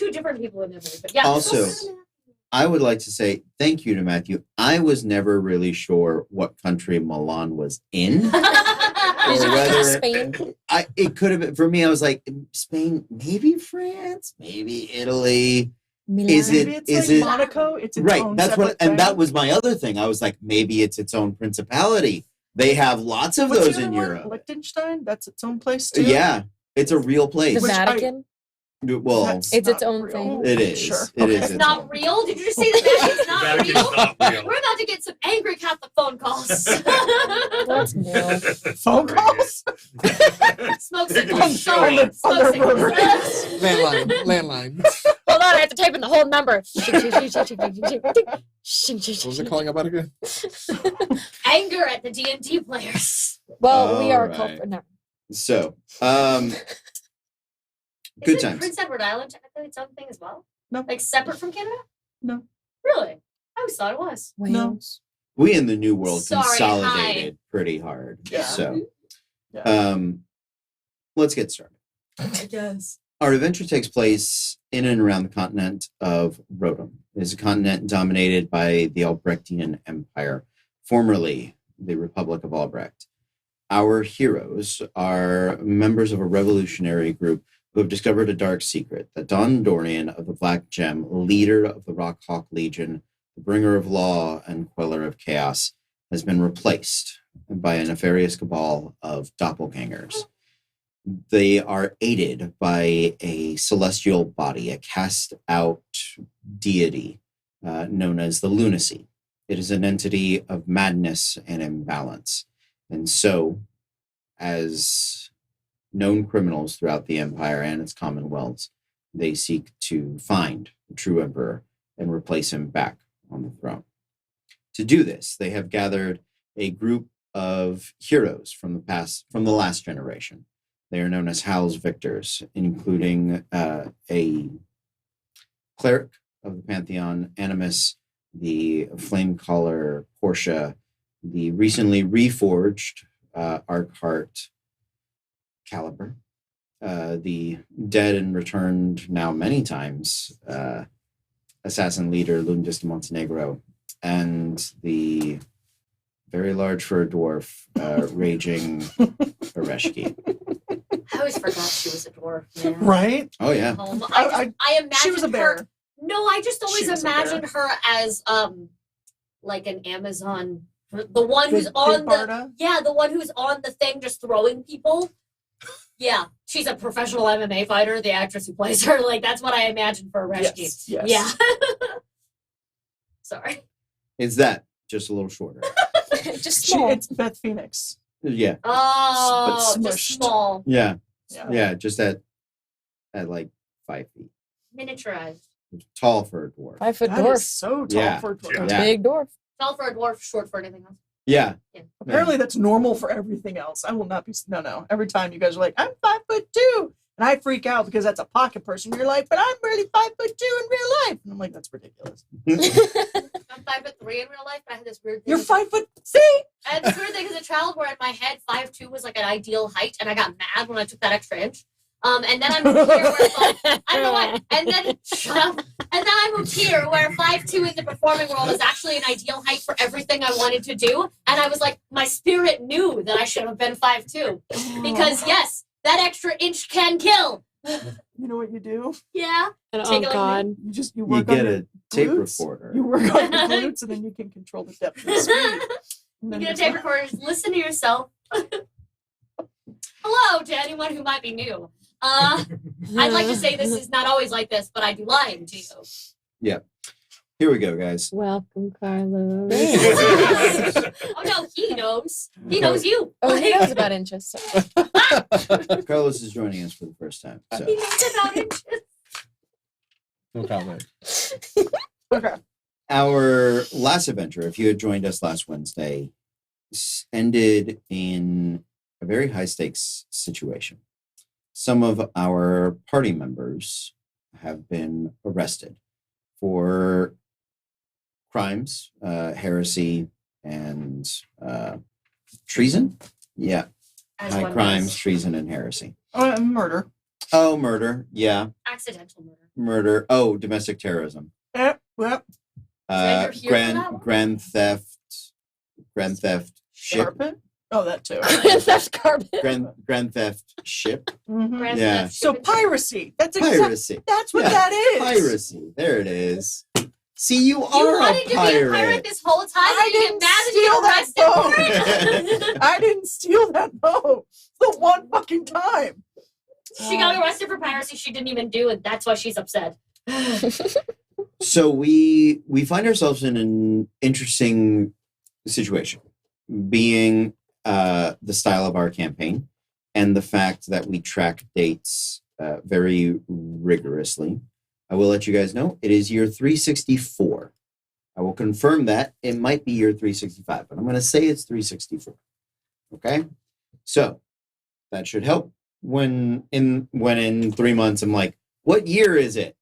two different people in the movie. But yeah. Also, I would like to say thank you to Matthew. I was never really sure what country Milan was in. Or whether Spain. It could have been, for me, I was like, Spain, maybe France, maybe Italy. Milan. Is it? Maybe it's Is like it Monaco? It's its right? own That's what, separate and thing. that was my other thing. I was like, maybe it's its own principality. They have lots of What's those the in other one? Europe. Liechtenstein? That's its own place too. Yeah, it's a real place. The Which I- Vatican. Well, That's It's its not own real. thing. it is. Sure. It is. It's its not own. real? Did you just say the Vatican's not Vatican's real? not real. We're about to get some angry Catholic phone calls. That's new. Phone calls? Smoke They're gonna signals. show Sorry. up. Smoke signals. Landline. Hold on, I have to type in the whole number. What was it calling about again? Anger at the D&D players. Well, we are All called right. for no. So, good Isn't times. Prince Edward Island technically its own thing as well? No. Like separate from Canada? No. Really? I always thought it was. Wales. We in the New World Sorry, consolidated pretty hard. Yeah. So, Yeah. let's get started. I guess. Our adventure takes place in and around the continent of Rotem. It is a continent dominated by the Albrechtian Empire, formerly the Republic of Albrecht. Our heroes are members of a revolutionary group who have discovered a dark secret that Don Dorian of the Black Gem, leader of the Rockhawk Legion, the bringer of law and queller of chaos, has been replaced by a nefarious cabal of doppelgangers. They are aided by a celestial body, a cast-out deity known as the Lunacy. It is an entity of madness and imbalance. And so, as known criminals throughout the Empire and its commonwealths, they seek to find the true emperor and replace him back on the throne. To do this, they have gathered a group of heroes from the last generation. They are known as Hal's Victors, including a cleric of the Pantheon, Animus, the Flamecaller Portia, the recently reforged Arkheart Caliber, the dead and returned now many times assassin leader Lundis de Montenegro, and the very large for a dwarf raging Ereshki. I always forgot she was a dwarf, man. Right? Oh yeah. I imagined She was a bear. her. No, I just always She was a imagined her as like an Amazon, the one who's Good on the Barda? the one who's on the thing just throwing people. Yeah, she's a professional MMA fighter. The actress who plays her, like that's what I imagined for Ereshki. Yes. Yes. Yeah. Sorry. It's that, just a little shorter. Just small. It's Beth Phoenix. Yeah. Oh, But just smushed. small, Yeah. Yeah. Yeah, just at like 5 feet. miniaturized. Tall for a dwarf. 5 foot That dwarf. is so tall Yeah. for a dwarf. Yeah. Yeah. Big dwarf. Tall for a dwarf, short for anything else. Yeah. Apparently that's normal for everything else. I will not be no. Every time you guys are like, I'm 5'2", and I freak out because that's a pocket person. You're like, but I'm really 5'2" in real life. And I'm like, that's ridiculous. I'm 5'3" in real life, but I had this weird thing. You're 5 foot. See? I had this weird thing as a child where in my head 5'2" was like an ideal height, and I got mad when I took that extra inch. And then I moved here where it's like, I don't know why. And then shut up. And then I moved here where 5'2" in the performing world is actually an ideal height for everything I wanted to do. And I was like, my spirit knew that I should have been 5'2". Because yes, that extra inch can kill. You know what you do? Yeah. And Take oh it god. You You work get on a tape glutes. recorder. You work on your glutes, and then you can control the depth and speed. And You then get a it's tape like- recorder, just listen to yourself. Hello to anyone who might be new. I'd like to say this is not always like this, but I do lying to you. Here we go, guys. Welcome, Carlos. Oh no, he knows. He knows you. Oh, he knows about inches. So. Carlos is joining us for the first time. So He knows about it. No comment. Okay. our last adventure, if you had joined us last Wednesday, ended in a very high stakes situation. Some of our party members have been arrested for crimes, heresy, and treason. Yeah, As high one crimes, does. treason, and heresy. Murder. Oh, murder. Yeah, Accidental murder. murder. Oh, domestic terrorism. Yep. Yep. Xander here for that one? Grand theft ship. Carpet. Oh, that too. Theft carbon. Grand theft ship. Mhm. Grand Yeah. Theft So Ship. piracy. That's exactly. Piracy. That's what Yeah, that is. Piracy. There it is. See, you You are wanted a to be a pirate pirate. this whole time. I and you didn't get mad steal that and you get arrested for it. I didn't steal that boat. The one fucking time. She got arrested for piracy she didn't even do, and that's why she's upset. So we find ourselves in an interesting situation, being the style of our campaign and the fact that we track dates very rigorously. I will let you guys know it is year 364. I will confirm that it might be year 365, but I'm going to say it's 364. Okay, so that should help when in 3 months I'm like, what year is it?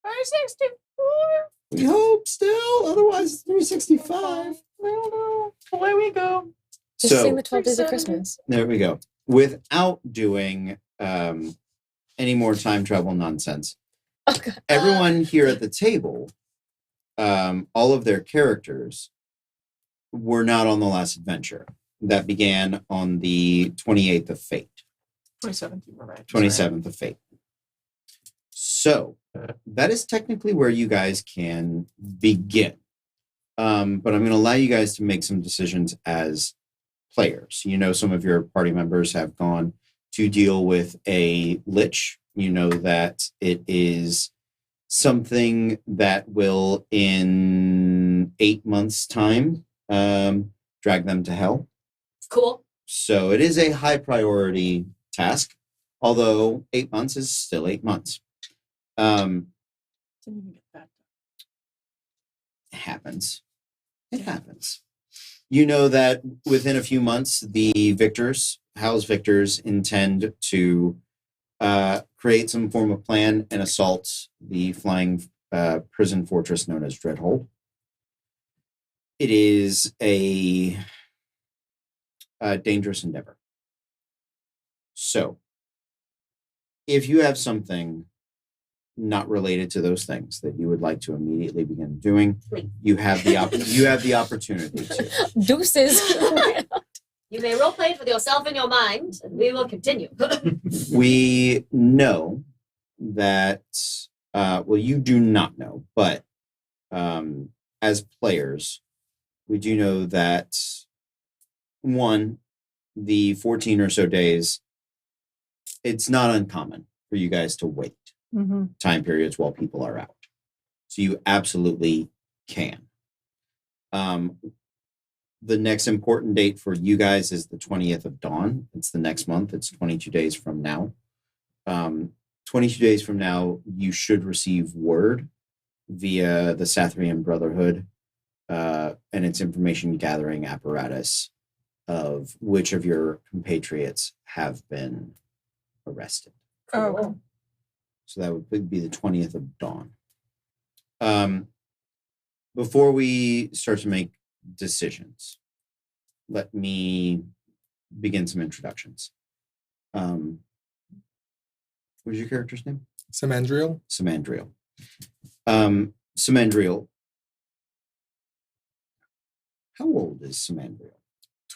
564. We hope still, otherwise it's 365. I don't know. Away we go. Just So sing the 12 Days of 370. Christmas. there we go. Without doing any more time travel nonsense, Oh, God. everyone here at the table, all of their characters were not on the last adventure that began on the 28th of Fate. 27th, you were right. 27th of Fate. So that is technically where you guys can begin. But I'm going to allow you guys to make some decisions as players. You know, some of your party members have gone to deal with a lich. You know that it is something that will, in 8 months' time, drag them to hell. Cool. So it is a high priority task, although 8 months is still 8 months. Didn't even get that. It happens. It happens. You know that within a few months, the victors, Hal's victors, intend to create some form of plan and assault the flying prison fortress known as Dreadhold. It is a dangerous endeavor. So, if you have something not related to those things that you would like to immediately begin doing, Please. you have the opportunity to. Deuces. You may role play it with yourself in your mind, and we will continue. We know that, well, you do not know, but as players, we do know that, one, the 14 or so days, it's not uncommon for you guys to wait Mm-hmm. time periods while people are out. So you absolutely can. The next important date for you guys is the 20th of Dawn. It's the next month. It's 22 days from now. 22 days from now, you should receive word via the Sathrian Brotherhood and its information gathering apparatus of which of your compatriots have been arrested. Oh, So that would be the 20th of Dawn. Before we start to make decisions, let me begin some introductions. What was your character's name? Samandriel? Samandriel. Samandriel. How old is Samandriel?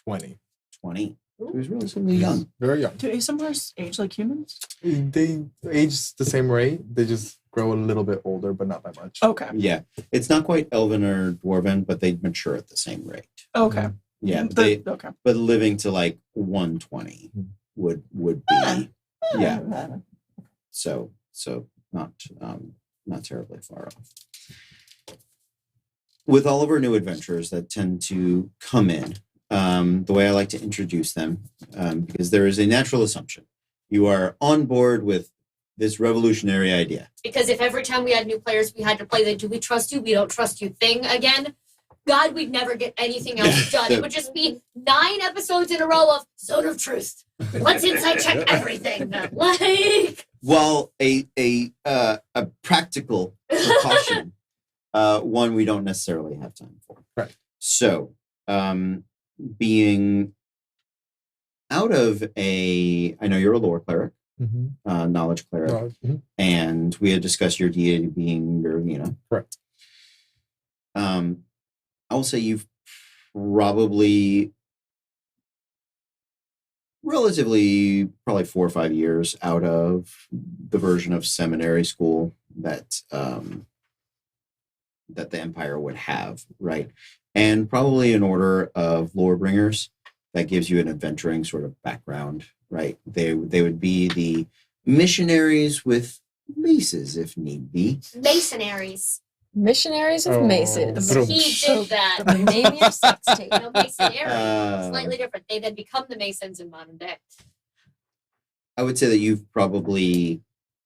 20. 20. He was relatively young. Very young. do ASMRs age like humans? They age the same rate. They just grow a little bit older, but not by much. Okay. Yeah. It's not quite elven or dwarven, but they mature at the same rate. Okay. Yeah. Okay. But living to like 120 would be yeah. So not terribly far off. With all of our new adventurers that tend to come in, the way I like to introduce them, because there is a natural assumption. You are on board with this revolutionary idea. Because if every time we had new players, we had to play the "Do we trust you? We don't trust you" thing again, God, we'd never get anything else done. It would just be 9 episodes in a row of Zone of Truth. Let's insight check everything. Like, Well, a practical precaution, one we don't necessarily have time for. Right. So, being out of I know you're a lore cleric. knowledge cleric, and we had discussed your deity being Miravina. Correct. I will say you've probably probably 4 or 5 years out of the version of seminary school that that the Empire would have, right? And probably an order of lore bringers that gives you an adventuring sort of background, right? They would be the missionaries with maces if need be. Masonaries. Missionaries of Oh. Maces. Vroom. He did that. Name your sex tape. No, Masonary. Uh, Slightly different. They then become the Masons in modern day. I would say that you've probably,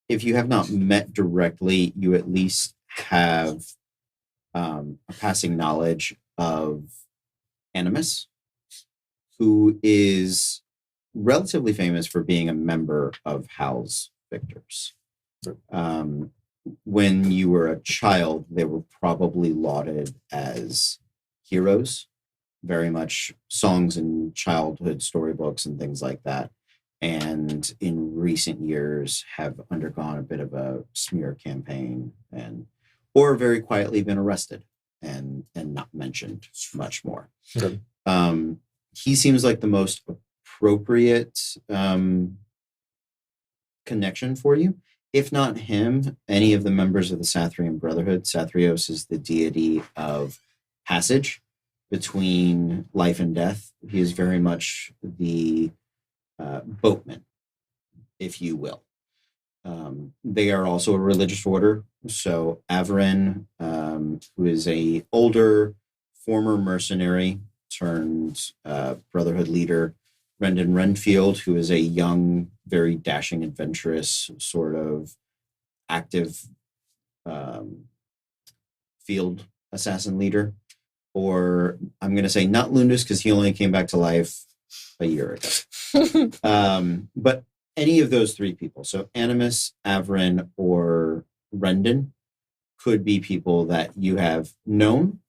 if you have not met directly, you at least have a passing knowledge of Animus, who is relatively famous for being a member of Hal's Victors. When you were a child, they were probably lauded as heroes, very much songs in childhood storybooks and things like that. And in recent years have undergone a bit of a smear campaign or very quietly been arrested and not mentioned much more. Okay. He seems like the most appropriate connection for you. If not him, any of the members of the Sathrian Brotherhood. Sathrios is the deity of passage between life and death. He is very much the boatman, if you will. They are also a religious order. So Averin, who is a older former mercenary turned Brotherhood leader, Brendan Renfield, who is a young, very dashing, adventurous, sort of active field assassin leader. Or I'm going to say not Lundus because he only came back to life a year ago. But any of those three people, so Animus, Averin, or Brendan, could be people that you have known,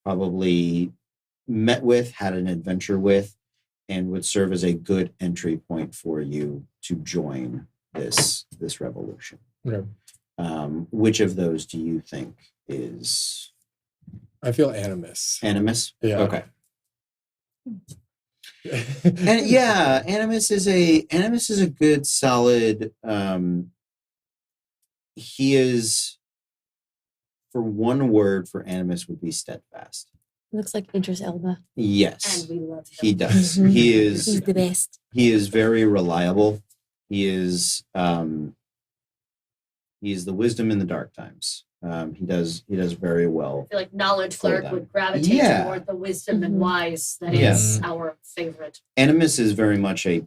probably met with, had an adventure with, and would serve as a good entry point for you to join this revolution. Okay. Which of those do you think is I feel Animus. Animus? Yeah. Okay. And yeah, Animus is a good solid. He is, for one word for Animus would be steadfast. Looks like Idris Elba. Yes, And we love him. he does. Mhm. He the best. is very reliable. He is the wisdom in the dark times. He does very well. I feel like knowledge For clerk them. would gravitate Yeah. toward the wisdom and Mhm. wise that Yeah. is our favorite. Animus is very much a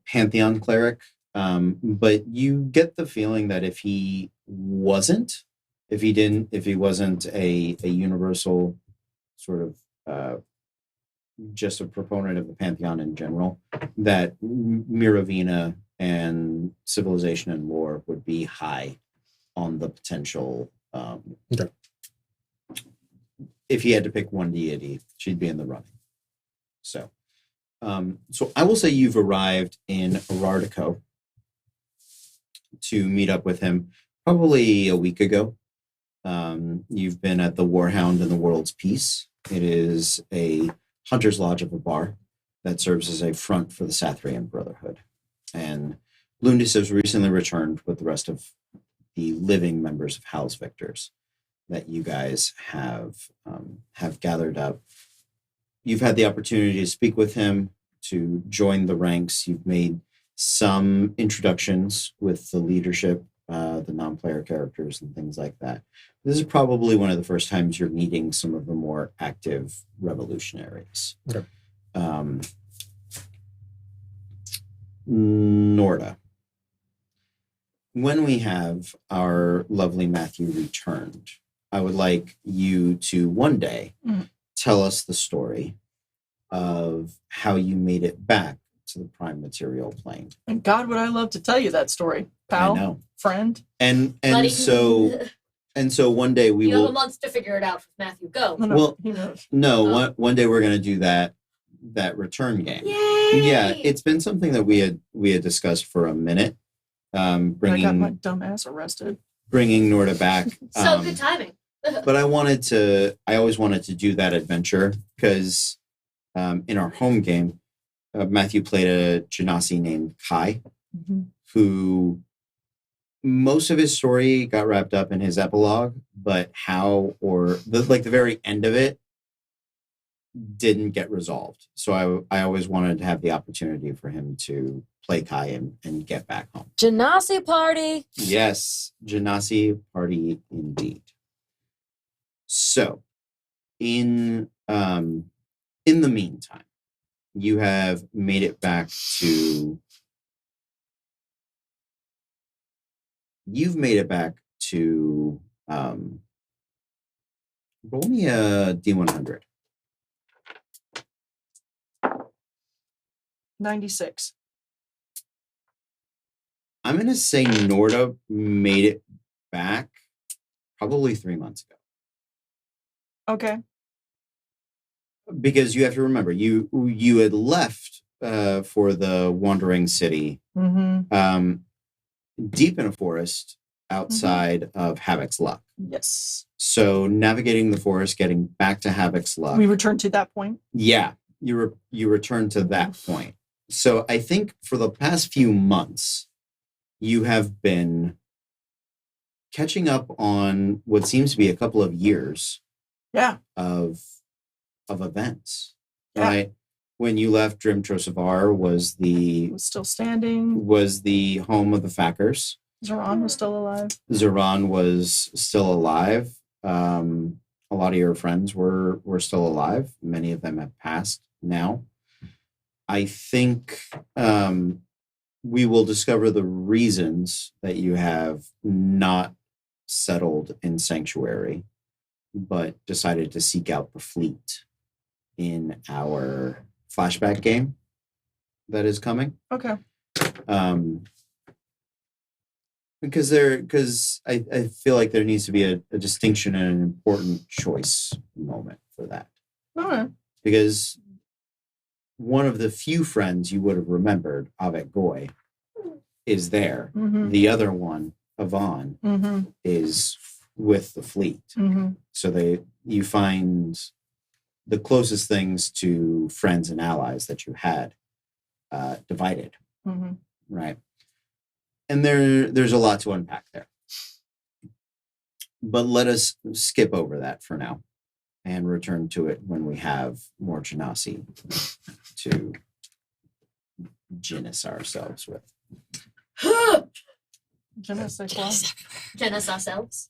pantheon cleric, but you get the feeling that if he wasn't a universal sort of just a proponent of the pantheon in general, that Miravina and civilization and lore would be high on the potential. Okay. If he had to pick one deity, she'd be in the running. So I will say you've arrived in Arardico to meet up with him probably a week ago. You've been at the Warhound and the World's Peace. It is a hunter's lodge of a bar that serves as a front for the Sathrian Brotherhood. And Lundus has recently returned with the rest of the living members of Hal's Victors that you guys have gathered up. You've had the opportunity to speak with him, to join the ranks. You've made some introductions with the leadership, the non-player characters and things like that. This is probably one of the first times you're meeting some of the more active revolutionaries. Okay. Norda. When we have our lovely Matthew returned, I would like you to one day tell us the story of how you made it back to the prime material plane. And God, would I love to tell you that story, I pal, know. friend. And Buddy. so one day we you have a will month to figure it out with Matthew. Go. No, Well, he knows. one day we're going to do that return game. Yay! Yeah, it's been something that we had discussed for a minute, I got my bringing dumb ass arrested. Norda back. So good timing. But I always wanted to do that adventure because in our home game, Matthew played a Genasi named Kai, who most of his story got wrapped up in his epilogue, but how or the very end of it didn't get resolved. So I always wanted to have the opportunity for him to play Kai and get back home. Genasi party. Yes, Genasi party indeed. So, in the meantime, you have made it back to. You've made it back to. Roll me a D100. 96. I'm going to say Norda made it back probably 3 months ago. Okay. Because you have to remember, you had left for the Wandering City, Mm-hmm. deep in a forest outside of Havoc's Luck. Yes. So navigating the forest, getting back to Havoc's Luck. We returned to that point. Yeah, you return to that point. So I think for the past few months, you have been catching up on what seems to be a couple of years Yeah. of events, Yeah. right? When you left, Drim Trosavar was It was still standing. the home of the Fackers. Zoran was still alive. Zoran was still alive. A lot of your friends were still alive. Many of them have passed now. I think we will discover the reasons that you have not settled in Sanctuary, but decided to seek out the fleet in our flashback game that is coming. Okay. Because I feel like there needs to be a distinction and an important choice moment for that. All right. Because one of the few friends you would have remembered, Avec Goy, is there. Mm-hmm. The other one, Yvonne, Mm-hmm. is with the fleet. Mm-hmm. So you find the closest things to friends and allies that you had divided, Mm-hmm. right? And there's a lot to unpack there. But let us skip over that for now and return to it when we have more Genasi to Genis ourselves with. Genesis. Genesis ourselves.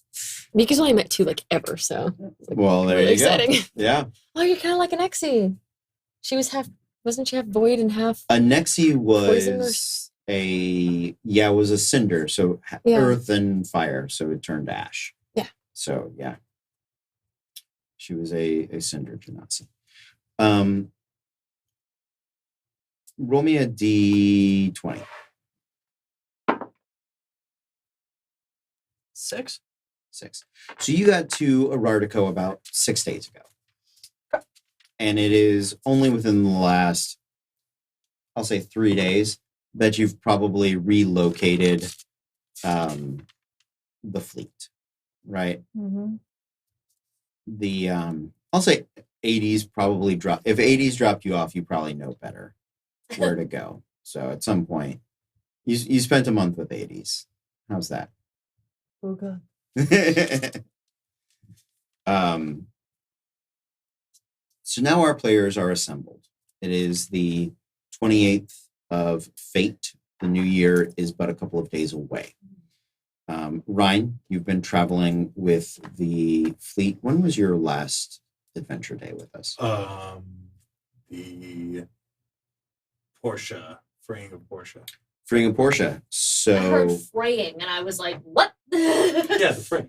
Mika's only met 2 ever, so Well, there really you go. exciting. Yeah. Oh, you're kind of like an Exie. She was wasn't she half void and half A Nexi poison? was it was a cinder, so Yeah. earth and fire, so it turned to ash. Yeah. So yeah, she was a cinder Genasi. Roll me a D20. 6. 6. So you got to Arartico about 6 days ago. And it is only within the last, I'll say 3 days, that you've probably relocated the fleet, right? Mm-hmm. The I'll say 80s probably drop. If 80s dropped you off, you probably know better where to go. So at some point, you spent a month with 80s. How's that? Oh god. So now our players are assembled. It is the 28th of Fate. The new year is but a couple of days away. Ryan, you've been traveling with the fleet. When was your last adventure day with us? The Portia, freeing of Portia. Freeing a Porsche. I heard So, fraying, and I was like, "What?" Yeah, the free.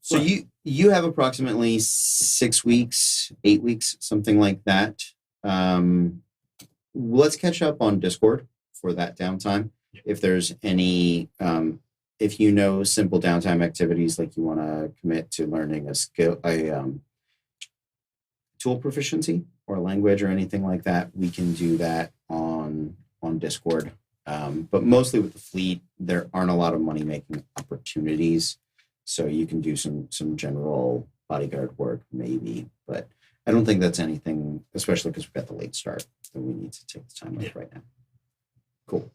so you have approximately 6 weeks, 8 weeks, something like that. Let's catch up on Discord for that downtime. Yeah. If there's any, if you know simple downtime activities, like you want to commit to learning a skill, tool proficiency or language or anything like that, we can do that on Discord. But mostly with the fleet, there aren't a lot of money making opportunities. So you can do some general bodyguard work, maybe. But I don't think that's anything, especially because we've got the late start, that we need to take the time with right now. Cool.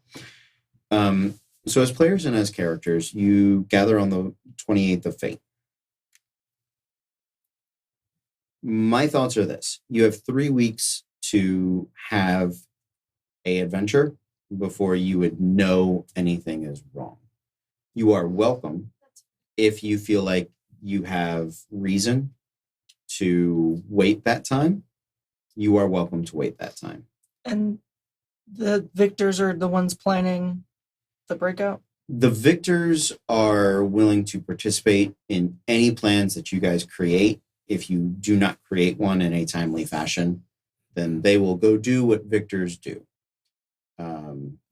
So as players and as characters, you gather on the 28th of Fate. My thoughts are this. You have 3 weeks to have a adventure before you would know anything is wrong. You are welcome if you feel like you have reason to wait that time. You are welcome to wait that time. And the victors are the ones planning the breakout? The victors are willing to participate in any plans that you guys create. If you do not create one in a timely fashion, then they will go do what victors do,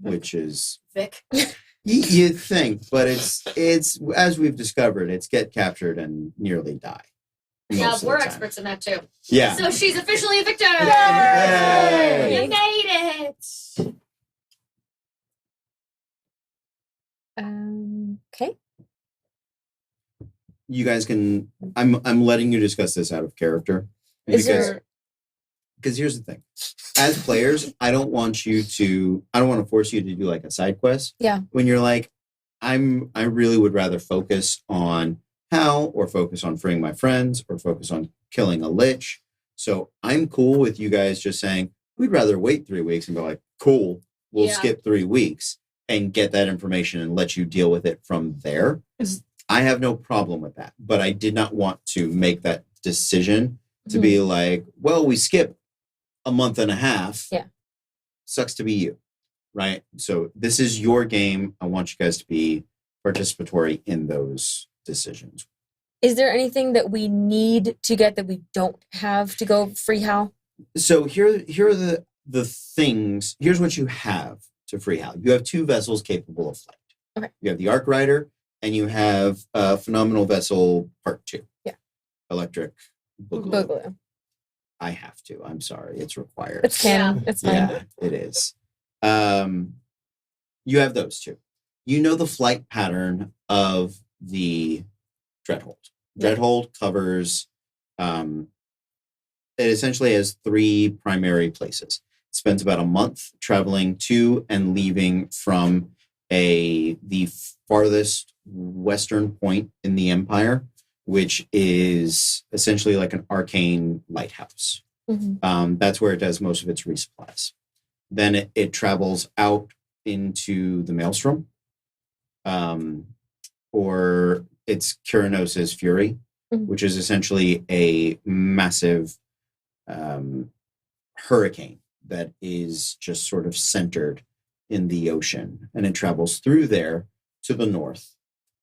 which is Vic. you'd think, but it's as we've discovered, it's get captured and nearly die. Yeah, most of we're the time. experts in that too. Yeah. So she's officially a victor. Yay! You made it. Okay. You guys can. I'm letting you discuss this out of character Is there? because here's the thing. As players, I don't want to force you to do like a side quest. Yeah. When you're like, I really would rather focus on Hal or focus on freeing my friends or focus on killing a lich. So I'm cool with you guys just saying, we'd rather wait 3 weeks and go like, cool, we'll Yeah. skip 3 weeks and get that information and let you deal with it from there. I have no problem with that, but I did not want to make that decision to be like, well, we skip a month and a half. Yeah. Sucks to be you, right? So this is your game. I want you guys to be participatory in those decisions. Is there anything that we need to get that we don't have to go free Hal? So here are the things. Here's what you have to free Hal. You have 2 vessels capable of flight. Okay. You have the Arc Rider, and you have Phenomenal Vessel Part 2. Yeah. Electric Boogaloo. Boogaloo. I have to. I'm sorry. It's required. It's canon. It's fine. Yeah, it is. You have those 2. You know the flight pattern of the Dreadhold. Yeah. Dreadhold covers, it essentially has 3 primary places. It spends about a month traveling to and leaving from the farthest western point in the Empire, which is essentially like an arcane lighthouse. Mhm. That's where it does most of its resupplies. Then it travels out into the Maelstrom, or it's Kyranos' Fury, Mhm. which is essentially a massive hurricane that is just sort of centered in the ocean. And it travels through there to the north,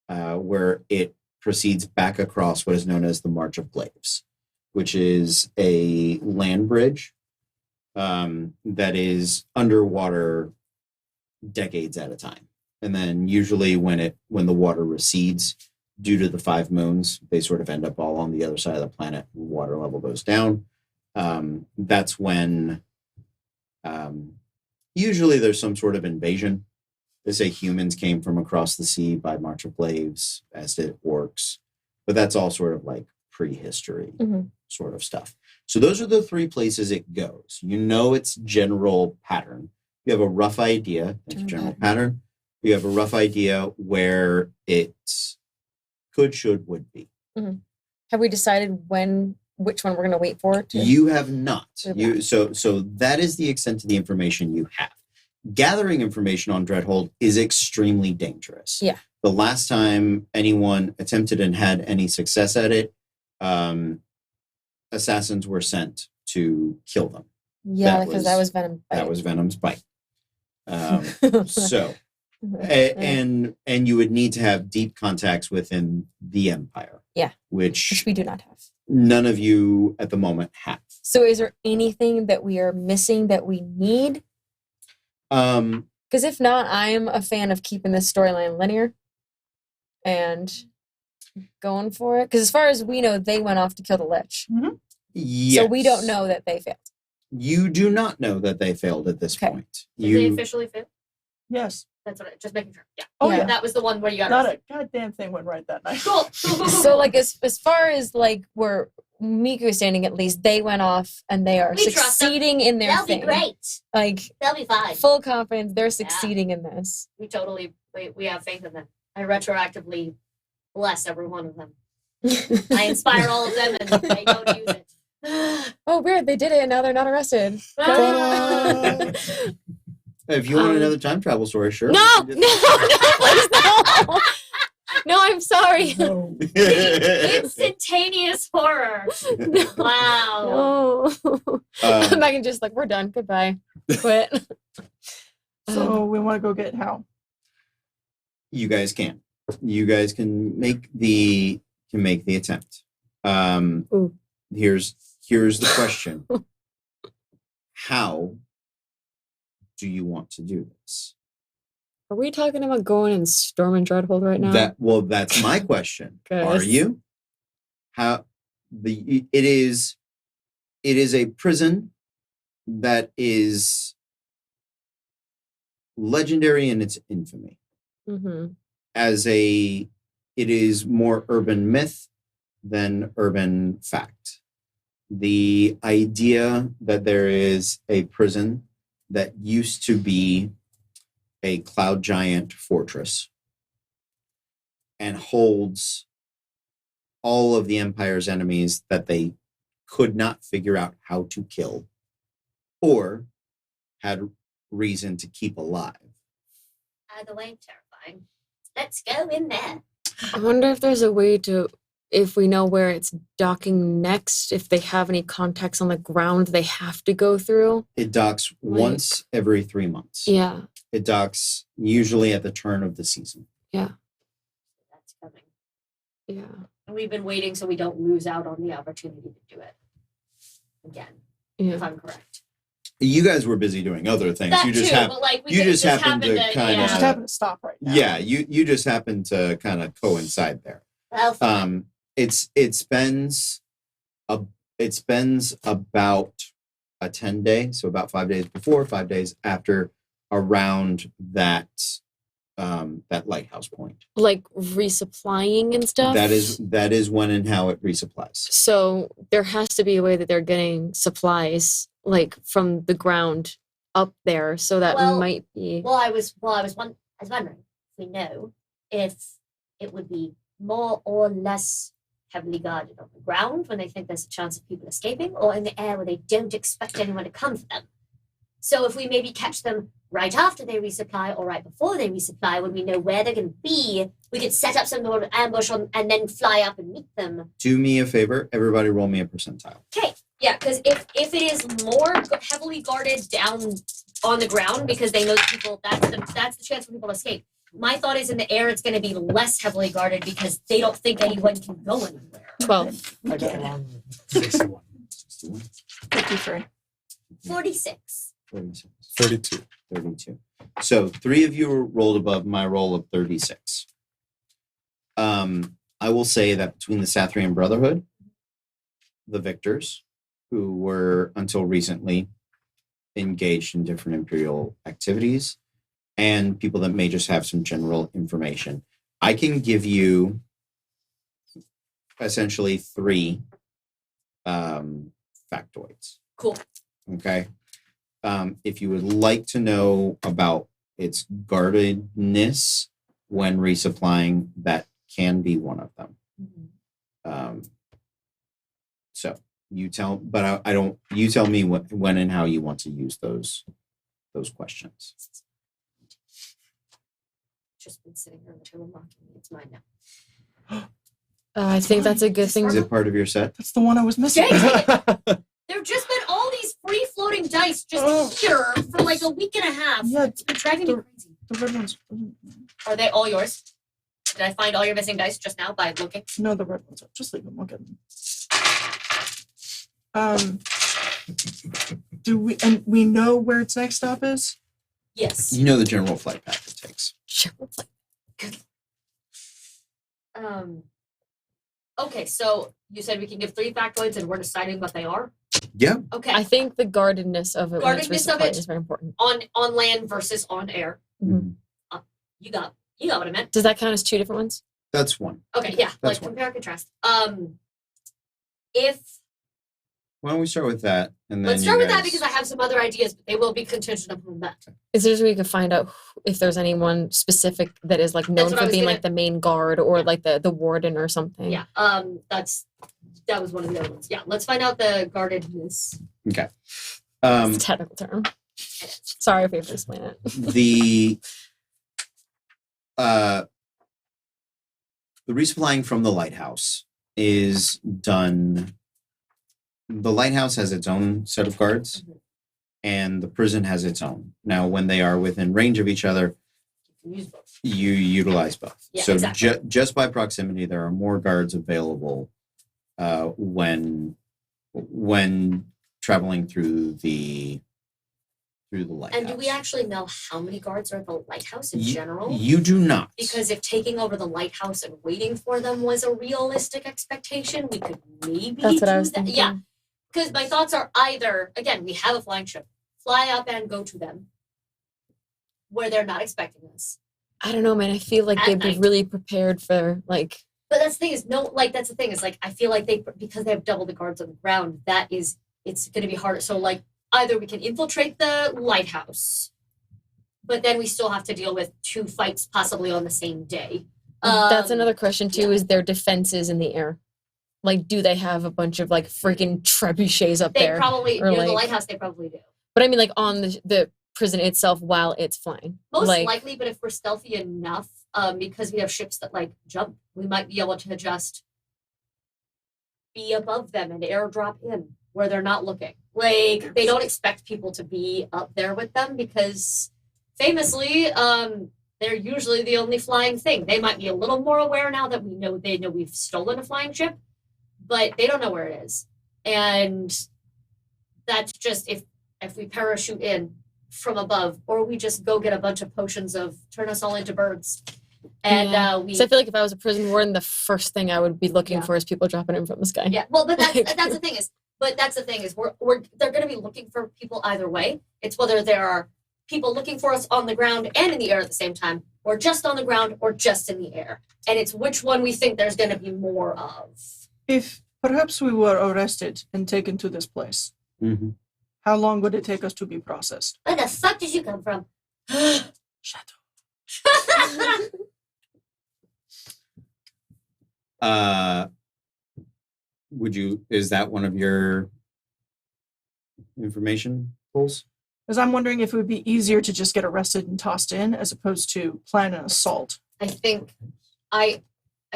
where it proceeds back across what is known as the March of Glaives, which is a land bridge that is underwater decades at a time. And then usually when the water recedes due to the 5 moons, they sort of end up all on the other side of the planet. Water level goes down. That's when usually there's some sort of invasion. They say humans came from across the sea by March of Glaives, as did orcs. But that's all sort of like prehistory sort of stuff. So those are the 3 places it goes. You know its general pattern. You have a rough idea. General pattern. You have a rough idea where it could, should, would be. Have we decided which one we're going to wait for? You have not. We have So that is the extent of the information you have. Gathering information on Dreadhold is extremely dangerous. Yeah. The last time anyone attempted and had any success at it, assassins were sent to kill them. Yeah, because that was Venom. That was Venom's bite. So, and you would need to have deep contacts within the Empire. Yeah. Which which we do not have. none of you at the moment have. So is there anything that we are missing that we need? Because if not, I'm a fan of keeping this storyline linear and going for it. Because as far as we know, they went off to kill the Lich. Yes. So we don't know that they failed. You do not know that they failed at this Okay. point. Did they officially fail? Yes. That's what just making sure. Yeah. Oh Yeah. yeah. That was the one where you got Not arrested. a goddamn thing went right that night. Cool. So like as far as like where Miku is standing, at least they went off and they are We trust them. succeeding in their They'll thing. be great. Like They'll be fine. full confidence, they're succeeding in this. We have faith in them. I retroactively bless every one of them. I inspire all of them and they don't use it. Oh, weird! They did it, and now they're not arrested. Ta-da! If you want another time travel story, sure. No, we no, can please, no. No, I'm sorry. No. do that. Instantaneous horror. No. Wow. No. Um, Megan just like, we're done. Goodbye. Quit. So we want to go get Hal. You guys can. You guys can make the attempt. Ooh. Here's the question. How do you want to do this? Are we talking about going and storming Dreadhold right now? That's my question. Are Guys. you? It is a prison that is legendary in its infamy. Mm-hmm. It is more urban myth than urban fact. The idea that there is a prison that used to be a cloud giant fortress and holds all of the Empire's enemies that they could not figure out how to kill or had reason to keep alive. Either way, terrifying. Let's go in there. I wonder if there's a way to, if we know where it's docking next, if they have any contacts on the ground they have to go through. It docks once every 3 months. Yeah. It docks usually at the turn of the season. That's coming. Yeah. And we've been waiting so we don't lose out on the opportunity to do it again, if Yeah. I'm correct. You guys were busy doing other things. That you just too, have but like we you did- just happened to kinda- yeah. Just happen to stop right now. yeah, you just happen to kind of coincide there. Well, It spends about a 10 day, so about 5 days before, 5 days after, around that lighthouse point. Like resupplying and stuff. That is when and how it resupplies. So there has to be a way that they're getting supplies like from the ground up there. So that Well- might be. I was wondering if we know if it would be more or less heavily guarded on the ground when they think there's a chance of people escaping, or in the air where they don't expect anyone to come for them. So if we maybe catch them right after they resupply or right before they resupply, when we know where they're going to be, we could set up some sort of ambush and then fly up and meet them. Do me a favor, everybody roll me a percentile. Okay, yeah, because if it is more heavily guarded down on the ground because they know people, that's the chance for people to escape. My thought is in the air it's going to be less heavily guarded because they don't think anyone can go anywhere. 12. I got along with 61. 61, 53. 46. 46, 32. 32. So 3 of you rolled above my roll of 36. I will say that between the Sathrian Brotherhood, the victors, who were until recently engaged in different Imperial activities, and people that may just have some general information, I can give you essentially 3 factoids. Cool. Okay. If you would like to know about its guardedness when resupplying, that can be one of them. So you tell, but I don't. You tell me when and how you want to use those questions. Just been sitting here until I'm mocking me. It's mine now. I think that's a good thing. Is it part of your set? That's the one I was missing. There've just been all these free floating dice just here for like a week and a half. Yeah, It's been driving me crazy. the red ones. Are they all yours? Did I find all your missing dice just now by looking? No, the red ones. Just leave them. We'll get them. Do we know where its next stop is? Yes. You know the general flight path it takes. Sure. Okay, so you said we can give 3 factoids and we're deciding what they are? Yeah. Okay. I think the guardedness of it when it's Guardedness of resupplying it. is very important. on land versus on air. Mhm. You got what I meant. Does that count as 2 different ones? That's one. Okay, yeah, That's like one. compare and contrast. If Why don't we start with that, and then let's start you with that guys- because I have some other ideas, but they will be contingent upon that. Is there a way we could find out if there's anyone specific that is like known what I for was being gonna- like the main guard or like the warden or something? Yeah, that was one of the other ones. Yeah, let's find out the guardedness. Okay. It's a technical term. Sorry if we have to explain it. The resupplying from the lighthouse is done. The lighthouse has its own set of guards, Mhm. and the prison has its own. Now, when they are within range of each other, You can use both. you utilize both. Yeah, So exactly. just by proximity, there are more guards available when traveling through the lighthouse. And do we actually know how many guards are at the lighthouse in general? You do not. Because if taking over the lighthouse and waiting for them was a realistic expectation, we could maybe That's what I do was that. thinking. Yeah, because my thoughts are either, again, we have a flying ship, fly up and go to them where they're not expecting us. I don't know, man. I feel like At they'd be night. really prepared for like. But that's the thing is, that's the thing is, like, I feel like because they have double the guards on the ground, it's going to be harder. So, like, either we can infiltrate the lighthouse, but then we still have to deal with 2 fights possibly on the same day. That's Um, another question too. yeah. Is their defenses in the air? Like, do they have a bunch of like freaking trebuchets up They there? probably, or, near the like- lighthouse, they probably do. But I mean, like on the prison itself while it's flying. Most like, likely, but if we're stealthy enough, because we have ships that like jump, we might be able to just be above them and airdrop in where they're not looking. Like they don't expect people to be up there with them because famously, they're usually the only flying thing. They might be a little more aware now that they know we've stolen a flying ship, but they don't know where it is. And that's just if we parachute in from above, or we just go get a bunch of potions of turn us all into birds. And we So I feel like if I was a prison warden, the first thing I would be looking Yeah. for is people dropping in from the sky. yeah, well, but Like- that's the thing is, they're going to be looking for people either way. It's whether there are people looking for us on the ground and in the air at the same time, or just on the ground or just in the air. And it's which one we think there's going to be more of. If perhaps we were arrested and taken to this place, Mhm. how long would it take us to be processed? Where the fuck did you come from? Shadow. Is that one of your information goals? Because I'm wondering if it would be easier to just get arrested and tossed in as opposed to plan an assault. I think I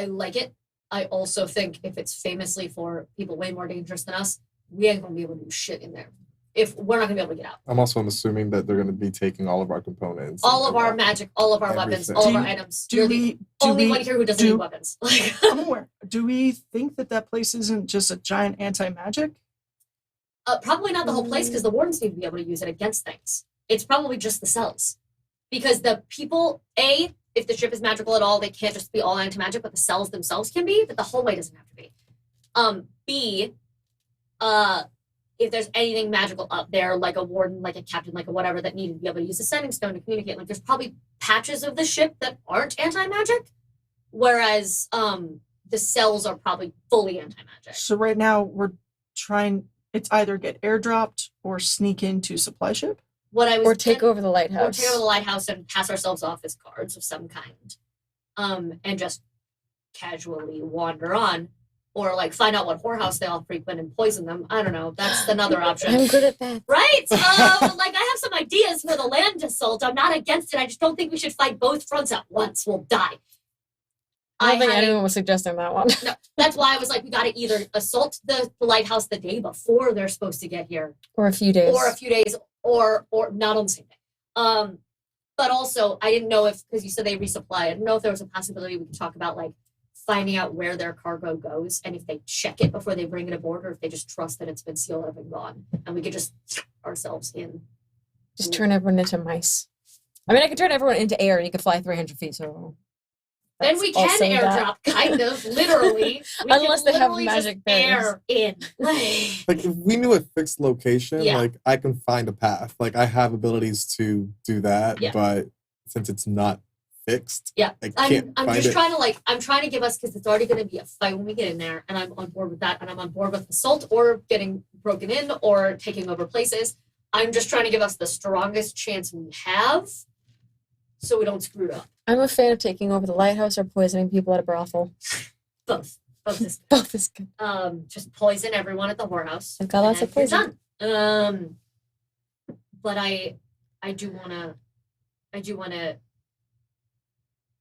like it. I also think if it's famously for people way more dangerous than us, we ain't gonna be able to do shit in there. If we're not gonna be able to get out. I'm also assuming that they're going to be taking all of our components. All and of our all- magic, all of our weapons, Everything. all of Do our you- items. Do You're the we? Do only we? one here who doesn't do- need weapons. Like, I'm aware. Do we think that place isn't just a giant anti-magic? probably not the whole place because the wardens need to be able to use it against things. It's probably just the cells. Because the people, if the ship is magical at all, they can't just be all anti-magic, but the cells themselves can be, but the hallway doesn't have to be. B, if there's anything magical up there, like a warden, like a captain, like a whatever that needed to be able to use a sending stone to communicate, like there's probably patches of the ship that aren't anti-magic, whereas the cells are probably fully anti-magic. So right now we're trying. It's either get airdropped or sneak into supply ship. What I was Or take over the or lighthouse. take over the lighthouse and pass ourselves off as guards of some kind, and just casually wander on, or like find out what whorehouse they all frequent and poison them. I don't know. That's another option. I'm good at that. Right? Like I have some ideas for the land assault. I'm not against it. I just don't think we should fight both fronts at once. We'll die. I don't think had a- anyone was suggesting that one. That's why I was like, we got to either assault the lighthouse the day before they're supposed to get here, Or a few days. or a few days, or not on the same day. But also, I didn't know if, because you said they resupply, I didn't know if there was a possibility we could talk about like finding out where their cargo goes and if they check it before they bring it aboard, or if they just trust that it's been sealed up and gone, and we could just ourselves in. Just turn everyone into mice. I mean, I could turn everyone into air and you could fly 300 feet, so. Then that's we can also that. airdrop, kind of, literally. We Unless can they have literally just magic berries. air in. Like if we knew a fixed location, Yeah. like I can find a path. Like I have abilities to do that, Yeah. but since it's not fixed. Yeah, I can't I'm find just it. trying to I'm trying to give us, because it's already going to be a fight when we get in there, and I'm on board with that, and I'm on board with assault or getting broken in or taking over places. I'm just trying to give us the strongest chance we have, so we don't screw it up. I'm a fan of taking over the lighthouse or poisoning people at a brothel. Both is Both is good. just poison everyone at the whorehouse. I've got lots of and you're poison. done. But I do wanna.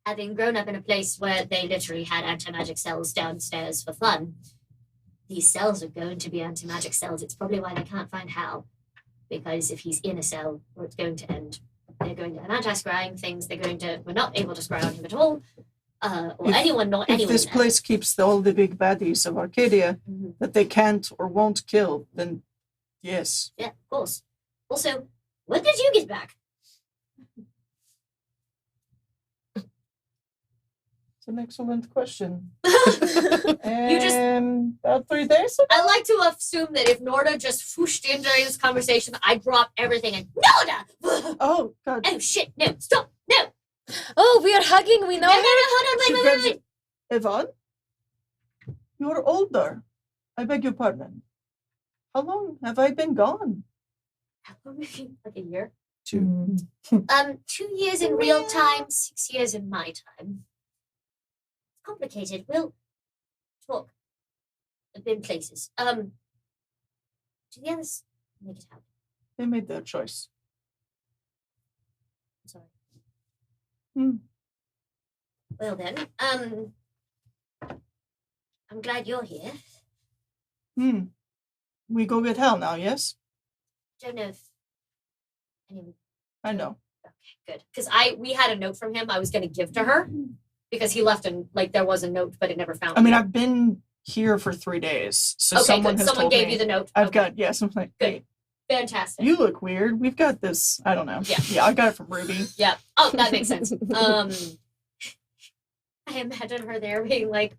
Having grown up in a place where they literally had anti-magic cells downstairs for fun, these cells are going to be anti-magic cells. It's probably why they can't find Hal, because if he's in a cell where it's going to end, they're going to have anti-scrying things. We're not able to scry on him at all, or If- anyone, not If anyone. this there. place keeps all the big baddies of Arcadia Mhm. that they can't or won't kill, then yes. Yeah, of course. Also, when did you get back? It's an excellent question. You just- About 3 days ago? I like to assume that if Norda just whooshed in during this conversation, I drop everything and Norda! Oh, God. Oh shit! No, stop! No! Oh, we are hugging. We know. No, hold on, She wait. grabs Yvonne? You're older. I beg your pardon. How long have I been gone? Like a year. 2. 2 years in real time, 6 years in my time. It's complicated. We'll talk in places. Do the others make it happen? They made their choice. I'm sorry. Hmm. Well then, I'm glad you're here. We go get Hal now, yes? Don't know if anyone. I know. Good, because we had a note from him I was going to give to her because he left there was a note, but it never found. I mean, me. I've been here for 3 days, so Okay, someone good. has Someone told gave me. you the note. I've Okay, got, yes, I'm like, Good. hey, fantastic. you look weird. We've got this, I don't know. Yeah. I got it from Ruby. Yeah. Oh, that makes sense. I imagine her there being like,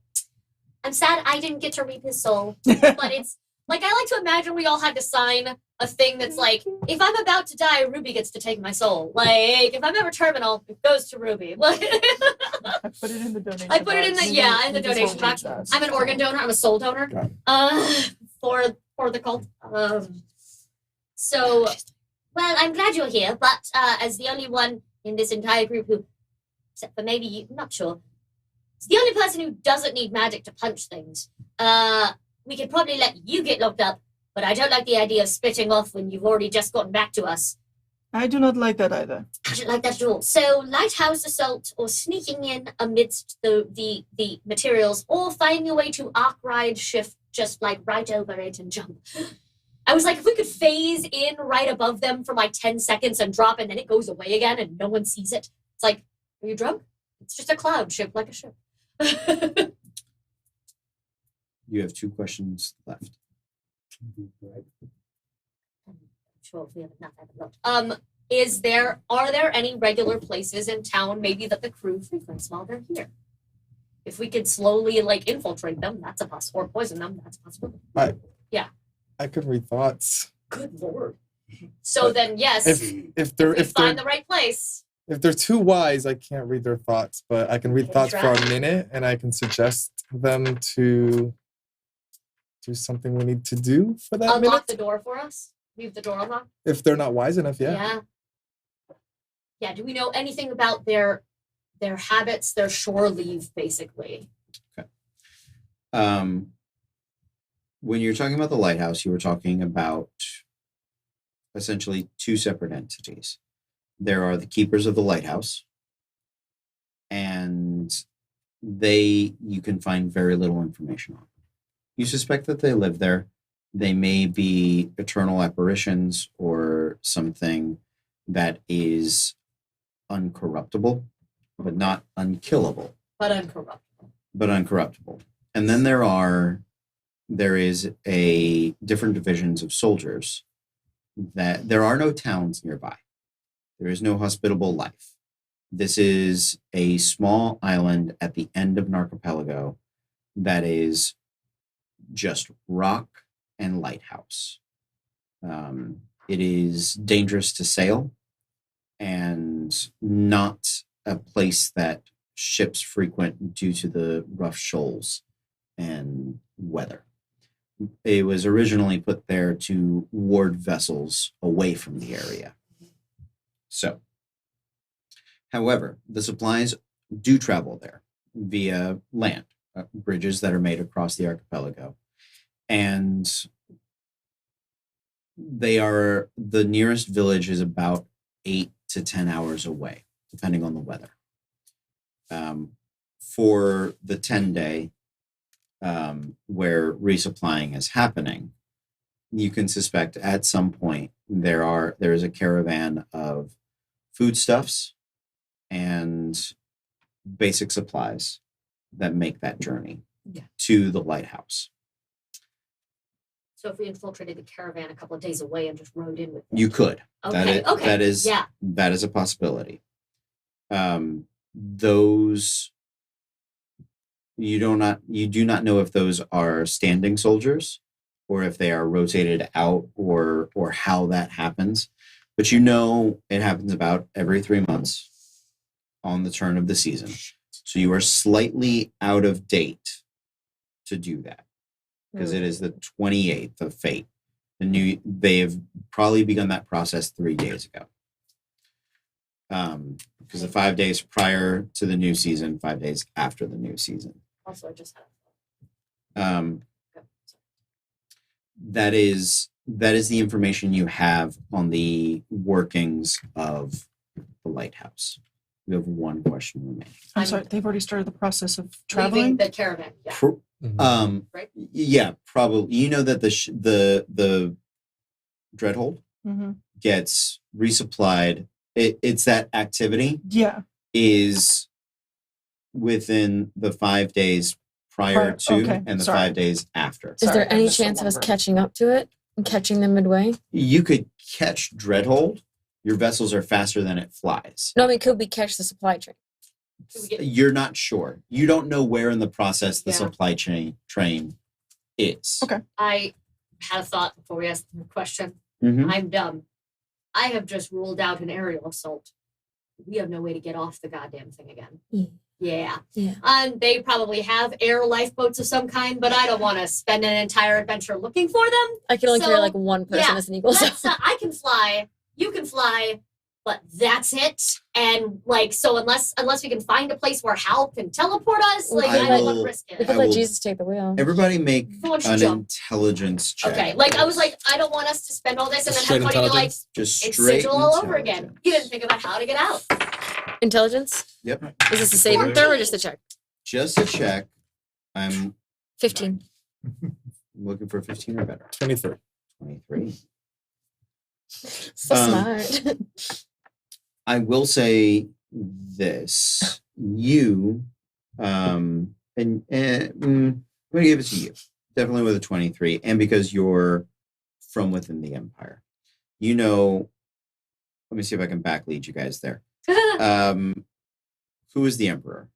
"I'm sad I didn't get to reap his soul," but it's like I like to imagine we all had to sign a thing that's like, if I'm about to die, Ruby gets to take my soul. Like, if I'm ever terminal, it goes to Ruby. Like, I put it in the donation I put it in box. the Maybe- in the maybe this donation won't box. reach us. I'm an organ donor. I'm a soul donor. Got For the cult. So, well, I'm glad you're here, but as the only one in this entire group who, except for maybe you, I'm not sure, it's the only person who doesn't need magic to punch things. We could probably let you get locked up, but I don't like the idea of splitting off when you've already just gotten back to us. I do not like that either. I don't like that at all. So, lighthouse assault, or sneaking in amidst the materials, or finding a way to arc ride shift just like right over it and jump. I was like, if we could phase in right above them for like 10 seconds and drop, and then it goes away again and no one sees it. It's like, are you drunk? It's just a cloud shaped like a ship. You have 2 questions left. I'm sure if we haven't, not that looked. Are there any regular places in town maybe that the crew frequents while they're here? If we could slowly infiltrate them, that's a possibility. Or poison them, that's a possibility. I could read thoughts. Good lord. So then, yes, If they're we if find they're the right place. if they're too wise, I can't read their thoughts, but I can read Okay, thoughts for a try. minute, and I can suggest them to do something we need to do for that Unlock minute. the door for us. Leave the door unlocked. If they're not wise enough, yeah. Yeah. Do we know anything about their habits, their shore leave, basically? When you're talking about the lighthouse, you were talking about essentially 2 separate entities. There are the keepers of the lighthouse, and you can find very little information on. You suspect that they live there. They may be eternal apparitions or something that is uncorruptible, but not unkillable. But uncorruptible. And then there is a different divisions of soldiers that there are no towns nearby. There is no hospitable life. This is a small island at the end of an archipelago that is just rock and lighthouse. It is dangerous to sail. and not a place that ships frequent due to the rough shoals and weather. It was originally put there to ward vessels away from the area. So, however, the supplies do travel there via land, bridges that are made across the archipelago. And the nearest village is about 8 to 10 hours away, depending on the weather. For the 10-day, where resupplying is happening, you can suspect at some point there is a caravan of foodstuffs and basic supplies that make that journey to the lighthouse. So if we infiltrated the caravan a couple of days away and just rode in with it. You could. Okay. That is Yeah. that is a possibility. Those you do not know if those are standing soldiers or if they are rotated out or how that happens, but you know it happens about every 3 months on the turn of the season. So you are slightly out of date to do that because it is the 28th of Fate. They have probably begun that process 3 days ago. Because the 5 days prior to the new season, 5 days after the new season. Also, I just had That is the information you have on the workings of the lighthouse. We have one question remaining. I'm sorry, they've already started the process of leaving traveling. the caravan. Yeah. Right? Yeah, probably. You know that the Dreadhold Mm-hmm. gets resupplied. It's that activity Yeah. is within the 5 days prior to okay, and the sorry. 5 days after. Is Sorry, there I any missed the chance of us number. catching up to it and catching them midway? You could catch Dreadhold. Your vessels are faster than it flies. No, I mean, could we catch the supply train? Could we get- You're not sure. You don't know where in the process the Yeah. supply train is. Okay. I had a thought before we asked the question. Mhm. I'm dumb. I have just ruled out an aerial assault. We have no way to get off the goddamn thing again. Yeah. Yeah. Yeah. And they probably have air lifeboats of some kind, but I don't want to spend an entire adventure looking for them. I can only carry So, like one person yeah, as an eagle. So. I can fly. You can fly. But that's it. And like, so unless we can find a place where Hal can teleport us, like I I don't want will- to risk We it. could I let will- Jesus take the wheel. Everybody make Who wants to an jump? intelligence check. Okay, like I was like, I don't want us to spend all this and then Straight have Cody be like, intelligence? Just it's straight sigil all over again. intelligence. You didn't think about how to get out. Intelligence? Yep. Is this a saving throw or just a check? Just a check. I'm 15. looking for 15 or better. 23. 23. So smart. I will say this. You, I'm going to give it to you. Definitely with a 23. And because you're from within the Empire. You know, let me see if I can backlead you guys there. Who is the Emperor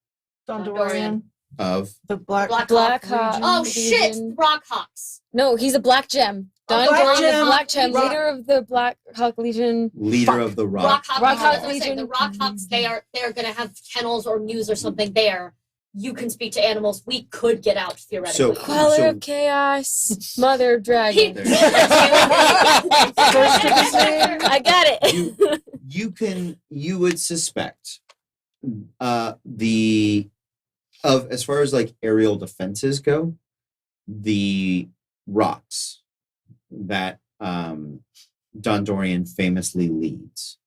Dondorian. of? The Black Black Hawk Hawk. Legion. Oh shit, Legion. Rockhawks. No, he's a black gem. Don Black Dorian Gem. is Black Gem, Rock- leader of the Black Hawk Legion. Leader Fuck. of the Rock. Rockhawks. Rockhawk I was gonna say, Legion. the Rockhawks, they're gonna have kennels or news or something there. You can speak to animals. We could get out theoretically. So- Queller of Chaos, Mother of Dragon. There. First edition. I got it. You would suspect as far as like aerial defenses go, the rocks that Dondorian famously leads,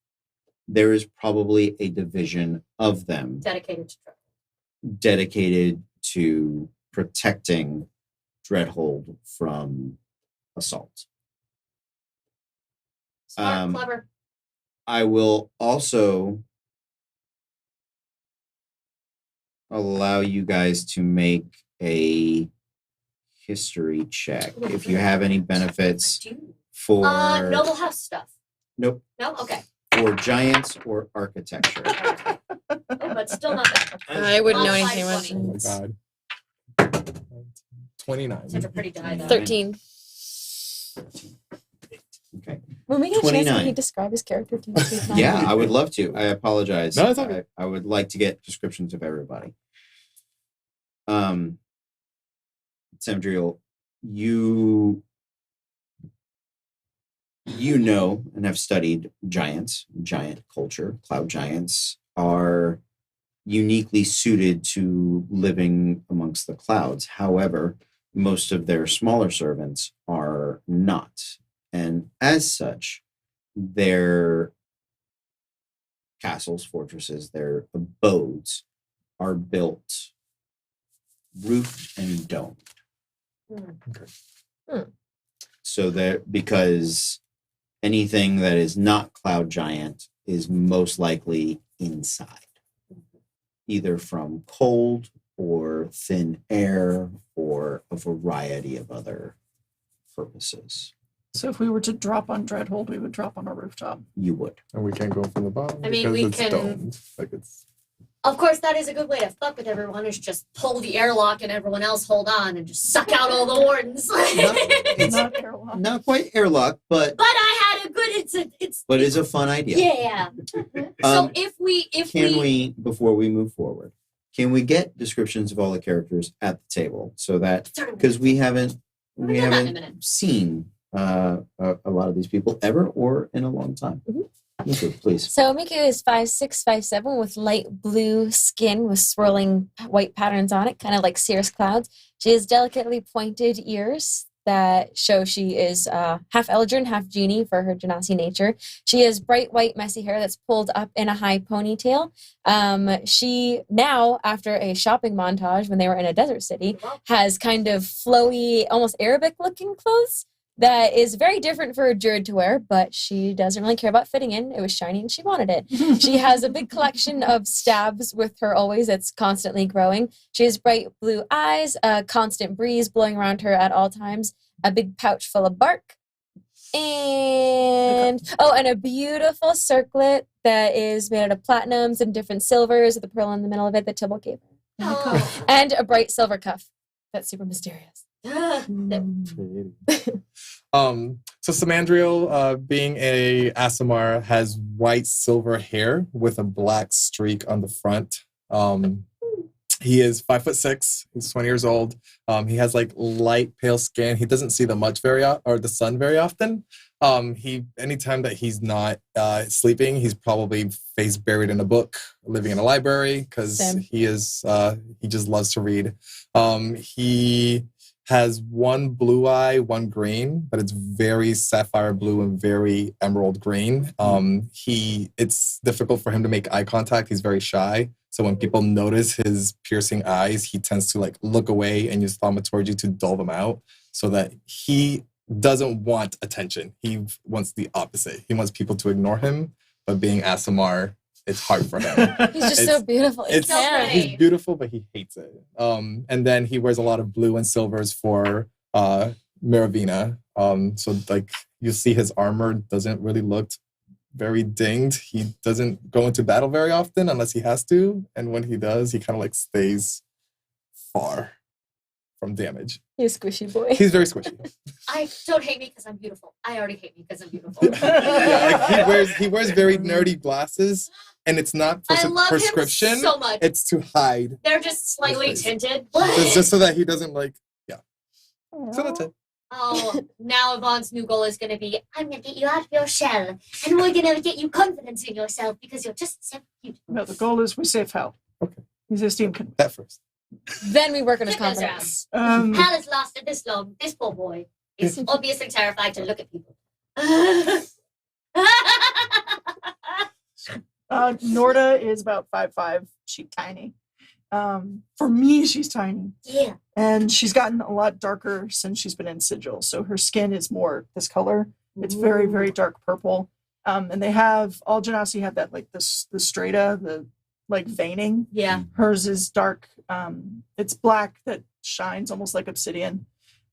there is probably a division of them dedicated to truck. dedicated to protecting Dreadhold from assault. Smart, clever. I will also allow you guys to make a history check if you have any I benefits do. for Noble house stuff. nope No, okay. for giants or architecture. Oh, but still not that. I wouldn't know I'll anything find about Oh my it. god. 29. Such a pretty die though. 13. Okay. When we get a chance, can 29. he describe his character to us? Yeah, I would love to. I apologize. No, it's okay. I would like to get descriptions of everybody. Samdriel, you know and have studied giants, giant culture. Cloud giants are uniquely suited to living amongst the clouds. However, most of their smaller servants are not. And as such, their castles, fortresses, their abodes are built roofed and domed. So that because anything that is not cloud giant is most likely inside, either from cold or thin air or a variety of other purposes. So if we were to drop on Dreadhold, we would drop on a rooftop. You would. And we can't go from the bottom. I mean, because we it's can- domed. Like it's Of course, that is a good way to fuck with everyone, is just pull the airlock and everyone else hold on and just suck out all the wardens. It's Not airlock. not quite airlock, but I had a good, it's a fun idea. yeah. So if Can we, before we move forward, can we get descriptions of all the characters at the table so that because we haven't We'll do that in a minute. seen a lot of these people ever or in a long time. Mhm. Miku, please. So Miku is 5'6", 5'7", with light blue skin with swirling white patterns on it, kind of like cirrus clouds. She has delicately pointed ears that show she is half Eldrin, half genie for her Genasi nature. She has bright white messy hair that's pulled up in a high ponytail. She now, after a shopping montage when they were in a desert city, has kind of flowy, almost Arabic-looking clothes. That is very different for a Druid to wear, but she doesn't really care about fitting in. It was shiny and she wanted it. She has a big collection of stabs with her always that's constantly growing. She has bright blue eyes, a constant breeze blowing around her at all times, a big pouch full of bark, and a beautiful circlet that is made out of platinums and different silvers with a pearl in the middle of it that Tybalt gave her. Oh. And a bright silver cuff that's super mysterious. So Samandriel, being a Aasimar, has white silver hair with a black streak on the front. He is 5'6". He's 20 years old. He has like light pale skin. He doesn't see the sun very often. Anytime that he's not sleeping, he's probably face buried in a book, living in a library because he just loves to read. He has one blue eye, one green, but it's very sapphire blue and very emerald green. It's difficult for him to make eye contact. He's very shy. So when people notice his piercing eyes, he tends to like look away and use thaumaturgy to dull them out so that he doesn't want attention. He wants the opposite. He wants people to ignore him, but being Aasimar, it's hard for him. He's just so beautiful. It's so pretty. He's beautiful, but he hates it. And then he wears a lot of blue and silvers for Miravina. So like you see his armor doesn't really look very dinged. He doesn't go into battle very often unless he has to. And when he does, he kind of like stays far from damage. He's a squishy boy. He's very squishy. I don't hate me because I'm beautiful. I already hate me because I'm beautiful. Yeah, like he wears very nerdy glasses, and it's not for I love prescription. him so much. It's to hide. They're just slightly His face. tinted. It's just so that he doesn't like. Yeah. So that's it. Oh, now Yvonne's new goal is going to be, I'm going to get you out of your shell, and we're going to get you confidence in yourself because you're just so beautiful. No, the goal is we save Hal. Okay. He's esteemed. That first. Then we work on his Get those confidence. Hal has lasted this long. This poor boy is obviously terrified to look at people. Norda is about 5'5". She's tiny. For me, she's tiny. Yeah. And she's gotten a lot darker since she's been in Sigil. So her skin is more this color. It's very, very dark purple. And they have, all Genasi have that, like the strata, the like veining. Yeah. Hers is dark. It's black that shines almost like obsidian.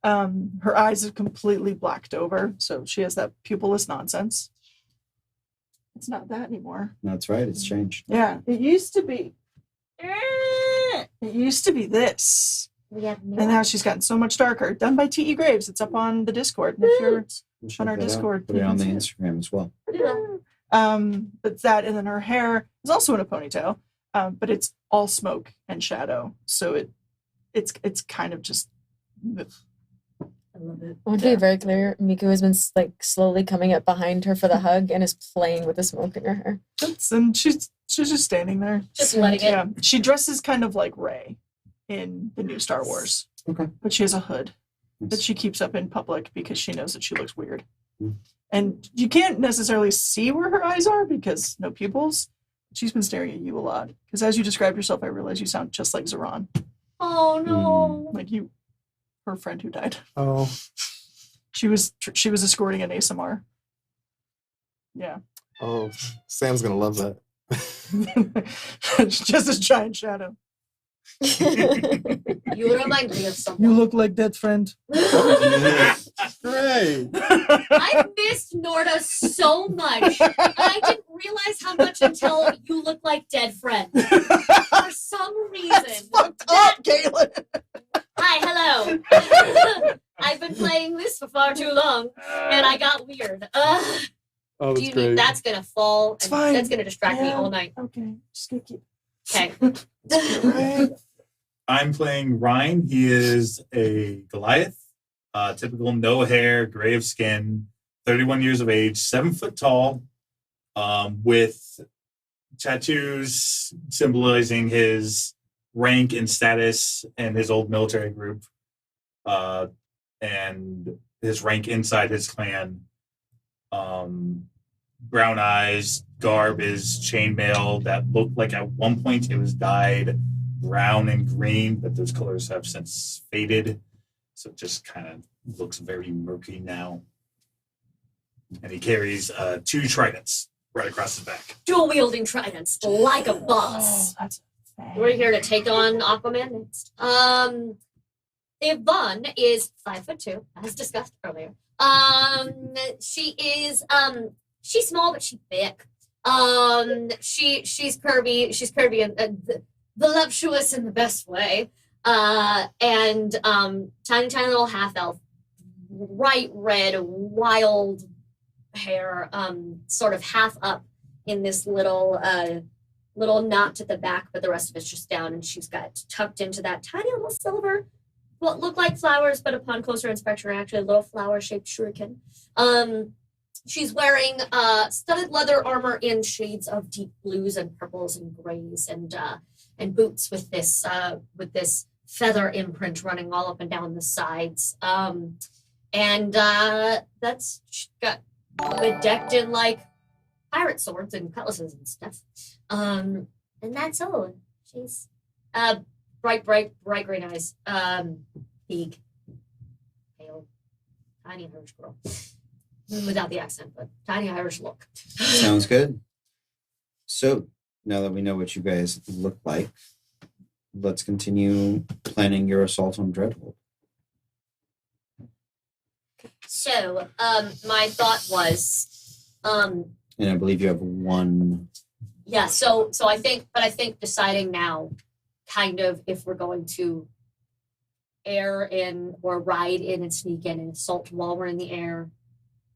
Her eyes are completely blacked over. So she has that pupilless nonsense. It's not that anymore. That's right. It's changed. Yeah. It used to be. It used to be this. We have new And now she's gotten so much darker. Done by T.E. Graves. It's up on the Discord. And if you're We'll on our check that out. Discord, Put it you on the can see Instagram as well. but that, and then her hair is also in a ponytail, but it's all smoke and shadow. So it's kind of just. I love it. I want to be very clear. Miku has been like slowly coming up behind her for the hug and is playing with the smoke in her hair. And she's just standing there. Just letting it. Yeah, she dresses kind of like Rey in the new Star Wars. Okay. But she has a hood that Nice. she keeps up in public because she knows that she looks weird. Mm. And you can't necessarily see where her eyes are because no pupils. She's been staring at you a lot. Because as you describe yourself, I realize you sound just like Zoran. Oh no. Like you, her friend who died. Oh, She was escorting an ASMR. Yeah. oh, Sam's gonna love that. Just this giant shadow. You remind me of You someone. look like that friend. Great. I missed Norda so much. And I didn't realize how much until you look like dead friend. For some reason. Fucked up, Galen. Hi, hello. I've been playing this for far too long, and I got weird. Oh, Do that's you great. need that's gonna fall? It's and fine. That's gonna distract me Yeah. all night. Okay, just gonna keep. Okay. Right. I'm playing Ryan. He is a Goliath, typical no hair, gray of skin, 31 years of age, 7 foot tall, with tattoos symbolizing his rank and status and his old military group, and his rank inside his clan. Brown eyes, garb is chainmail that looked like at one point it was dyed brown and green, but those colors have since faded. So it just kind of looks very murky now. And he carries 2 tridents right across his back. Dual wielding tridents, like a boss. Oh, that's a thing. We're here to take on Aquaman next. Yvonne is 5'2", as discussed earlier. She is she's small but she's thick. She's curvy. She's curvy and voluptuous in the best way. And tiny little half elf, bright red, wild hair, sort of half up in this little knot at the back, but the rest of it's just down, and she's got tucked into that tiny little silver, what look like flowers, but upon closer inspection are actually a little flower-shaped shuriken. She's wearing studded leather armor in shades of deep blues and purples and grays, and boots with this feather imprint running all up and down the sides. And that's she's got bedecked in like pirate swords and cutlasses and stuff. And that's all. She's bright green eyes. Big, pale, tiny Irish girl. Without the accent, but tiny Irish look. Sounds good. So now that we know what you guys look like, let's continue planning your assault on Dreadhold. So, my thought was, And I believe you have one. yeah. So I think deciding now, kind of, if we're going to air in or ride in and sneak in and assault while we're in the air,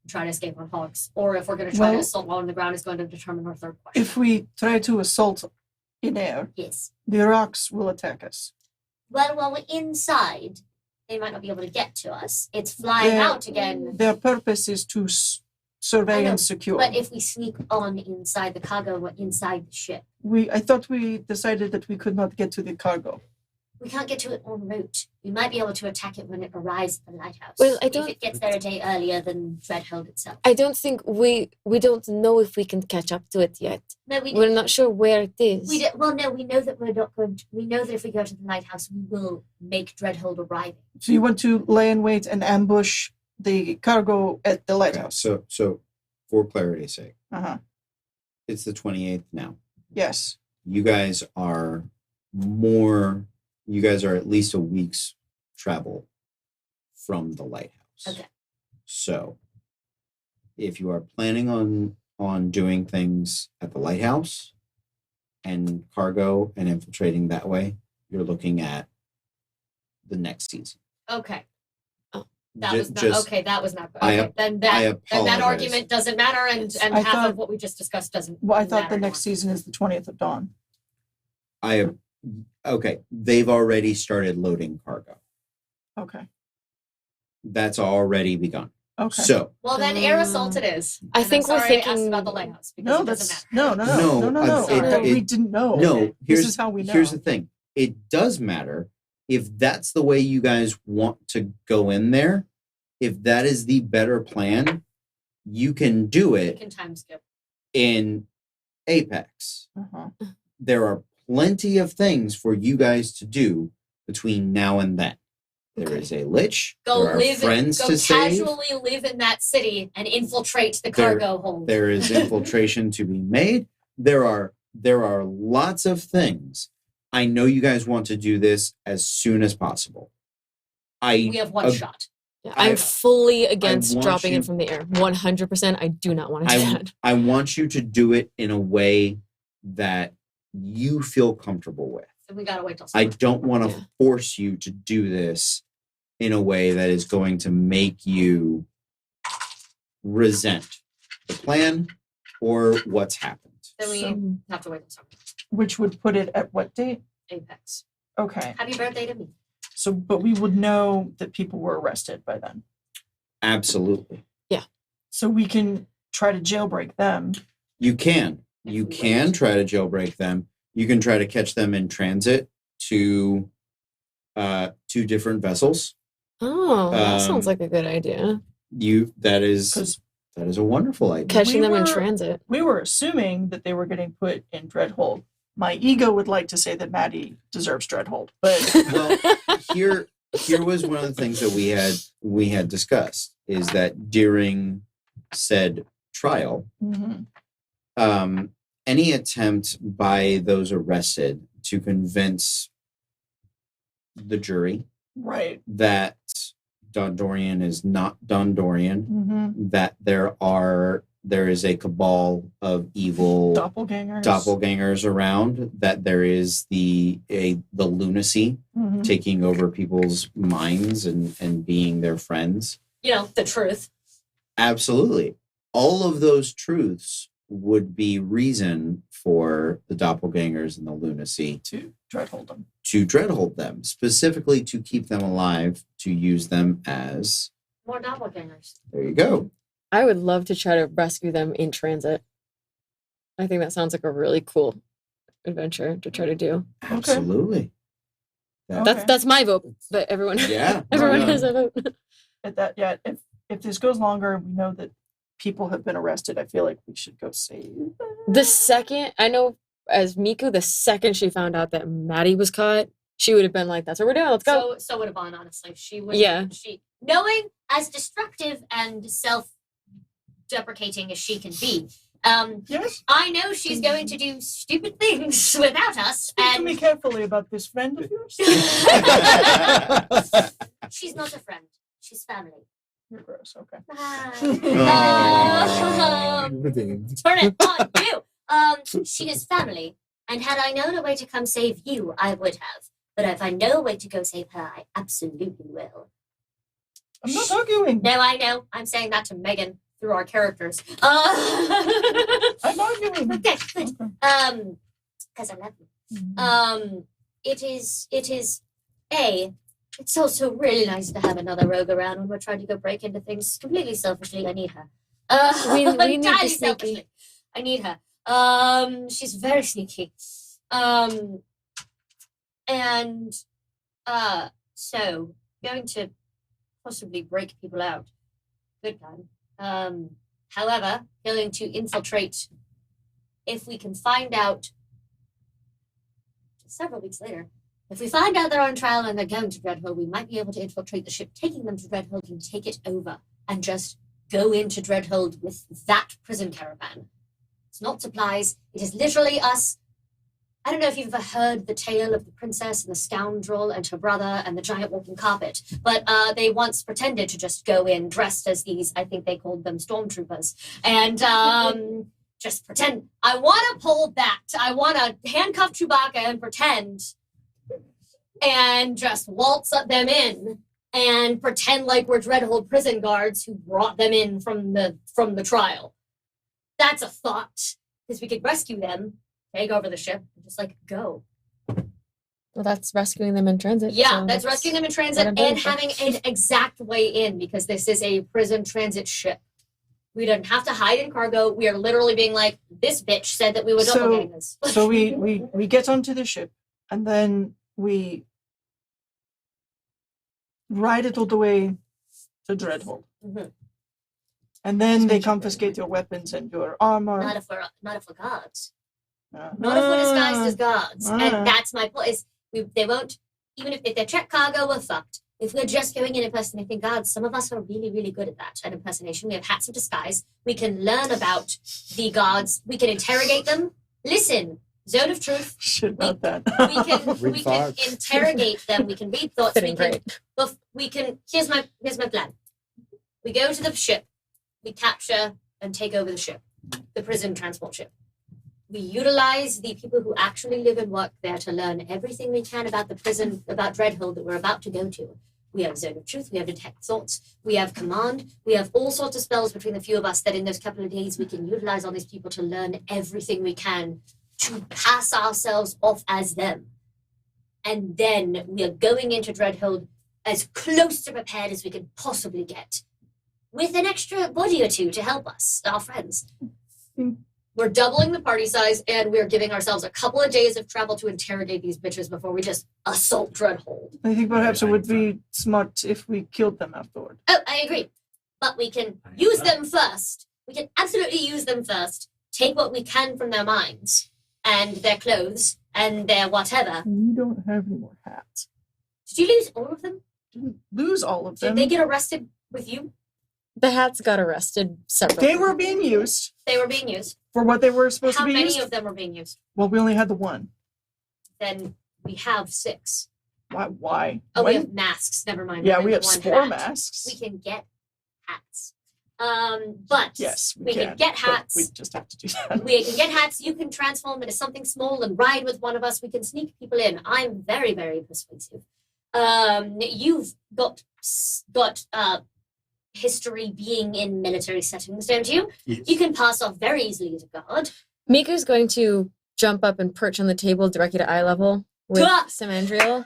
try to escape on hogs, or if we're going to try to Well- assault while on the ground is going to determine our third question. If we try to assault in air, Yes. the rocks will attack us. Well, while we're inside, they might not be able to get to us. It's flying Their- out again. Their purpose is to survey I know, and secure. But if we sneak on inside the cargo, we're inside the ship. I thought we decided that we could not get to the cargo. We can't get to it en route. We might be able to attack it when it arrives at the lighthouse. Well, I If don't- it gets there a day earlier than Dreadhold itself. I don't think we don't know if we can catch up to it yet. No, we We're not sure where it is. We don't, well, no, we know that we're not going to. We know that if we go to the lighthouse, we will make Dreadhold arrive. So you want to lay in wait and ambush the cargo at the lighthouse? So for clarity's sake, Uh-huh. it's the 28th now. Yes. You guys are at least a week's travel from the lighthouse. Okay. So if you are planning on doing things at the lighthouse and cargo and infiltrating that way, you're looking at the next season. Okay. Oh. That Ju- was not just- okay. That was not good. I Okay, then I that apologize. argument doesn't matter, and I half thought- of what we just discussed doesn't. Well, I thought the matter next anymore. season is the 20th of Dawn. Okay, they've already started loading cargo. Okay. That's already begun. Okay. So Well, then air assault it is. I And I'm think we're sorry I asked thinking- about the lighthouse because no, it doesn't that's matter. No, no. it- we didn't know. no, This is how we know. Here's the thing. It does matter if that's the way you guys want to go in there. If that is the better plan, you can do We it can time skip. in Apex. Uh-huh. There are plenty of things for you guys to do between now and then. There is a lich. Go there are live. friends Go to save. casually live in that city and infiltrate the There- cargo hold. There is infiltration to be made. There are lots of things. I know you guys want to do this as soon as possible. We have one ag- shot. Yeah, I- I'm fully against want dropping you- in from the air. 100%. I do not want to do that. I want you to do it in a way that you feel comfortable with. And we gotta wait till I summer. don't want to Yeah. force you to do this in a way that is going to make you resent the plan or what's happened. Then we So- have to wait till summer. Which would put it at what date? Apex. Okay. Happy birthday to me. So, but we would know that people were arrested by then. Absolutely. So we can try to jailbreak them. You can. If You we can wait. try to jailbreak them. You can try to catch them in transit to two different vessels. Oh, that sounds Um, like a good idea. That is Because a wonderful idea. Catching we them in were- transit. we were assuming that they were getting put in Dreadhold. My ego would like to say that Maddie deserves Dreadhold, but Well, here was one of the things that we had discussed is that during said trial, Mhm. any attempt by those arrested to convince the jury right. that Dondorian is not Dondorian, Mm-hmm. that there is a cabal of evil doppelgangers around, that there is the lunacy Mhm. taking over people's minds and being their friends. You know, the truth. Absolutely. All of those truths would be reason for the doppelgangers and the lunacy To Dreadhold them. to dreadhold them, specifically to keep them alive, to use them as, More doppelgangers. there you go. I would love to try to rescue them in transit. I think that sounds like a really cool adventure to try to do. Absolutely. That- Okay. That's my vote, but everyone Yeah. everyone no, has no. a vote. At that, yeah. If this goes longer and we know that people have been arrested, I feel like we should go save them. The second I know, as Miku, the second she found out that Maddie was caught, she would have been like, "That's what we're doing. Let's go." So would Yvonne, honestly. She would. Yeah. She knowing as destructive and self-deprecating as she can be. Yes. I know she's going to do stupid things without us, Speak to me and carefully about this friend of yours. she's not a friend. She's family. You're gross. Okay. Redeemed. Turn it on you. She is family, and had I known a way to come save you, I would have. But if I know a way to go save her, I absolutely will. I'm not arguing. No, I know. I'm saying that to Megan through our characters. I'm arguing. Okay, good. Okay. Because I love you. Mhm. It's also really nice to have another rogue around when we're trying to go break into things. Completely selfishly, I need her. We need entirely the sneaky. selfishly, I need her. She's very sneaky. So going to possibly break people out. Good plan. However, going to infiltrate. If we can find out several weeks later, if we find out they're on trial and they're going to Dreadhold, we might be able to infiltrate the ship, taking them to Dreadhold and take it over and just go into Dreadhold with that prison caravan. It's not supplies. It is literally us. I don't know if you've ever heard the tale of the princess and the scoundrel and her brother and the giant walking carpet, but they once pretended to just go in dressed as these, I think they called them stormtroopers, and just pretend. I want to pull that. I want to handcuff Chewbacca and pretend and just waltz them in and pretend like we're Dreadhold prison guards who brought them in from the trial. That's a thought, because we could rescue them, take over the ship, and just like go. Well, that's rescuing them in transit. Yeah, so that's rescuing them in transit what I'm and voting for. having an exact way in, because this is a prison transit ship. We don't have to hide in cargo. We are literally being like, this bitch said that we were So- doppelgangers. So we get onto the ship, and then we ride it all the way to Dreadhold. Mhm. And then they confiscate your weapons and your armor. Not if we're guards. Uh, Not if we're disguised as guards. Ah. And that's my point. Is they won't, even if they check cargo, we're fucked. If we're just going in impersonating guards, some of us are really, really good at that, at impersonation. We have hats of disguise. We can learn about the guards. We can interrogate them. Listen, zone of truth. Shit about that. We can thoughts. interrogate them. We can read thoughts. Fitting great. We can. Here's my plan. We go to the ship. We capture and take over the ship, the prison transport ship. We utilize the people who actually live and work there to learn everything we can about the prison, about Dreadhold that we're about to go to. We have Zone of Truth, we have Detect Thoughts, we have Command, we have all sorts of spells between the few of us that in those couple of days we can utilize on these people to learn everything we can to pass ourselves off as them. And then we are going into Dreadhold as close to prepared as we could possibly get, with an extra body or two to help us, our friends. We're doubling the party size, and we're giving ourselves a couple of days of travel to interrogate these bitches before we just assault Dreadhold. I think perhaps it would be smart if we killed them afterward. Oh, I agree. But we can use them first. We can absolutely use them first. Take what we can from their minds, and their clothes, and their whatever. We don't have any more hats. Did you lose all of them? Didn't lose all of Did them. they get arrested with you? The hats got arrested separately. They were being used They were being used. for what they were supposed How to be many used. of them were being used? Well, we only had the one. Then we have 6. Why? Oh, When? we have masks. Never mind. Yeah, Only we have one spore hat. masks. We can get hats. But Yes, we can get but hats. We just have to do that. We can get hats. You can transform into something small and ride with one of us. We can sneak people in. I'm very, very persuasive. You've got history being in military settings, don't you? Yes. You can pass off very easily as a guard. Miku's going to jump up and perch on the table directly to eye level with Ah! Samandriel.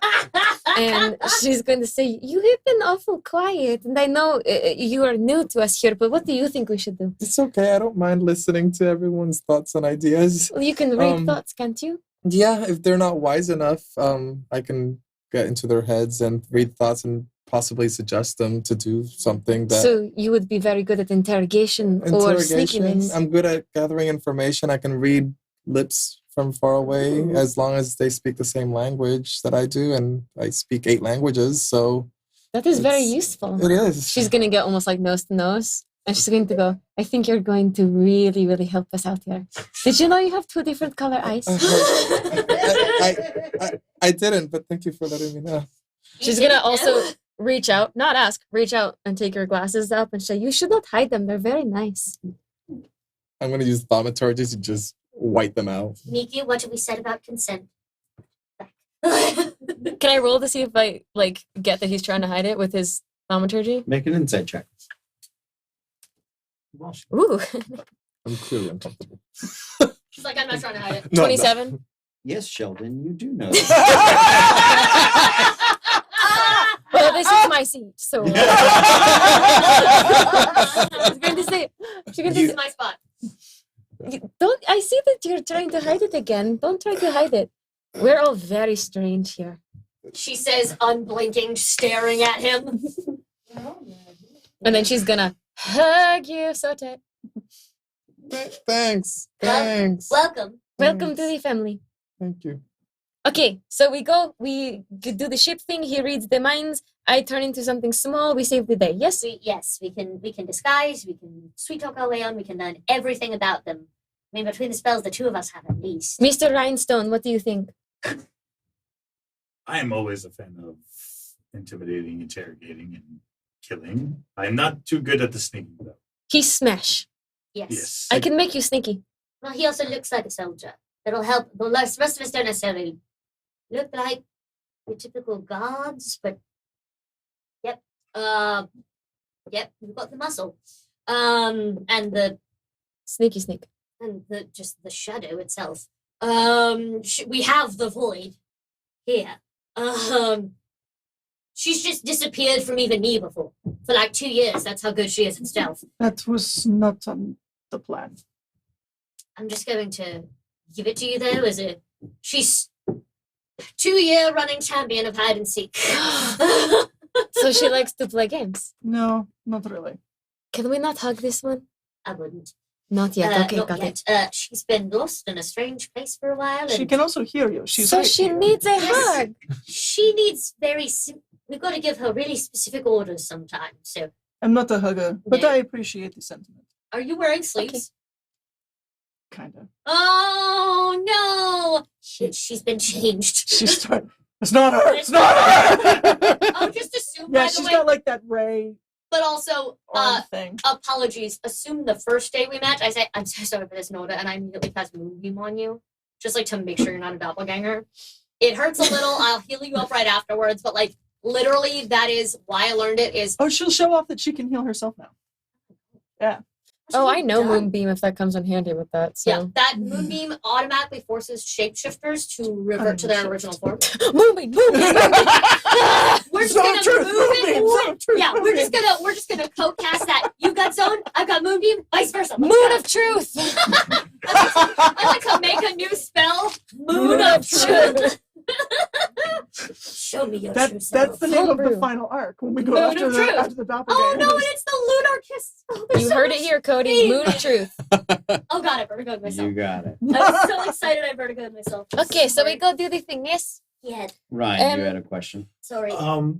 And she's going to say, "You have been awful quiet, and I know you are new to us here, but what do you think we should do?" It's okay. I don't mind listening to everyone's thoughts and ideas. Well, you can read Um, thoughts, can't you? Yeah, if they're not wise enough, I can get into their heads and read thoughts and possibly suggest them to do something that So you would be very good at interrogation or sneakiness. I'm good at gathering information. I can read lips from far away as long as they speak the same language that I do, and I speak 8 languages, so That is very It's- useful. it is. She's going to get almost like nose to nose. And she's going to go, "I think you're going to really, really help us out here. Did you know you have 2 different color eyes?" I didn't, but thank you for letting me know. She's going to also reach out and take her glasses up and say, "You should not hide them. They're very nice." I'm going to use thaumaturgy to just white them out. Miki, what have we said about consent? Can I roll to see if I get that he's trying to hide it with his thaumaturgy? Make an insight check. Well, Ooh, I'm clearly uncomfortable. She's like, I'm not trying to hide it. No, 27. Yes, Sheldon, you do know. Well, this is my seat, so. She's going to say, This is my spot. "Don't, I see that you're trying to hide it again. Don't try to hide it. We're all very strange here." She says, unblinking, staring at him. And then she's gonna hug you so tight. Thanks. Well- Thanks. Welcome. Welcome to the family. Thank you. Okay, so we do the ship thing. He reads the minds. I turn into something small. We save the day. Yes? We can disguise, we can sweet talk our way on, we can learn everything about them. I mean, between the spells, the 2 of us have at least. Mr. Rhinestone, what do you think? I am always a fan of intimidating, interrogating, and killing. I'm not too good at the sneaking, though. He's smash. Yes. Yes. I can make you sneaky. Well, he also looks like a soldier. That'll help. The rest of us don't necessarily look like your typical guards, but yep, yep, we've got the muscle, and the Sneaky sneak. and the just the shadow itself. We have the void here. She's just disappeared from even me before for like 2 years. That's how good she is in stealth. That was not on the plan. I'm just going to give it to you though, she's 2-year running champion of hide and seek. So she likes to play games. No, not really. Can we not hug this one? I wouldn't. Not yet. Okay, Not got yet. it. She's been lost in a strange place for a while. She And can also hear you. She's So right she here. needs a Yes. hug. she needs we've got to give her really specific orders sometimes. So, I'm not a hugger, but No. I appreciate the sentiment. are you wearing sleeves? Kinda. Oh no! She's been changed. She's starting. It's not her. It's not her. I'll just assume, Yeah, by the she's way, got like that ray but also, arm thing. apologies. Assume the first day we met, I said, I'm so sorry for this, Noda, and I immediately cast Moonbeam on you, just like to make sure you're not a doppelganger. It hurts a little. I'll heal you up right afterwards, but like literally, that is why I learned it. Is Oh, she'll show off that she can heal herself now. Oh, I know Done. Moonbeam if that comes in handy with that. So Yeah, that Moonbeam automatically forces shapeshifters to revert to their original form. Moonbeam, Moonbeam. We're just Zone gonna of truth, move it. Moonbeam, zone of truth, Yeah, we're Moonbeam. just gonna co-cast that. You got zone, I've got Moonbeam, vice versa. Let's Moon go. of truth. I like to make a new spell. Moon of truth. Show me your true That's self. the name of the Homebrew. final arc when we go Moon after of the truth. after the doppelganger. Oh no, it's the lunar kiss. Oh, there's You so heard it much here, Cody. pain. Moon of truth. Oh god, I vertigoed myself. You got it. I'm so excited I vertigoed myself. I'm Okay, so we sorry. go do the thing. Yes. Yeah, Ryan, you had a question. sorry.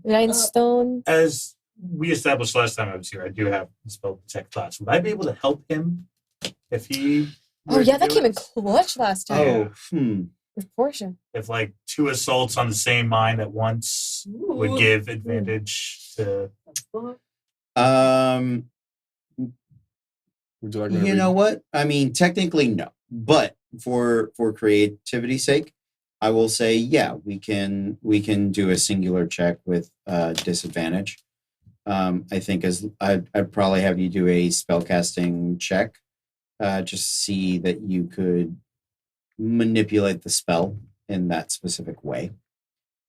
Rhinestone. As we established last time I was here, I do have spell protect class. Would I be able to help him if he? Oh were yeah, to that do came in it? clutch last time Oh, with Portia. If like 2 assaults on the same mine at once would Ooh. give advantage to. Would you like me to you read? know what? I mean, technically no, but for creativity's sake, I will say yeah, we can do a singular check with disadvantage. I think I'd probably have you do a spellcasting check, just see that you could manipulate the spell in that specific way.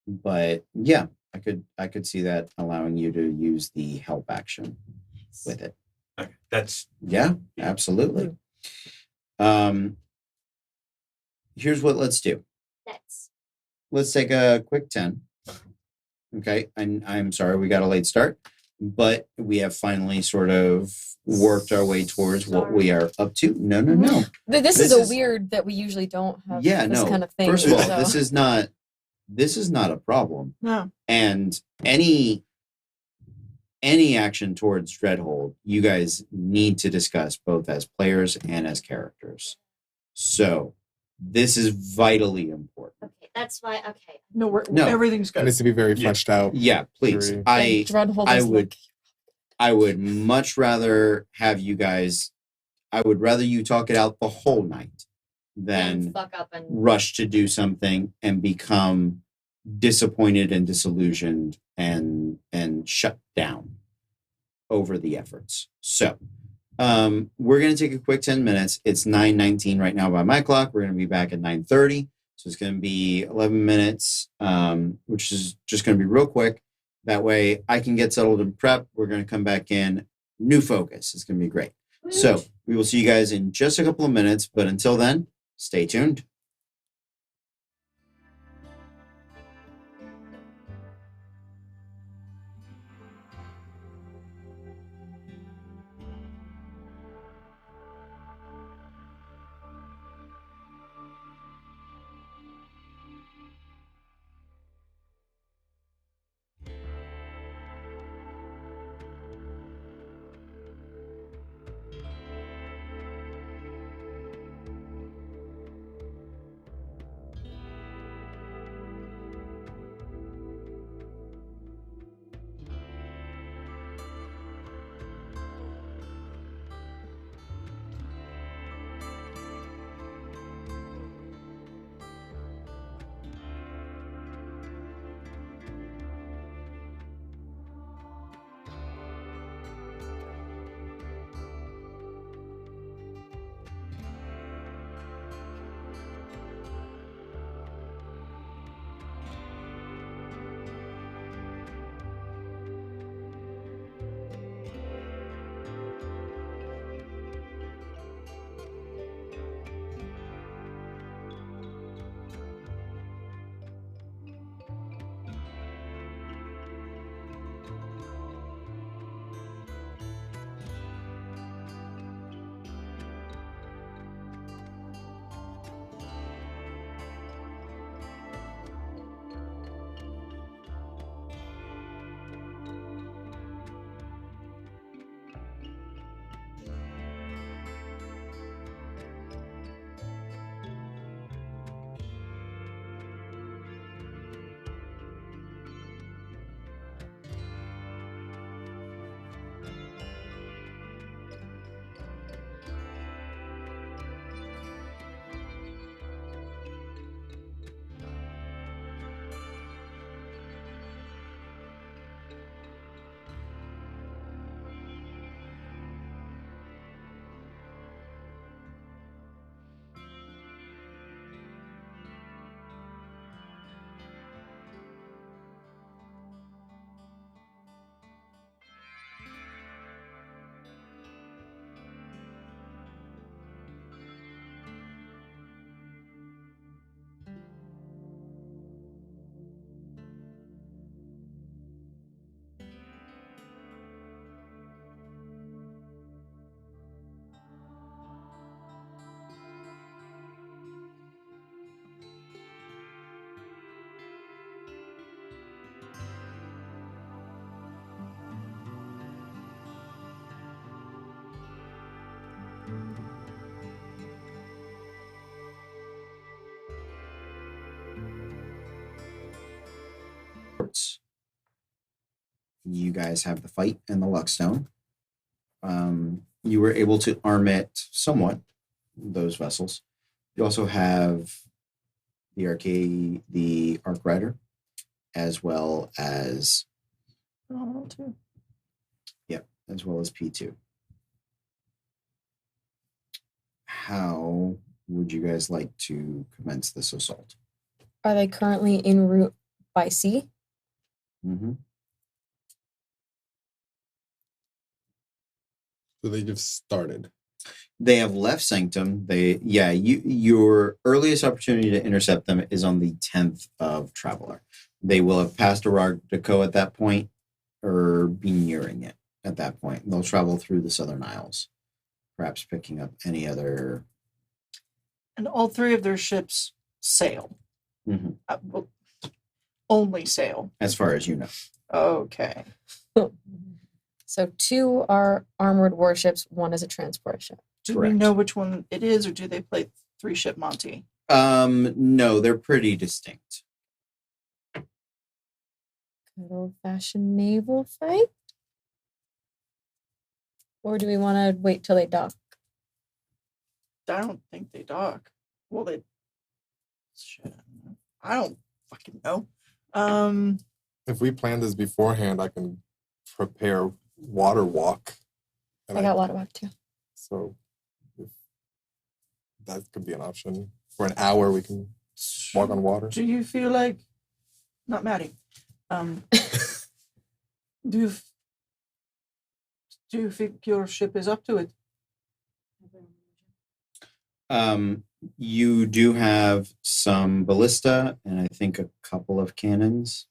But yeah, I could see that allowing you to use the help action with it. Okay, that's Yeah, absolutely. Here's what let's do. Let's take a quick 10. Okay, I'm sorry we got a late start, but we have finally sort of worked our way towards what we are up to. No. This This is a is- weird that we usually don't have Yeah, this no. kind of thing. First of all, so. this is not a problem. No. And any action towards Dreadhold, you guys need to discuss both as players and as characters. So this is vitally important. Okay, that's why. Okay. No, No. everything's It good. needs to be very Yeah. fleshed out. Yeah, please. Agree. Dreadhold I is would- like- I would much rather have you guys. I would rather you talk it out the whole night And than fuck up and rush to do something and become disappointed and disillusioned and shut down over the efforts. So we're going to take a quick 10 minutes. It's 9:19 right now by my clock. We're going to be back at 9:30. So it's going to be 11 minutes, which is just going to be real quick. That way I can get settled and prep. We're going to come back in. New focus. It's going to be great. So we will see you guys in just a couple of minutes. But until then, stay tuned. You guys have the fight and the Luckstone. You were able to arm it somewhat, those vessels. You also have the Arc Rider, as well as Phenomenal too. as well as P2. How would you guys like to commence this assault? Are they currently en route by sea? Mm-hmm. So they just started. They have left Sanctum. Your earliest opportunity to intercept them is on the 10th of Traveler. They will have passed Aragdico at that point, or be nearing it at that point. They'll travel through the Southern Isles, perhaps picking up any other. And all three of their ships sail. Mhm. Well, only sail. As far as you know. Okay. So 2 are armored warships, 1 is a transport ship. Do Correct. we know which one it is, or do they play 3-ship Monty? No, they're pretty distinct. Good old-fashioned naval fight? Or do we want to wait till they dock? I don't think they dock. Well, they. Shit. I don't fucking know. If we plan this beforehand, I can prepare water walk. And I got water walk too. So if that could be an option. For an hour, we can walk on water. Do you feel like, not Maddie? Do you think your ship is up to it? You do have some ballista and I think a couple of cannons.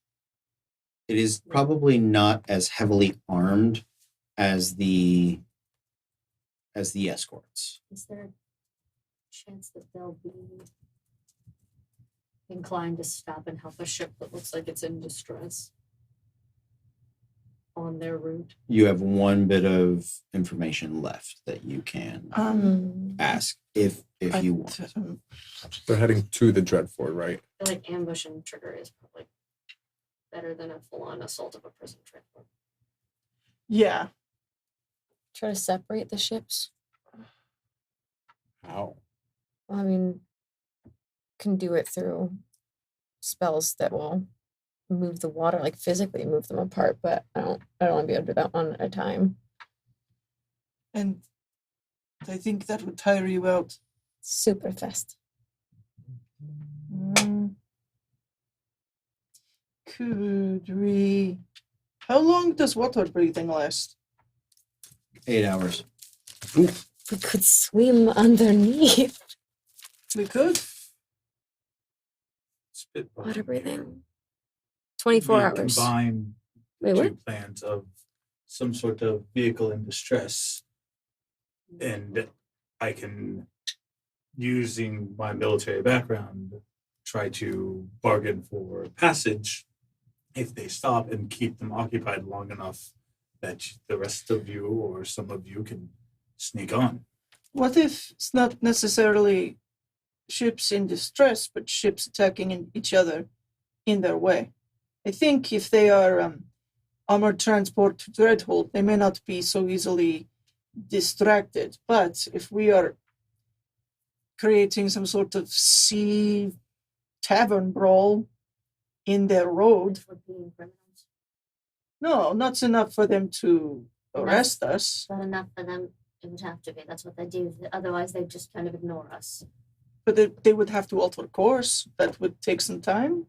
It is probably not as heavily armed as the escorts. Is there a chance that they'll be inclined to stop and help a ship that looks like it's in distress on their route? You have one bit of information left that you can ask if you want. They're heading to the Dreadfort, right? I feel like ambush and trigger is probably better than a full-on assault of a prison transport. Yeah. Try to separate the ships. How? I mean, can do it through spells that will move the water, like physically move them apart, but I don't want to be able to do that one at a time. And I think that would tire you out. Super fast. Could we? How long does water breathing last? 8 hours. We could swim underneath. We could. Spit Water breathing. 24 we hours. Combine Wait, two what? plans of some sort of vehicle in distress, and I can, using my military background, try to bargain for passage if they stop and keep them occupied long enough that the rest of you or some of you can sneak on. What if it's not necessarily ships in distress, but ships attacking each other in their way? I think if they are armored transport to Dreadhold, they may not be so easily distracted. But if we are creating some sort of sea tavern brawl in their road, For being criminals. no, not enough for them to arrest us. Not enough for them. It would have to be. That's what they do. Otherwise, they just kind of ignore us. But they would have to alter course. That would take some time.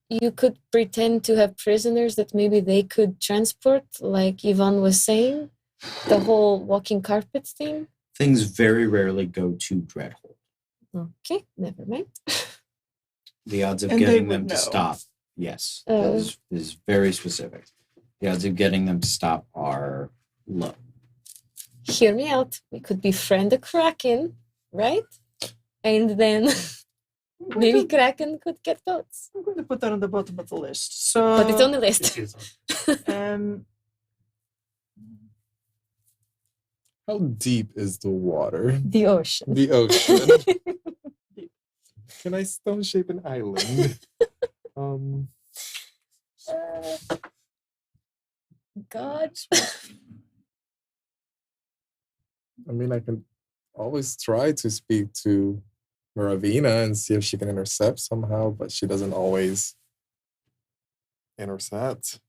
You could pretend to have prisoners that maybe they could transport, like Yvonne was saying. The whole walking carpet thing. Things very rarely go to Dreadhold. Okay, never mind. The odds of And they getting would them to know. stop, yes, Oh. is very specific. The odds of getting them to stop are low. Hear me out. We could befriend the Kraken, right? And then maybe Kraken could get boats. I'm going to put that on the bottom of the list. So, But it's on the list. It is um, How deep is the water? The ocean. The ocean. Can I stone shape an island? God. I mean, I can always try to speak to Miravina and see if she can intercept somehow, but she doesn't always intercept.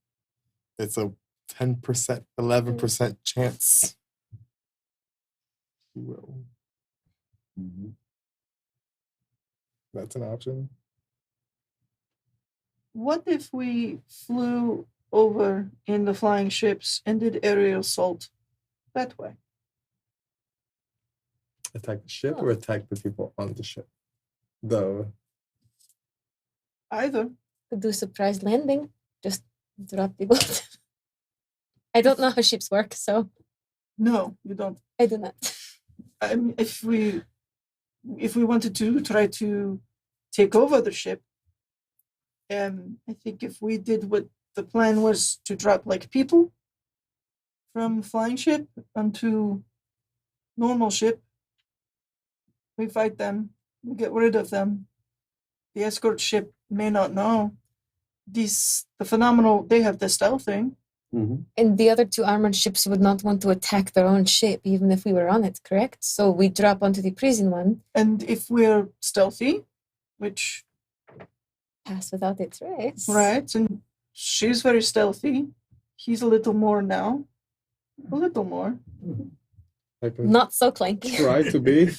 It's a 10%, 11% chance. She will. Mhm. That's an option. What if we flew over in the flying ships and did aerial assault that way? Attack the ship or attack the people on the ship? The Either. Could do surprise landing. Just drop the boat. I don't know how ships work, so No, you don't. I do not. I mean, if we wanted to try to take over the ship, I think if we did what the plan was to drop like people from flying ship onto normal ship, we fight them, we get rid of them. The escort ship may not know. The phenomenal, they have the stealth thing. Mhm. And the other two armored ships would not want to attack their own ship, even if we were on it, correct? So we drop onto the prison one, And if we're stealthy, which, pass without a trace. right, and she's very stealthy, he's a little more now. A little more. I can Not so clanky. try to be.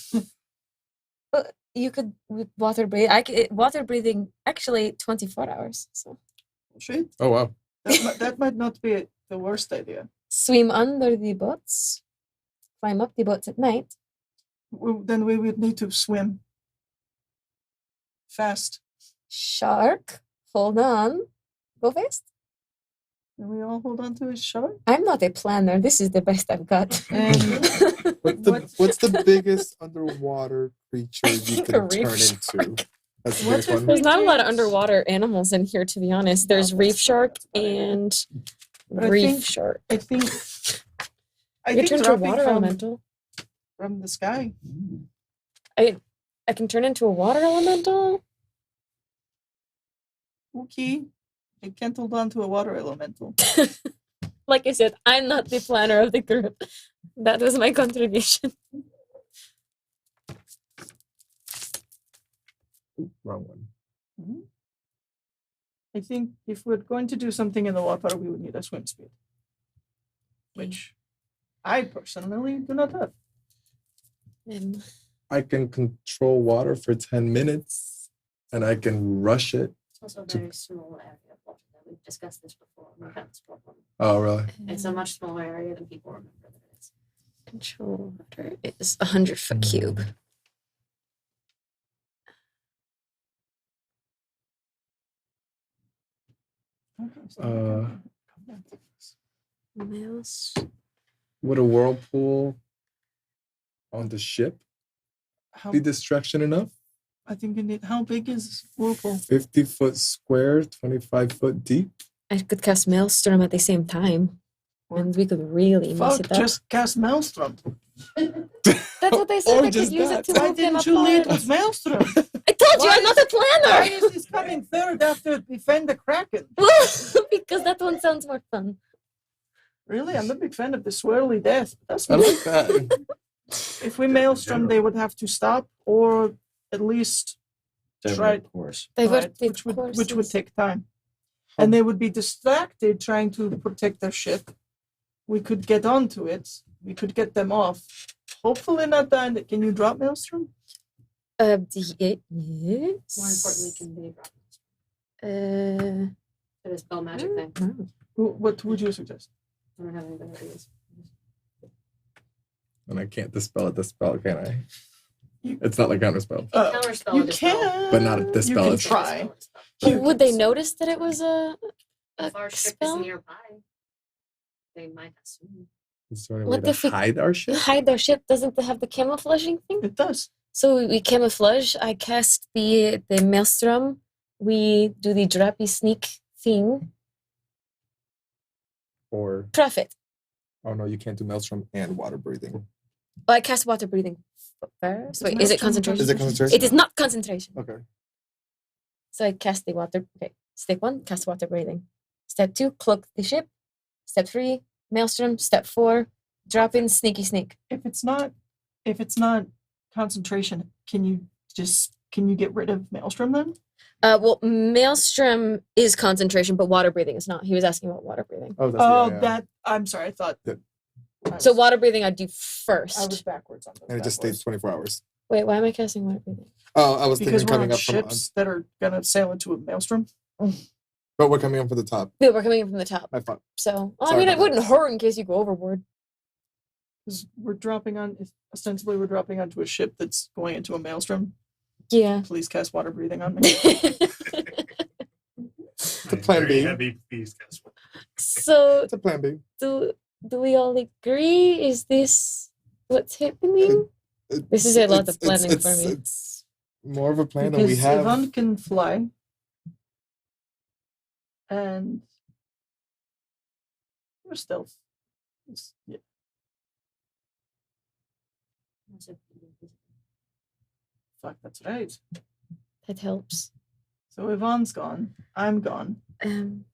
You could with water breathing. Water breathing actually 24 hours. So Shit. Oh wow. That might not be the worst idea. swim under the boats, climb up the boats at night. Then we would need to swim fast. Shark, hold on, go fast. And we all hold on to a shark. I'm not a planner. This is the best I've got. What's the biggest underwater creature you think can a reef turn into? That's the What biggest if one. There's not a lot of underwater animals in here, to be honest. There's reef shark and But I reef think- shark. I think. I You think turn into a dropping water from, elemental. from the sky. I can turn into a water elemental. Okay. I can't hold on to a water elemental. Like I said, I'm not the planner of the group. That was my contribution. Wrong one. Mhm. I think if we're going to do something in the water, we would need a swim speed, which I personally do not have. And I can control water for 10 minutes and I can rush it. It's also a very small area of water. We've discussed this before. We've had this problem. Oh, really? It's a much smaller area than people remember that it is. control water is 100-foot cube. Okay, so Uh, come back to this. Mouse. Would a whirlpool on the ship How, be distraction enough? I think you need. How big is whirlpool? 50-foot square, 25-foot deep. I could cast Maelstrom at the same time. And we could really mess Fuck, it up. just cast Maelstrom. That's what they said. Or I could just use that. it to Why move them didn't you lead apart. with Maelstrom? I told you Why I'm not a Why planner. is this coming third after defend the Kraken? Because that one sounds more fun. Really, I'm a big fan of the swirly death. That's I me. like that. If we Maelstrom, they would have to stop or at least Divert try course. right, Divert which would take time. And they would be distracted trying to protect their ship. We could get onto it. We could get them off. Hopefully not dying. Can you drop Maelstrom? Yes. More importantly, can they drop Uh, to this spell magic thing? no. What would you suggest? I don't have any better ideas. And I can't dispel it, dispel, can I? You- It's not like counterspell. Counterspell You a dispel. can, But not a You dispel, can it's- try. Would they notice that it was a If our ship spell? is nearby, they might assume. Is there any What way to if we- hide our ship? hide their ship? Doesn't it have the camouflaging thing? It does. So we camouflage. I cast the maelstrom. We do the droppy sneak thing. Or Profit. Oh no, you can't do maelstrom and water breathing. Oh, I cast water breathing first. Is Wait, is it Maelstrom concentration? Is it concentration? It is not concentration. Okay. So I cast the water. Okay. Step 1, cast water breathing. Step 2, cloak the ship. Step 3, maelstrom. Step 4, drop in sneaky sneak. If it's not concentration, can you get rid of Maelstrom then? Well, maelstrom is concentration, but water breathing is not. He was asking about water breathing. Oh, that's Oh, yeah. that I'm sorry. I thought. Yeah. So water breathing I'd do I was first. backwards on those. And it just bad boys. stays 24 hours. Wait, why am I casting water breathing? Oh, I was Because thinking we're coming on up from, ships that are gonna sail into a maelstrom. but we're coming up from the top. No, we're coming in from the top. My fault. So, I Sorry mean, about it that. wouldn't hurt in case you go overboard. Because we're dropping on. Ostensibly, we're dropping onto a ship that's going into a maelstrom. Yeah. Please cast water breathing on me. The plan Very B. heavy piece, guess what? So, It's a plan B. do we all agree? Is this what's happening? This is a lot of planning for me. It's more of a plan than we Because have. Yvonne can fly, and we're stealth. Yeah. Fuck, that's right. That helps. So Yvonne's gone. I'm gone. Um,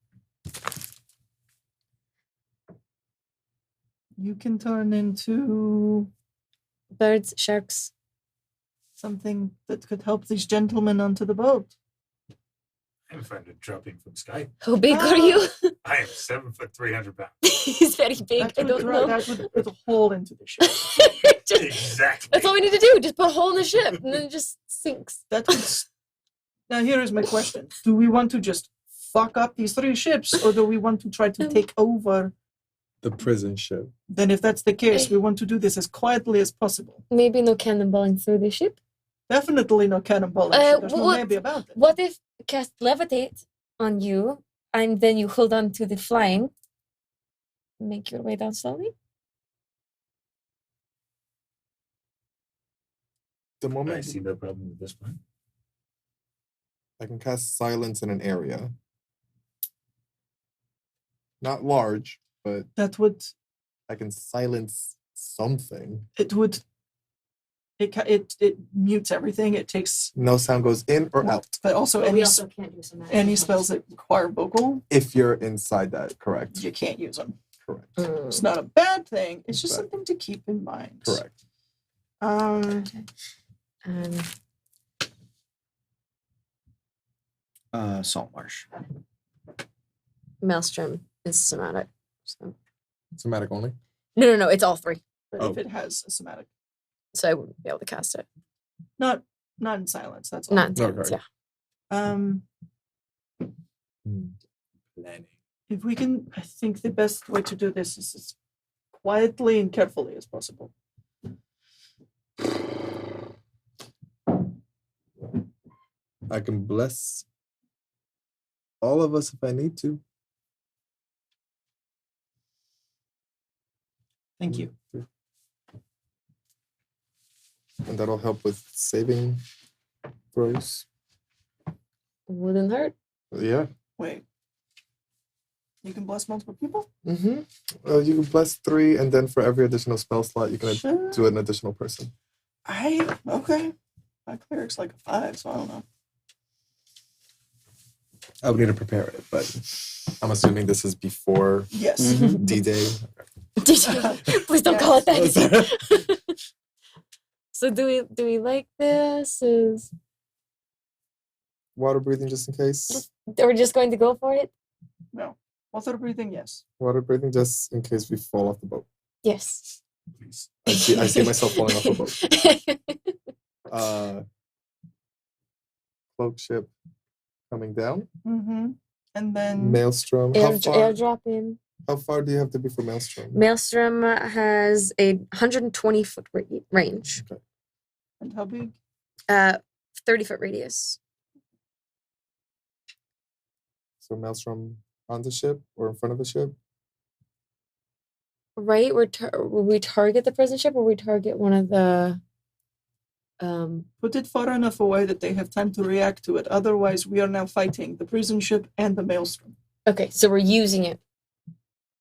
You can turn into birds, sharks. something that could help these gentlemen onto the boat. I'm fine to dropping from sky. How big are you? I am 7 foot 300 pounds. He's very big. I don't know. That would put a hole into the ship. Just- Exactly. that's all we need to do. Just put a hole in the ship, and then it just sinks. That would. Now here is my question: do we want to just fuck up these 3 ships, or do we want to try to take over? The prison ship. Then, if that's the case, we want to do this as quietly as possible. Maybe no cannonballing through the ship. Definitely no cannonballing. There's no what- maybe about it. What if cast levitate on you, and then you hold on to the flying? Make your way down slowly. The I moment see no problem with this one. I can cast silence in an area. Not large, but That would. I can silence something. It would. It mutes everything. It takes. No sound goes in or out. But also But any we also can't do some any spells that require vocal, If you're inside that, correct. you can't use them. Correct. It's not a bad thing. It's just But- something to keep in mind. Correct. Um, Salt marsh. Maelstrom is somatic. So. Somatic only. No. It's all 3. But Oh. if it has a somatic, So I wouldn't be able to cast it. not in silence. That's all. Not in Okay. silence, yeah. Planning. If we can, I think the best way to do this is as quietly and carefully as possible. I can bless all of us if I need to. Thank you. And that'll help with saving throws. Wouldn't hurt. Yeah. Wait. You can bless multiple people? Mm-hmm. You can bless 3, and then for every additional spell slot, you can Sure. do an additional person. Okay. My cleric's like a 5, so I don't know. I would need to prepare it, but I'm assuming this is before Yes. Mhm. D-Day. Please don't call it Oh, sorry. that. So do we like this? Is Water breathing just in case. are we just going to go for it? No. Water breathing, yes. Water breathing just in case we fall off the boat. Yes. Please. I see myself falling off a boat. Cloak ship coming down. Mm-hmm. And then Maelstrom. Airdrop in. How far do you have to be for Maelstrom? Maelstrom has a 120-foot range, and how big? 30-foot radius. So Maelstrom on the ship or in front of the ship? Right? Will we target the prison ship, or we target one of the? Put it far enough away that they have time to react to it. Otherwise, we are now fighting the prison ship and the maelstrom. Okay, so we're using it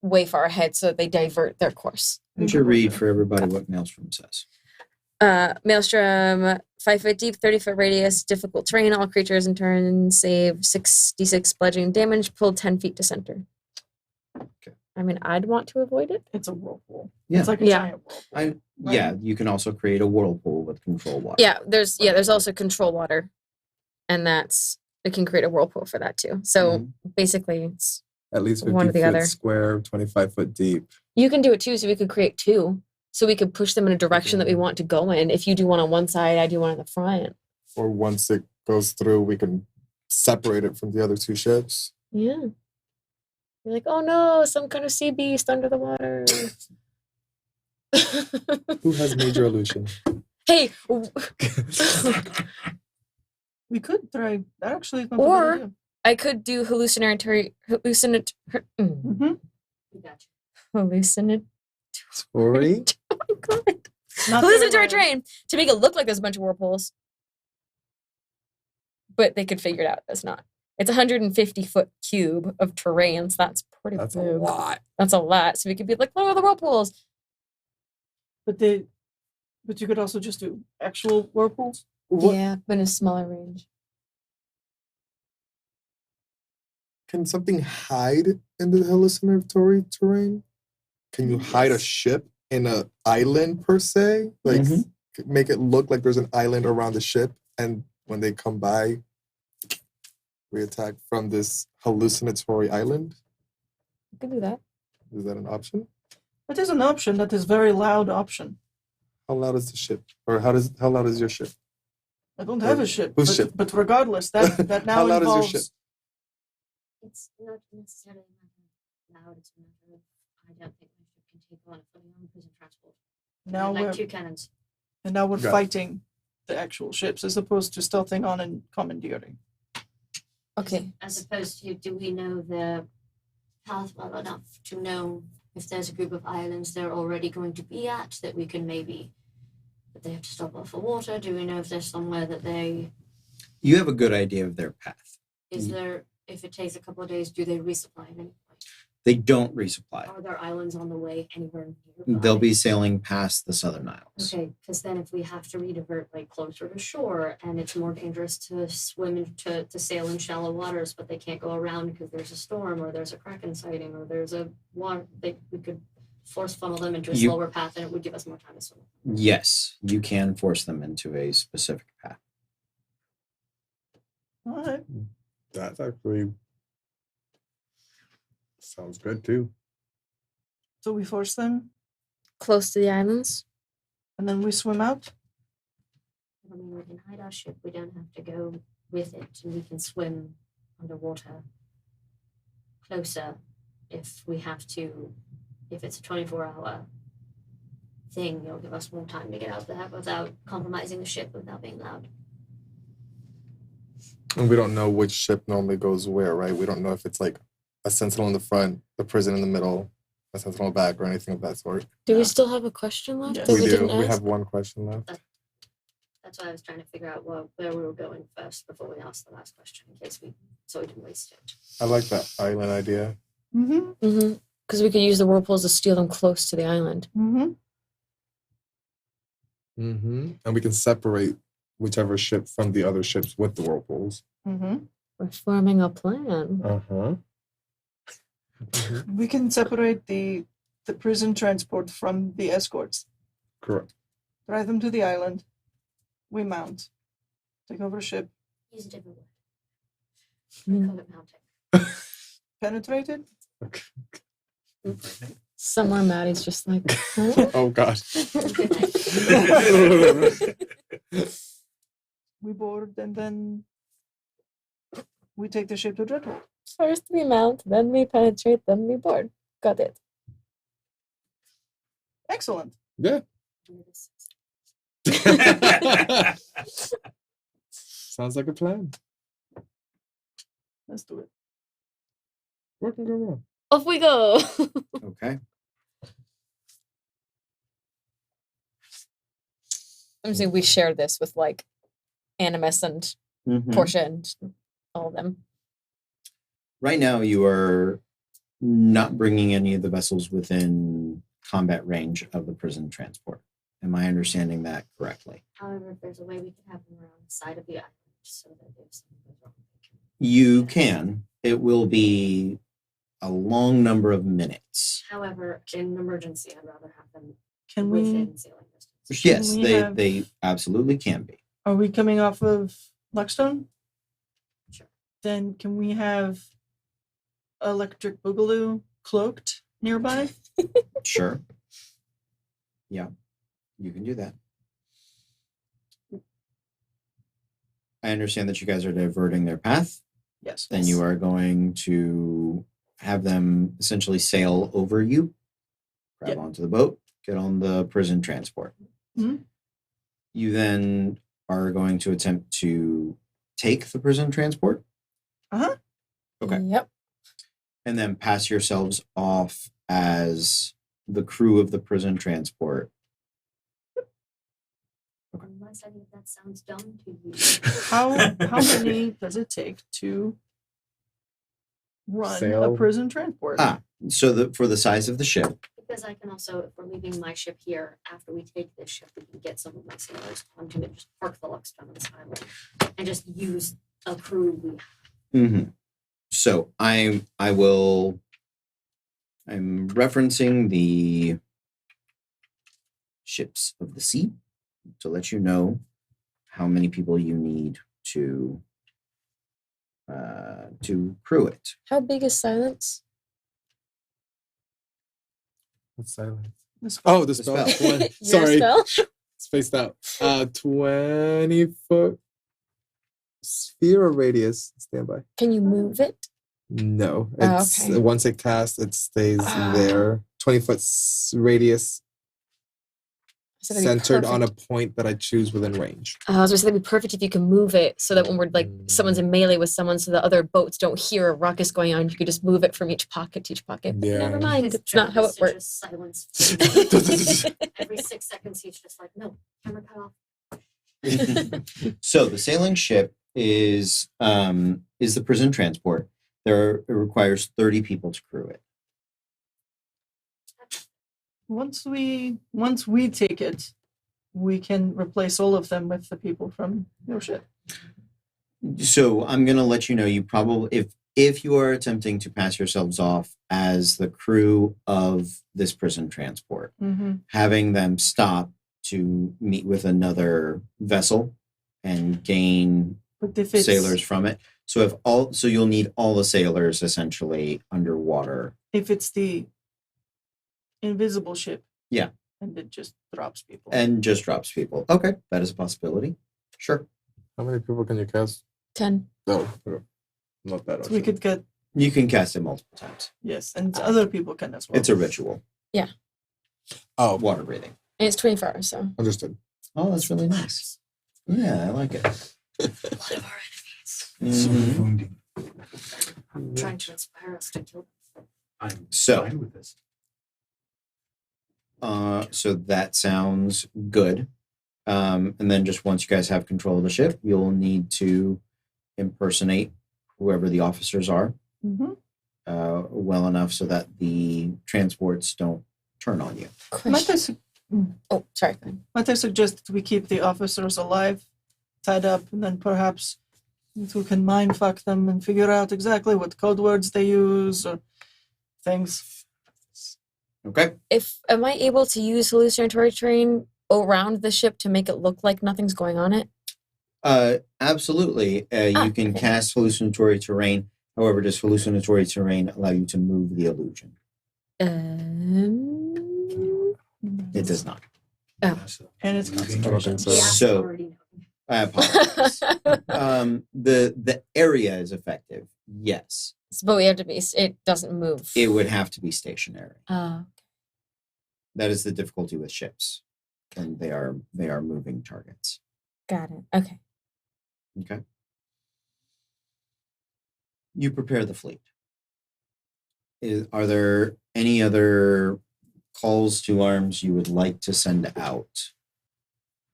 way far ahead so that they divert their course. Would you read for everybody what Maelstrom says? Maelstrom, 5 foot deep, 30 foot radius, difficult terrain. All creatures in turn save 66 bludgeoning damage, pulled 10 feet to center. Okay. I mean, I'd want to avoid it. It's a whirlpool. Yeah. It's like a Yeah. giant whirlpool. Yeah, you can also create a whirlpool with control water. Yeah, there's also control water, and it can create a whirlpool for that too. So basically, it's At least 50 One or the foot other. square, 25 foot deep. you can do it too. So we could create two. So we could push them in a direction that we want to go in. If you do one on one side, I do one on the front. Or once it goes through, we can separate it from the other 2 ships. Yeah. You're like, oh no, some kind of sea beast under the water. Who has major illusion? Hey, We could try that actually. Is not Or- a bad idea. I could do hallucinatory. Mhm. We got you. Hallucinatory. Sorry? Oh God. Not Hallucinatory very well. terrain to make it look like there's a bunch of whirlpools. But they could figure it out. That's not. It's 150-foot cube of terrain, so that's pretty That's a big. lot. That's a lot. So we could be like, look at the whirlpools. But you could also just do actual whirlpools. Yeah, but in a smaller range. Can something hide in the hallucinatory terrain? Can you hide a ship in an island per se? Like Mhm. make it look like there's an island around the ship, and when they come by, we attack from this hallucinatory island? You could do that. Is that an option? That is an option. That is very loud option. How loud is the ship? Or how loud is your ship? I don't have a ship. Whose but, ship? But regardless, that now How loud is your involves. ship? It's not necessarily a matter of loud. It's a matter of I don't think my ship can take on a fully armed prison transport. Now like we're 2 cannons. we're Got it. fighting the actual ships as opposed to stealthing on and commandeering. Okay. As opposed to, do we know the path well enough to know if there's a group of islands they're already going to be at that we can maybe, that they have to stop off for water? Do we know if there's somewhere that they, You have a good idea of their path. is there, if it takes a couple of days, do they resupply at any point? They don't resupply. Are there islands on the way anywhere nearby? They'll be sailing past the Southern Isles. Okay, because then if we have to redivert like closer to shore and it's more dangerous to swim to sail in shallow waters, but they can't go around because there's a storm or there's a kraken sighting or there's a water, we could force funnel them into a You- slower path and it would give us more time to swim. Yes, you can force them into a specific path. All right. That's actually sounds good too. So we force them Close to the islands. and then we swim out. I mean, we can hide our ship, we don't have to go with it, and we can swim underwater closer if we have to. If it's a 24-hour thing, it'll give us more time to get out there without compromising the ship, without being loud. And we don't know which ship normally goes where, right? We don't know if it's like a sentinel in the front, the prison in the middle, a sentinel back, or anything of that sort. Do we still have a question left Yes. that We we do. didn't We ask? have one question left. That's why I was trying to figure out where we were going first before we asked the last question, in case so we didn't waste it. I like that island idea. Mm-hmm. Mm-hmm. Because we could use the whirlpools to steal them close to the island. Mm-hmm. Mm-hmm. And we can separate whichever ship from the other ships with the whirlpools. Mm-hmm. We're forming a plan. Uh-huh. We can separate the prison transport from the escorts. Correct. Drive them to the island. We mount. Take over a ship. Use a different word. Mm. Call it mounting. Penetrated. Somewhere Maddie's just like, huh? Oh gosh. Good night. We board and then we take the ship to Dreadwood. First we mount, then we penetrate, then we board. Got it. Excellent. Yeah. Sounds like a plan. Let's do it. What can go wrong? Off we go. Okay. I'm saying we share this with like Animus and Mhm. Portia and all of them. Right now, you are not bringing any of the vessels within combat range of the prison transport. Am I understanding that correctly? However, if there's a way we can have them around the side of the island so that if something goes wrong, they can. You can. It will be a long number of minutes. However, in an emergency, I'd rather have them Can we? within sailing distance. Yes, we they, have- they absolutely can be. Are we coming off of Luckstone? Sure. Then can we have Electric Boogaloo cloaked nearby? Sure. Yeah, you can do that. I understand that you guys are diverting their path. Yes. Then you are going to have them essentially sail over you, grab Yep. onto the boat, get on the prison transport. Mhm. You then are going to attempt to take the prison transport Uh-huh. Okay. Yep. and then pass yourselves off as the crew of the prison transport. Unless any of that sounds dumb to you. How many does it take to run Sail? a prison transport? So for the size of the ship, Because I can also, if we're leaving my ship here, after we take this ship, we can get some of my sailors onto it, just park the Luckstone on this island, and just use a crew we have. mhm. So I'm referencing the ships of the sea to let you know how many people you need to crew it. How big is Silence? What's silent? This- Oh, the The spell. spell. One- Your Sorry, spell? spaced out. 20-foot sphere or radius. Standby. Can you move it? No, Oh, it's okay. once it casts, it stays Ah. there. 20-foot radius, So that'd be centered on a perfect. point that I choose within range. I was gonna say that'd be perfect if you can move it so that when we're like someone's in melee with someone, so the other boats don't hear a ruckus going on. You could just move it from each pocket to each pocket. But Yeah. never mind, His it's not how job it is to works. just silence. Every 6 seconds, he's just like, no, camera cut off. So the sailing ship is the prison transport. It requires 30 people to crew it. Once we take it, we can replace all of them with the people from your ship. So I'm going to let you know you probably if you are attempting to pass yourselves off as the crew of this prison transport, Mm-hmm. having them stop to meet with another vessel and gain But if it's sailors from it. So you'll need all the sailors essentially underwater. if it's the invisible ship, Yeah. and it just drops people. And just drops people. Okay, that is a possibility. Sure. How many people can you cast? 10. No, not that. So we could get You can cast it multiple times. yes, and other people can as well. It's a ritual. Oh, Water breathing. And it's 24 hours, so. understood. Oh, that's really nice. Yeah, I like it. One of our So Mhm. wounding. enemies trying to inspire us to kill. I'm So- fine with this. So that sounds good. And then just once you guys have control of the ship, you'll need to impersonate whoever the officers are Mm-hmm. well enough so that the transports don't turn on you. Question. Oh, sorry. Go ahead. Might I suggest that we keep the officers alive, tied up, and then perhaps we can mind fuck them and figure out exactly what code words they use or things. Okay. Am I able to use hallucinatory terrain around the ship to make it look like nothing's going on it? Absolutely. You can okay. cast hallucinatory terrain. However, does hallucinatory terrain allow you to move the illusion? It does not. And it's I don't concentration. think so. Yeah, So- already know. I apologize. The area is effective. Yes. But we have to be. It doesn't move. It would have to be stationary. Oh, That is the difficulty with ships. And they are moving targets. got it. Okay. Okay. You prepare the fleet. Are there any other calls to arms you would like to send out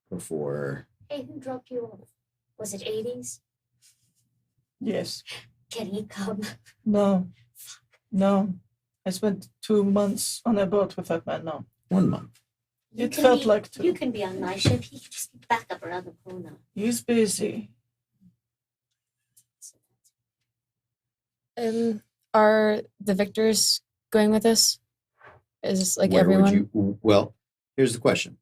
before? Hey, who dropped you off? Was it 80s? Yes. Can he come? No. I spent 2 months on a boat with that man. No, 1 month. You it can felt be- like 2. You can be on my ship. He can just be back up around the corner. He's busy. Are the victors going with us? Is this like Where everyone? would you? Well, here's the question.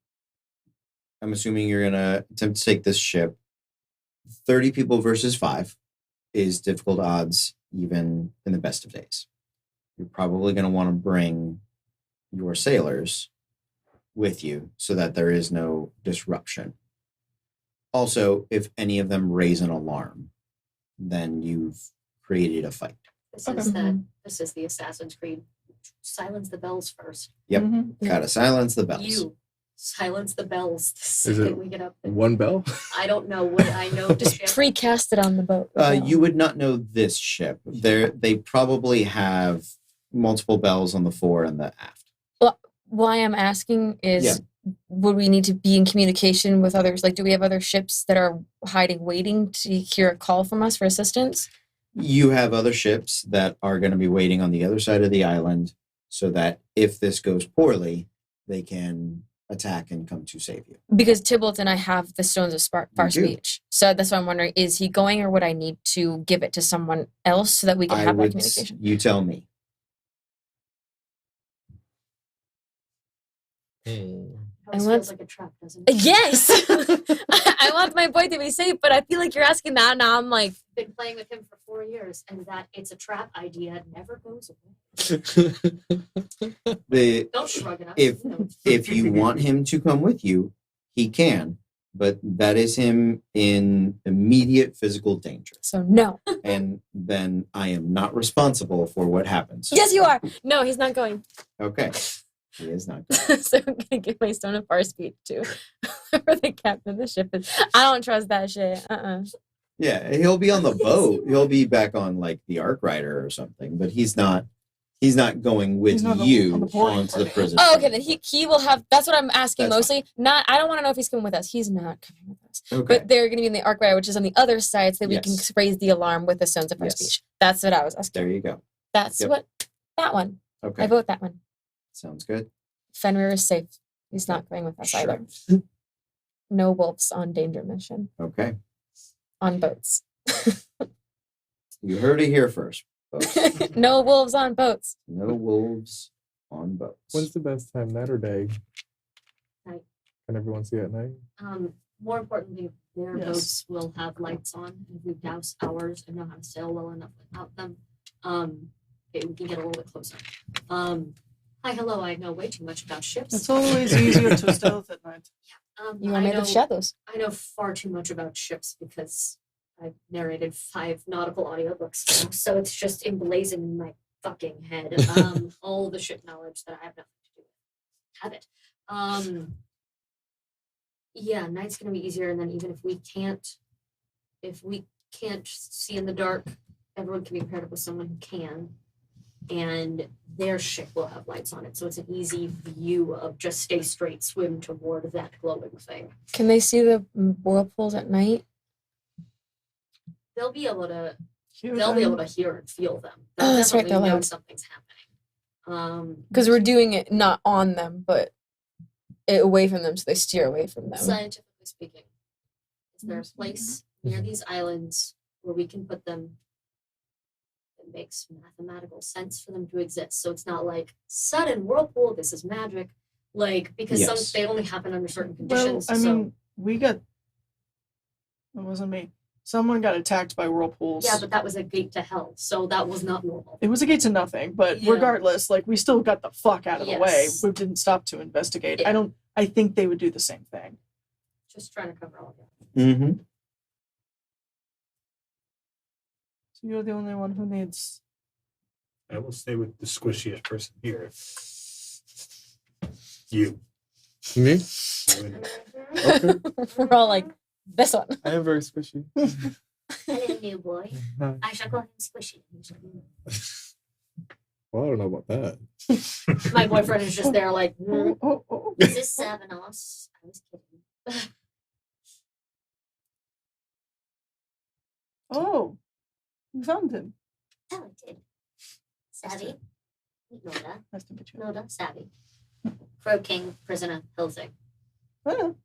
I'm assuming you're gonna attempt to take this ship. 30 people versus 5 is difficult odds, even in the best of days. You're probably gonna want to bring your sailors with you so that there is no disruption. Also, if any of them raise an alarm, then you've created a fight. This Okay. is the Assassin's Creed. Silence the bells first. Yep. Mhm. Gotta silence the bells. You silence the bells the Is it second we get up there. One bell? I don't know what I know. The Just ship. precast it on the boat. You would not know this ship. They probably have multiple bells on the fore and the aft. Why I'm asking is, Yeah. would we need to be in communication with others? Like, do we have other ships that are hiding, waiting to hear a call from us for assistance? You have other ships that are going to be waiting on the other side of the island so that if this goes poorly, they can attack and come to save you. Because Tybalt and I have the Stones of far You do. speech. So that's why I'm wondering, is he going, or would I need to give it to someone else so that we can have that communication? You tell me. It I always want- feels like a trap, doesn't it? Yes! I want my boy to be safe, but I feel like you're asking that, and now I'm like, Been playing with him for 4 years, and that it's a trap idea never goes away. The Don't shrug it off. If- You know, if you want him to come with you, he can, but that is him in immediate physical danger. so no. And then I am not responsible for what happens. Yes, you are! No, he's not going. Okay. He is not. So I'm gonna give my Stone of Far speech to whoever the captain of the ship is. I don't trust that shit. Yeah, he'll be on the boat. He'll be back on like the Ark Rider or something, but he's not going with He's not on the you board. onto the prison. Oh, okay, then he will have. That's what I'm asking That's mostly. Not. I don't want to know if he's coming with us. He's not coming with us. Okay. But they're gonna be in the Ark Rider, which is on the other side, so that we can Yes. raise the alarm with the Stones of Far Yes. speech. That's what I was asking. There you go. That's Yep. what that one. Okay. I vote that one. Sounds good. Fenrir is safe. He's not going with us Sure. either. No wolves on danger mission Okay. on boats. You heard it here first, folks. No wolves on boats. No wolves on boats. When's the best time, night or day? Night. Can everyone see at night? More importantly, their Yes. boats will have lights on. If we douse ours and know how to sail well enough without them, okay, we can get a little bit closer. Hi, hello. I know way too much about ships. It's always easier to stealth at night. You are I made know, of shadows. I know far too much about ships because I've narrated 5 nautical audiobooks now, so it's just emblazoned in my fucking head. All the ship knowledge that I have nothing to do with. Have it. Yeah, night's gonna be easier, and then even if we can't see in the dark, everyone can be paired up with someone who can. And their ship will have lights on it, so it's an easy view of just stay straight, swim toward that glowing thing. Can they see the whirlpools at night? They'll be able to Hear they'll be them. able to hear and feel them. Oh, They'll that's right, definitely they're know loud. something's happening. Because we're doing it not on them, but away from them, so they steer away from them. Scientifically speaking, is there a place near these islands where we can put them that makes mathematical sense for them to exist? So it's not like sudden whirlpool, this is magic. Like, because Yes. some they only happen under certain Well, conditions. I so mean, it wasn't me. Someone got attacked by whirlpools. yeah, but that was a gate to hell. So that was not normal. It was a gate to nothing, but Yeah. regardless, like we still got the fuck out of the way. Yes. We didn't stop to investigate. Yeah. I think they would do the same thing. Just trying to cover all of it. Mm-hmm. So you're the only one who needs. I will stay with the squishiest person here. You. Me? Okay. We're all like, this one. I am very squishy. Hello, new boy. I shall call him Squishy. Well, I don't know about that. My boyfriend is just there like, Oh. is this Savanos? I was kidding. Oh. You found him. Oh, I did. Savvy. Noda. Nice to meet you. Noda. Savvy. Crow King, prisoner, Hilthing. Oh,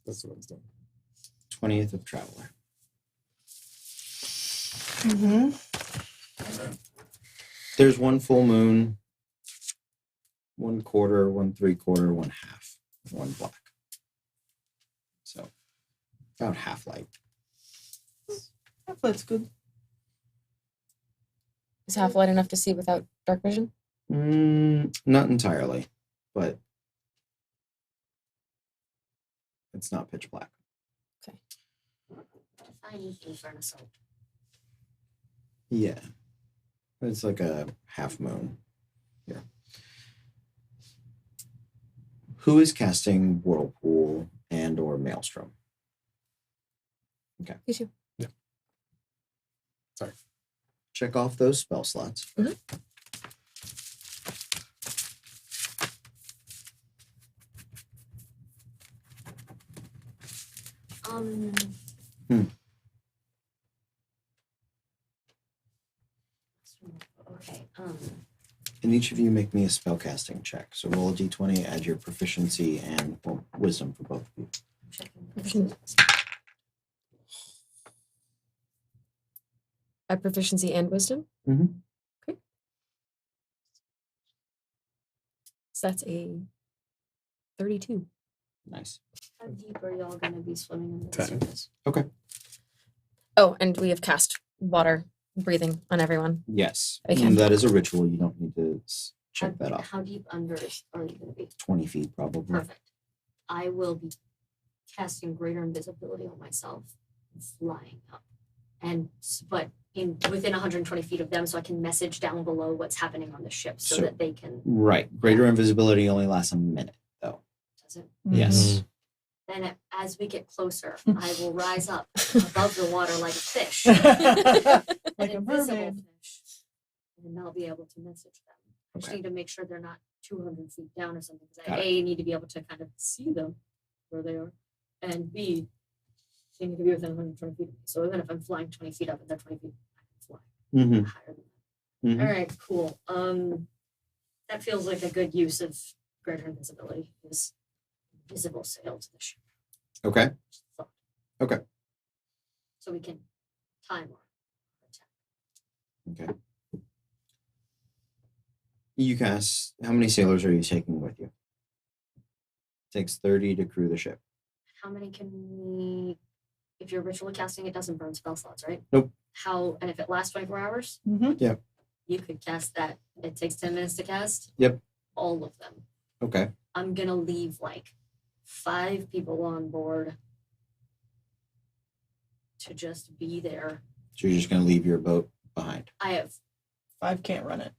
That's what I was doing. 20th of Traveler. There's one full moon, 1/4, 1/3, 1/2, one black. So about half light. that's good. Is half light enough to see without dark vision? Not entirely, but it's not pitch black. Define Infernus. Yeah. It's like a half moon. Yeah. Who is casting Whirlpool and or Maelstrom? You too. Check off those spell slots. Okay. And each of you make me a spell casting check. So roll a d20, add your proficiency and wisdom for both of you. Checking. At proficiency and wisdom? Mhm. Okay. So that's a 32. Nice. How deep are y'all gonna be swimming in the 10. surface? Oh, and we have cast water breathing on everyone. Yes. Okay. And that is a ritual. You don't need to check that off. How deep under are you gonna be? 20 feet probably. Perfect. I will be casting greater invisibility on myself, and flying up, but within 120 feet of them, so I can message down below what's happening on the ship, so So- that they can. Right. Greater invisibility only lasts a minute though. Does it? Yes. Then, as we get closer, I will rise up above the water like a fish, Like an a invisible mermaid. fish, and then I'll be able to message them. I just Okay. need to make sure they're not 200 feet down or something, because Got I A, need to be able to kind of see them where they are, and B, they need to be within 120 feet of me. So even if I'm flying 20 feet up and they're 20 feet, I can fly Mm-hmm. higher than that. Mhm. All right, cool. That feels like a good use of greater invisibility. Is visible sail to the ship. Okay. Thought. Okay. So we can time our attack. Okay. You cast. How many sailors are you taking with you? Takes 30 to crew the ship. How many can we? If you're ritual casting, it doesn't burn spell slots, right? Nope. How? And if it lasts 24 hours, Mhm. you could cast that. It takes 10 minutes to cast. Yep. All of them. Okay. I'm gonna leave like 5 people on board to just be there. So you're just gonna leave your boat behind. I 5 can't run it.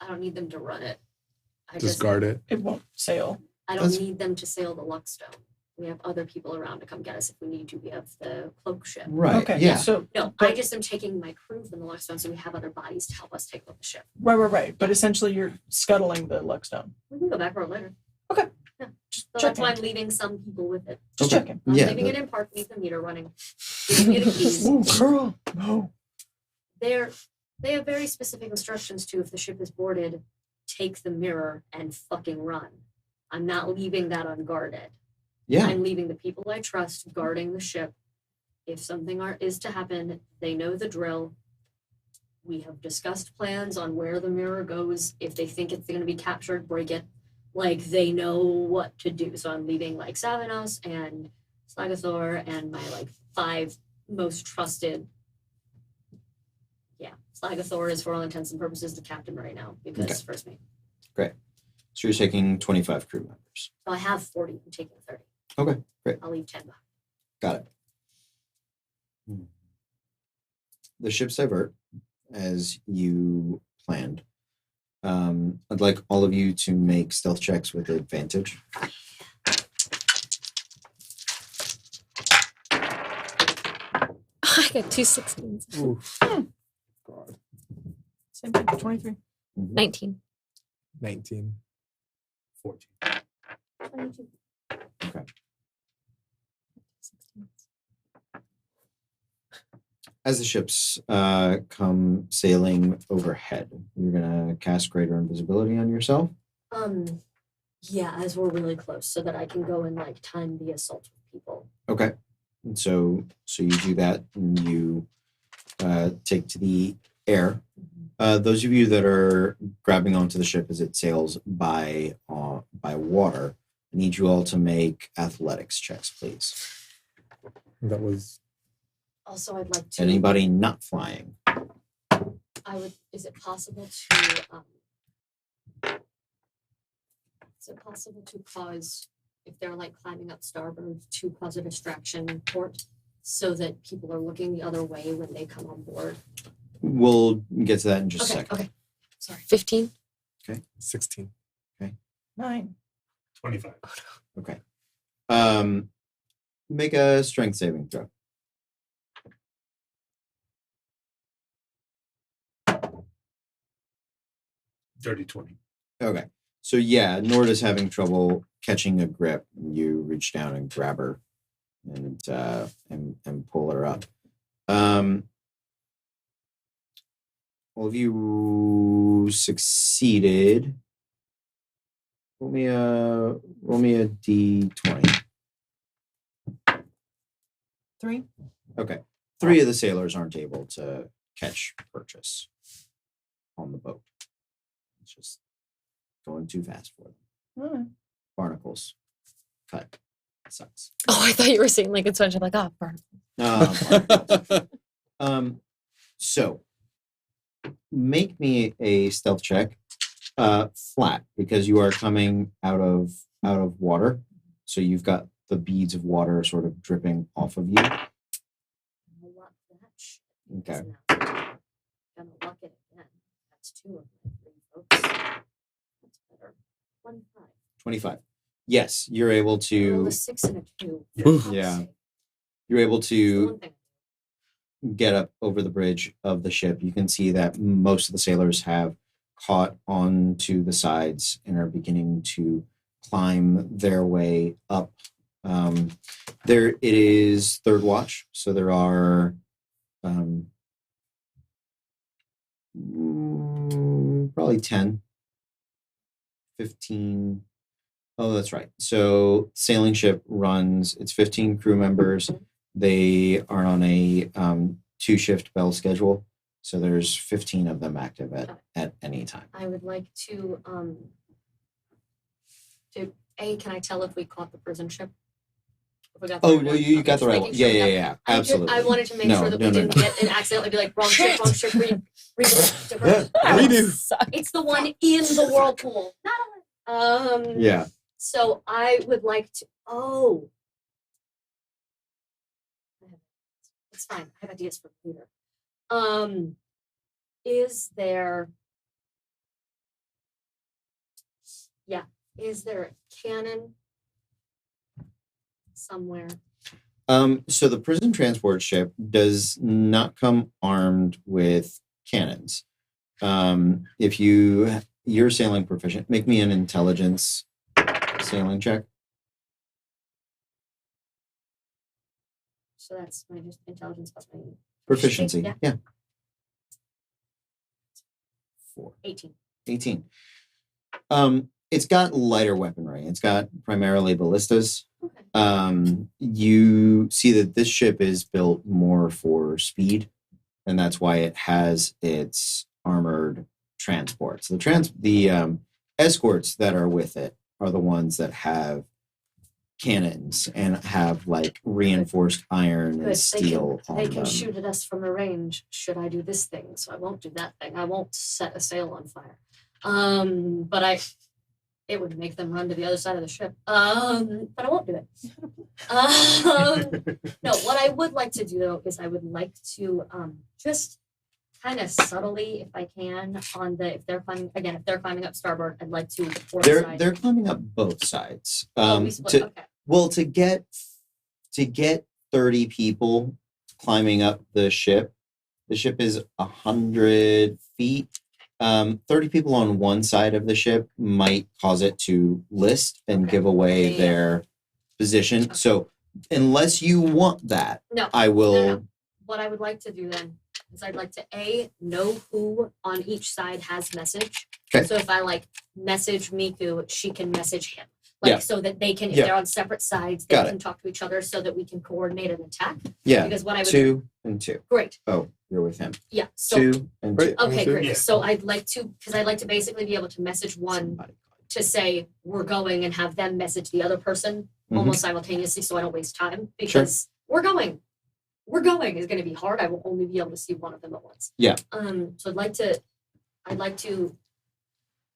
don't need them to run it. I Just guard it. It won't sail. I don't That's- need them to sail the Luckstone. We have other people around to come get us if we need to. We have the cloak ship. Right. Okay. Yeah. So No, I But- just am taking my crew from the Luckstone, so we have other bodies to help us take over the ship. right. But essentially, you're scuttling the Luckstone. We can go back for it later. Okay. Yeah. Just So that's why checking. I'm leaving some people with it. Just Okay. checking. I'm Yeah, leaving that- it in park, leave the meter running. Give me the keys. Ooh, girl. No. They have very specific instructions to, if the ship is boarded, take the mirror and fucking run. I'm not leaving that unguarded. Yeah. I'm leaving the people I trust guarding the ship. If something is to happen, they know the drill. We have discussed plans on where the mirror goes. If they think it's going to be captured, break it. Like, they know what to do. So I'm leaving like Savanos and Slagathor and my like 5 most trusted. Yeah, Slagathor is for all intents and purposes the captain right now because Okay. first mate. So you're taking 25 crew members. So I have 40. I'm taking 30. Okay, great. I'll leave 10 behind. Got it. The ships divert as you planned. I'd like all of you to make stealth checks with advantage. I got 2 16s. Oof. God. Same thing. 23. 19. 19. 14. 22. As the ships come sailing overhead, you're gonna cast greater invisibility on yourself. Yeah, as we're really close, so that I can go and like time the assault with people. Okay. And so you do that, and you take to the air. Those of you that are grabbing onto the ship as it sails by water, I need you all to make athletics checks, please. That was Also, I'd like to. Anybody not flying? I would. Is it possible to? Is it possible to cause, if they're like climbing up starboard, to cause a distraction port, so that people are looking the other way when they come on board? We'll get to that in just a second. Okay. Sorry. 15. 16. 9. 25. Okay. Make a strength saving throw. Dirty 20. Okay. So yeah, Norda's having trouble catching a grip. You reach down and grab her and pull her up. All of you succeeded. Roll me a d20. 3. Okay. 3 of the sailors aren't able to catch Purchase on the boat. It's just going too fast for them. Alright. Barnacles. Cut. Sucks. Oh, I thought you were saying like it's such like, oh, burn. Barnacles. So make me a stealth check. Flat, because you are coming out of water. So you've got the beads of water sort of dripping off of you. Gonna luck that shit. Okay. Gonna luck it again. That's 2 of my 3 folks. That's better. 25. 25. Yes, you're able Roll to a 6 and a 2. Yeah. you're able It's the to one thing. get up over the bridge of the ship. You can see that most of the sailors have caught onto the sides and are beginning to climb their way up. There it is third watch, so there are probably 10, 15. Oh, that's right. So sailing ship runs, it's 15 crew members. They are on a 2-shift bell schedule. So there's 15 of them active at any time. I would like to can I tell if we caught the prison ship? If we got the Oh, right no, one? you Okay, got the just right making one. sure Yeah, we yeah, got- yeah. I Absolutely. wanted to make No, sure that no, we no, didn't no. get and accidentally be like, wrong ship, read. Redo. It's the one in the whirlpool. Yeah. So I would like to. Oh, it's fine. I have ideas for later. Is there? Yeah. Is there a cannon somewhere? So the prison transport ship does not come armed with cannons. If you're sailing proficient, make me an intelligence sailing check. So that's my just intelligence plus my Proficiency. Yeah. Yeah. 4. 18. 18. It's got lighter weaponry. It's got primarily ballistas. Okay. You see that this ship is built more for speed, and that's why it has its armored transports. The escorts that are with it are the ones that have cannons and have like reinforced iron Good. and steel They on can them. shoot at us from a range. Should I do this thing? So I won't do that thing. I won't set a sail on fire. But it would make them run to the other side of the ship. But I won't do it. No, what I would like to do though is I would like to just kind of subtly, if I can, if they're climbing up starboard, I'd like to port side. They're climbing up both sides. We split. Okay. Well, to get 30 people climbing up the ship is 100 feet. 30 people on one side of the ship might cause it to list and Okay. give away Yeah. their position. Okay. So unless you want that, No. I will No. what I would like to do then is I'd like to know who on each side has message. Okay. So if I like message Miku, she can message him. Like Yeah. so that they can, if Yeah. they're on separate sides, they Got can talk to each other so that we can coordinate an attack. Yeah. Because what I would 2 and 2. great. Oh, you're with him. Yeah. So 2 and 2. Great. okay, great. Yeah. So I'd like to basically be able to message one Somebody. to say we're going and have them message the other person Mhm. almost simultaneously so I don't waste time because we're going. We're going is going to be hard. I will only be able to see one of them at once. Yeah. So I'd like to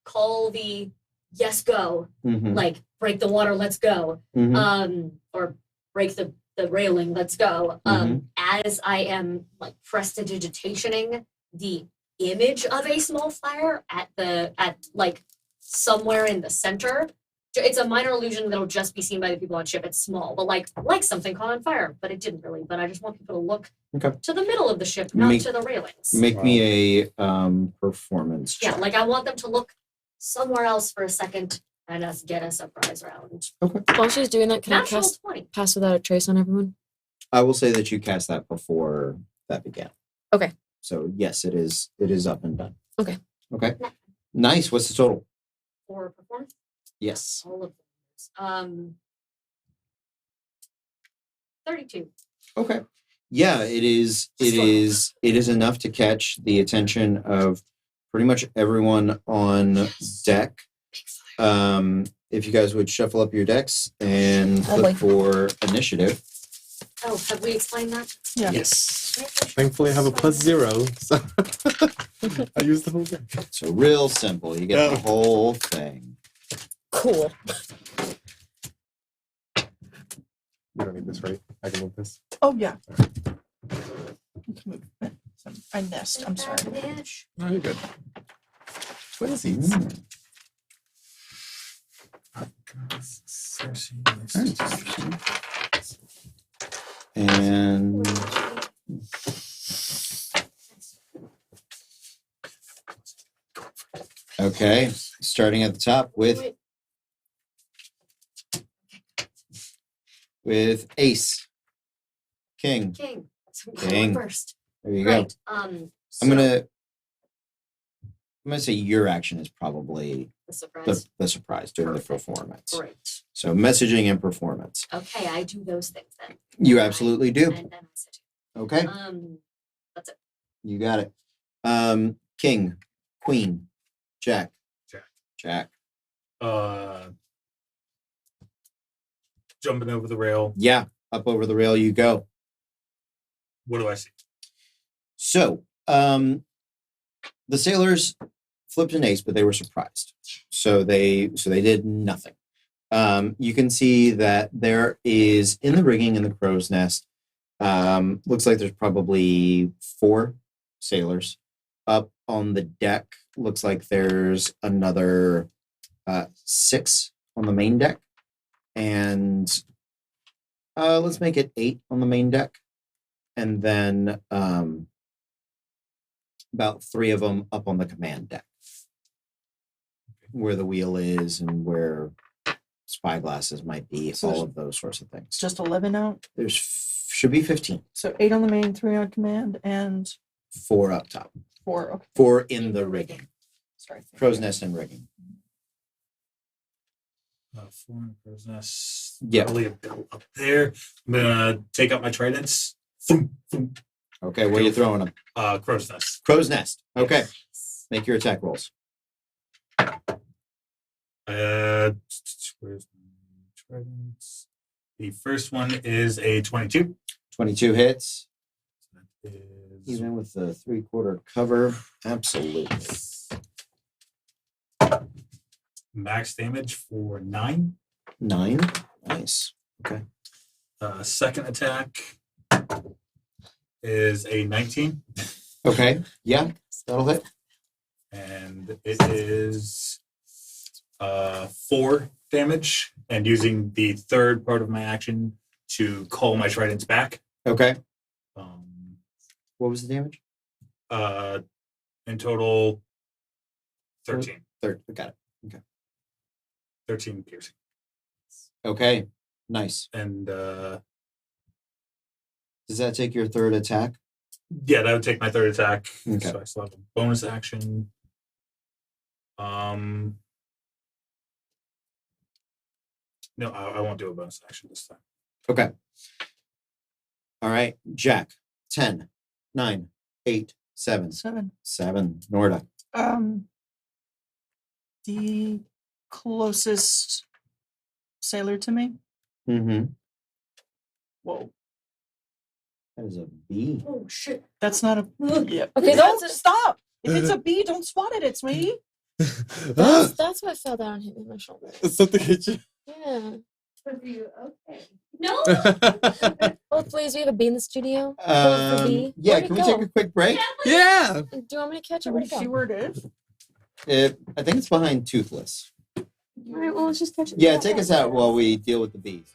call the yes go, Mhm. like break the water, let's go. Mhm. Or break the railing, let's go. As I am like prestidigitationing the image of a small fire at like somewhere in the center. It's a minor illusion that'll just be seen by the people on ship. It's small, but like something caught on fire, but it didn't really. But I just want people to look Okay. to the middle of the ship, not Make- to the railings. Make me a performance Yeah, check. like I want them to look somewhere else for a second and us get a surprise round. While she's doing that, can I Natural cast 20. Pass Without a Trace on everyone? I will say that you cast that before that began. Okay. So yes, it is up and done. Okay. Okay. Nice. What's the total? For performance, Yes. all of them. 32. Okay. Yeah, it is enough to catch the attention of pretty much everyone on deck. If you guys would shuffle up your decks and Oh, flip boy. for initiative. Oh, have we explained that? Yeah. Yes. Thankfully, I have a +0, so I used the whole deck. So real simple. You get the Yeah. whole thing. Cool. You don't need this, right? I can move this. Oh yeah. You can move it. I nest. I'm sorry. No, you're good. Twinsies. Mm. And okay, starting at the top with Ace, King. King. So King. first. There you go. Right. I'm So gonna say your action is probably the surprise. the surprise during the Perfect. performance. Great. So messaging and performance. Okay, I do those things then. You absolutely do. And then I said, Okay, that's it. you got it. King, Queen, Jack. Jack. Jumping over the rail. Yeah, up over the rail you go. What do I see? So, the sailors flipped an ace, but they were surprised. So they did nothing. You can see that there is in the rigging in the crow's nest. Looks like there's probably 4 sailors. Up on the deck, looks like there's another 6 on the main deck, and let's make it 8 on the main deck. And then about 3 of them up on the command deck, where the wheel is and where spyglasses might be, So all of those sorts of things. It's just 11 out. There's should be 15, So 8 on the main, 3 on command, and 4 up top, 4. Okay. 4 in the rigging, Sorry. crow's nest and rigging. 4 in the crow's nest. Yeah. Probably a bit up there. I'm gonna take out my tridents. Thump, thump. Okay, where are you throwing them? Crow's nest. Crow's nest. Okay, make your attack rolls. Where's my tridents? The first one is a 22. 22 hits, That is even with the 3/4 cover. Absolutely. max damage for 9. 9. Nice. Second attack is a 19, Okay, yeah, that'll hit. and it is 4 damage. And using the third part of my action to call my tridents back. Okay, Um, what was the damage? in total, 13. Got it. 13 piercing. Okay, nice. And Does that take your third attack? Yeah, that would take my third attack. Okay. So I still have a bonus action. No, I won't do a bonus action this time. Okay. All right, Jack. 10, 9, 8, 7. 7. Norda. The closest sailor to me. Mm-hmm. Whoa, That is a B. Oh shit. that's not a. Yeah. Okay, Don't that's a- stop. If it's a B, don't swat it. It's me. That's why I fell down and hit me in my shoulder. Something hit you. Yeah. Okay. No. Oh, please, we have a bee in the studio. Hold for B. Yeah, Where'd it can we go? take a quick break? Yeah. Do you want me to catch it? Can Where'd we it go? see where it is? I think it's behind Toothless. All right, well, let's just catch it. Yeah, take us out while we deal with the bees.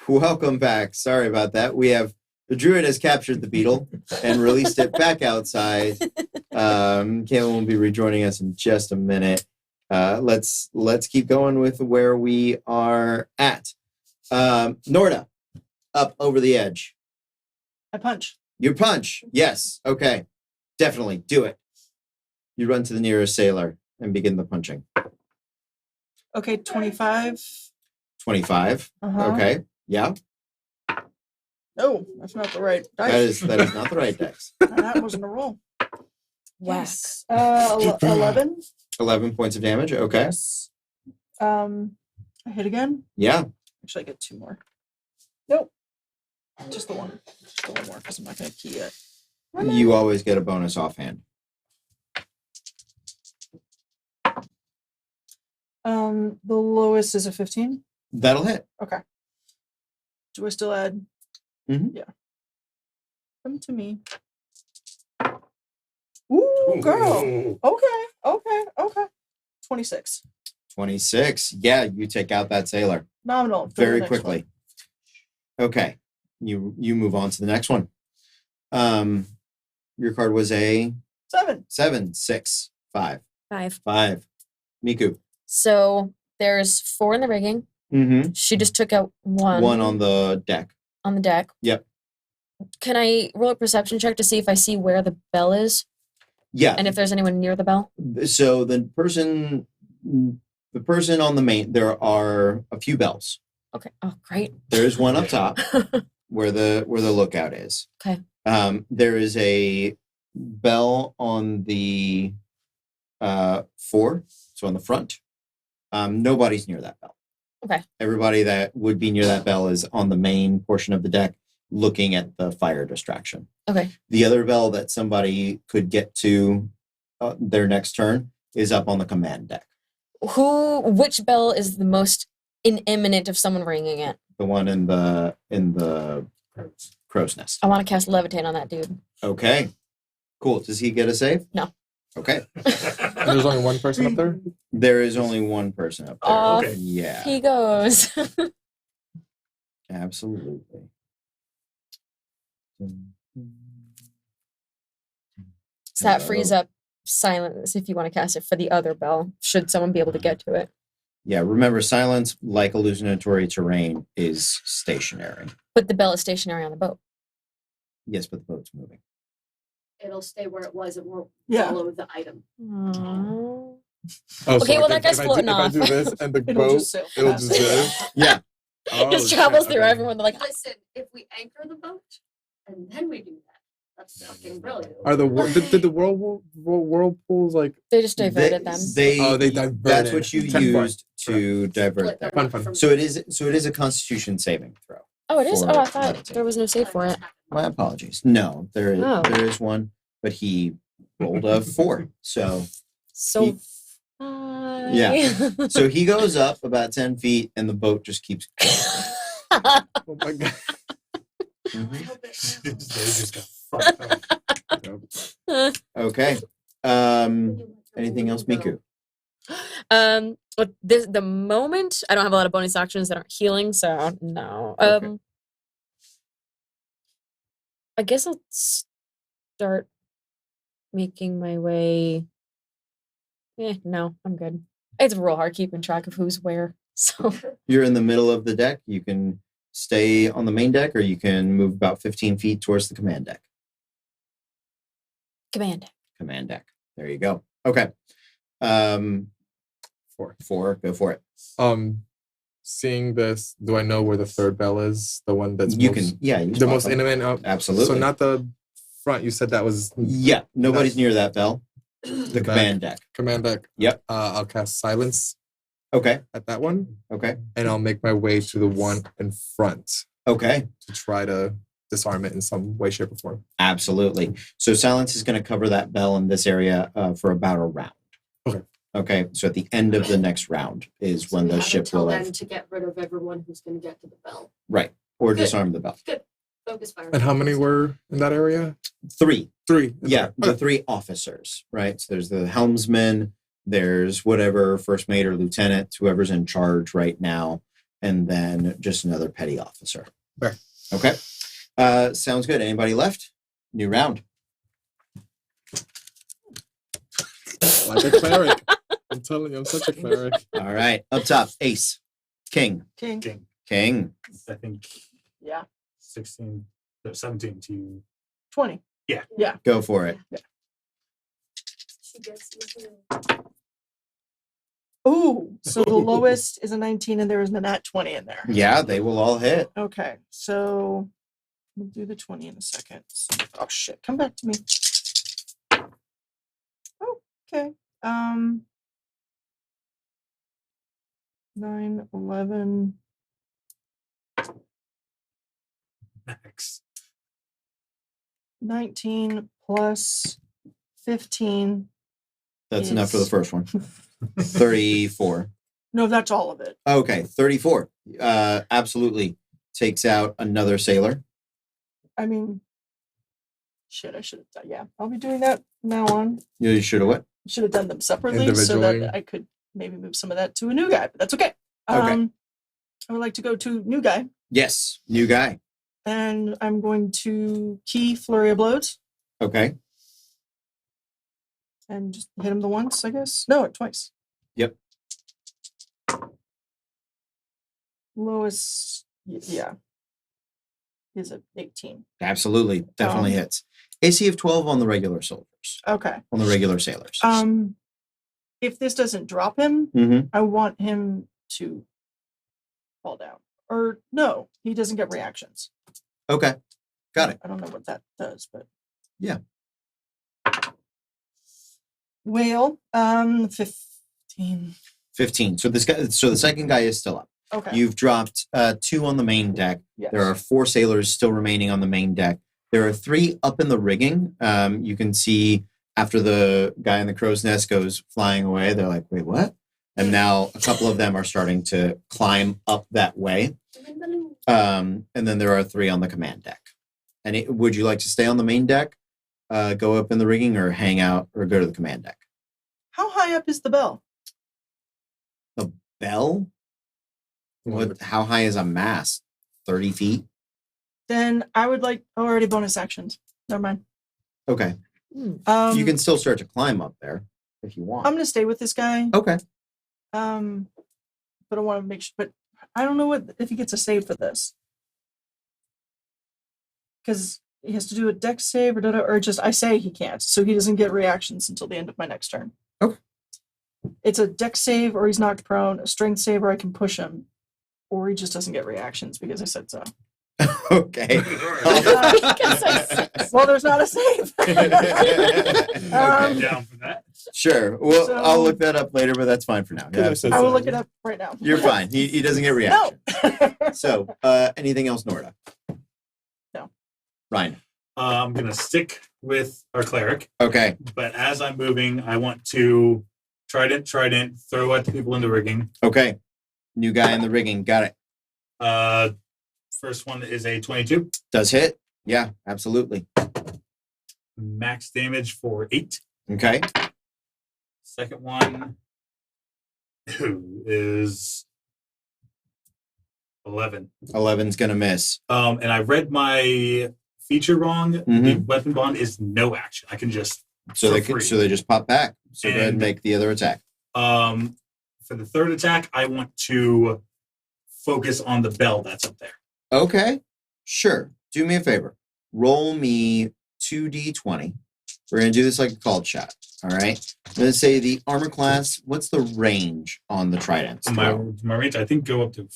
Welcome back. Sorry about that. The druid has captured the beetle and released it back outside. Caitlin will be rejoining us in just a minute. Let's keep going with where we are at. Norda, up over the edge. I punch. You punch. Yes. Okay. Definitely. Do it. You run to the nearest sailor and begin the punching. Okay, 25. 25. Uh-huh. Okay. Yeah. No, that's not the right That dice. is not the right dex. That wasn't a roll. Whack. Yes. 11. 11 points of damage. Okay. Yes. I hit again. Yeah. Actually, I get 2 more. Nope. Just the one. Just the one more because I'm not going to key it. You always get a bonus offhand. The lowest is a 15. That'll hit. Okay. Do I still add? Mhm. Yeah. Come to me. Ooh, girl. Okay. 26. 26. Yeah, you take out that sailor Nominal. very quickly. Okay. You move on to the next one. Your card was a 7. 6, 5. 5. 5. Miku. So there's 4 in the rigging. Mm-hmm. She just took out 1. 1 on the deck. On the deck. Yep. Can I roll a perception check to see if I see where the bell is Yeah. and if there's anyone near the bell? So the person on the main, there are a few bells. Okay. Oh, great. There's one up top where the lookout is. Okay. There is a bell on the 4, so on the front. Nobody's near that bell. Okay. Everybody that would be near that bell is on the main portion of the deck looking at the fire distraction. Okay. The other bell that somebody could get to their next turn is up on the command deck. Which bell is the most imminent of someone ringing it? The one in the crow's nest. I want to cast Levitate on that dude. Okay. Cool. Does he get a save? No. Okay. There's only one person up there. There is only one person up there. Off Okay. Yeah. he goes. Absolutely. So that frees up silence if you want to cast it for the other bell, should someone be able to get to it. Yeah, remember, silence, like hallucinatory terrain, is stationary. But the bell is stationary on the boat. Yes, but the boat's moving. It'll stay where it was. It won't Yeah. follow the item. Aww. Oh, Okay, so well, like that guy's if floating I off. do this and the It'll boat, just sail it'll past just it. sail. Yeah. Oh, Just travels through okay. everyone. They're like, Listen, if we anchor the boat and then we do that, that's fucking brilliant. Are did the whirlpools like? they just diverted them. They diverted. That's what you 10 point. used to divert Split them. them Fun. up from- So it is a Constitution saving throw. Oh, it is? for Oh, I thought Levitate. there was no save for it. My apologies. No, there Oh. is one, but he rolled a 4. So So. Yeah. so he goes up about 10 feet, and the boat just keeps going. Oh my god. Mhm. They just got fucked up. Okay. Anything else, Miku? But the moment I don't have a lot of bonus actions that aren't healing, so no. Okay. I guess I'll start making my way. No, I'm good. It's real hard keeping track of who's where. So You're in the middle of the deck. You can stay on the main deck, or you can move about 15 feet towards the command deck. command. Command deck. There you go. Okay. 4. Go for it. Seeing this, do I know where the third bell is? The one that's You most, can. Yeah. You the spot most them. intimate. Absolutely. So not the front. You said that was Yeah. Nobody's That's- near that bell. The back. command deck. command deck. Yep. I'll cast silence Okay. at that one, Okay. and I'll make my way to the one in front Okay. to try to disarm it in some way, shape, or form. Absolutely. So silence is going to cover that bell in this area for about a round. Okay. Okay. So at the end of the next round is when we the have ship until will then have to get rid of everyone who's going to get to the bell. right or Good. disarm the bell. Focus fire. And how many were in that area? 3. 3. Yeah, the Okay. 3 officers. Right. So there's the helmsman. There's whatever first mate or lieutenant, whoever's in charge right now, and then just another petty officer. Fair. Okay. Sounds good. Anybody left? New round. Like a cleric. I'm telling you, I'm such a cleric. All right. Up top, ace, king, King. King. king. I think Yeah. 16, no, 17 to 20. Go for it. She gets you. Ooh, so the lowest is a 19 and there is a nat 20 in there. Yeah, they will all hit. Okay, so we'll do the 20 in a second. Oh shit, come back to me. Oh, okay. 9, 11, max. 19 plus 15. That's enough for the Yes. first one. 34. No, that's all of it. Okay, 34. Absolutely takes out another sailor. I mean, Shit, I should have done. Yeah, I'll be doing that from now on. You should have what? Should have done them separately so Individually. that I could maybe move some of that to a new guy, but that's okay. Okay. I would like to go to new guy, Yes, new guy. and I'm going to key flurry of blows Okay. and just hit him the once, I guess. No, twice. Yep. Lowest, yeah, is a 18. Absolutely. Definitely Um, hits. AC of 12 on the regular soldiers, Okay. on the regular sailors. If this doesn't drop him, Mm-hmm. I want him to fall down. Or no, he doesn't get reactions. Okay. Got it. I don't know what that does, but Yeah. whale, 15. 15. So the second guy is still up. Okay. You've dropped 2 on the main deck. Yes. There are 4 sailors still remaining on the main deck. There are 3 up in the rigging. You can see after the guy in the crow's nest goes flying away, they're like, wait, what? And now a couple of them are starting to climb up that way. And then there are 3 on the command deck. And would you like to stay on the main deck, go up in the rigging, or hang out, or go to the command deck? How high up is the bell? Bell? What? How high is a mast? 30 feet? Then I would like already bonus actions. Never mind. Okay. You can still start to climb up there if you want. I'm gonna stay with this guy. Okay. But I want to make sure. But I don't know if he gets a save for this, because he has to do a dex save or just I say he can't, so he doesn't get reactions until the end of my next turn. Okay. It's a dex save or he's knocked prone, a strength save or I can push him, or he just doesn't get reactions because I said so. Okay. Well, there's not a save. I'm down for that. Sure. Well, So- I'll look that up later, but that's fine for now. Could have said I will so. look it up right now. You're fine. He doesn't get No. reaction. So, anything else, Norda? No. Ryan. I'm gonna stick with our cleric, Okay. but as I'm moving, I want to trident, throw at the people in the rigging. Okay. New guy in the rigging. Got it. First one is a 22, Does hit. Yeah, absolutely. max damage for 8. Okay. Second one is 11. 11's going to miss. And I read my feature wrong. The Mhm. weapon bond is no action. I can just So For they free. so they just pop back. So go ahead and And- make the other attack. for the third attack, I want to focus on the bell that's up there. Okay. Sure. Do me a favor. Roll me 2d20. We're going to do this like a called shot. All right. I'm going to say the armor class. What's the range on the tridents? My range, I think, go up to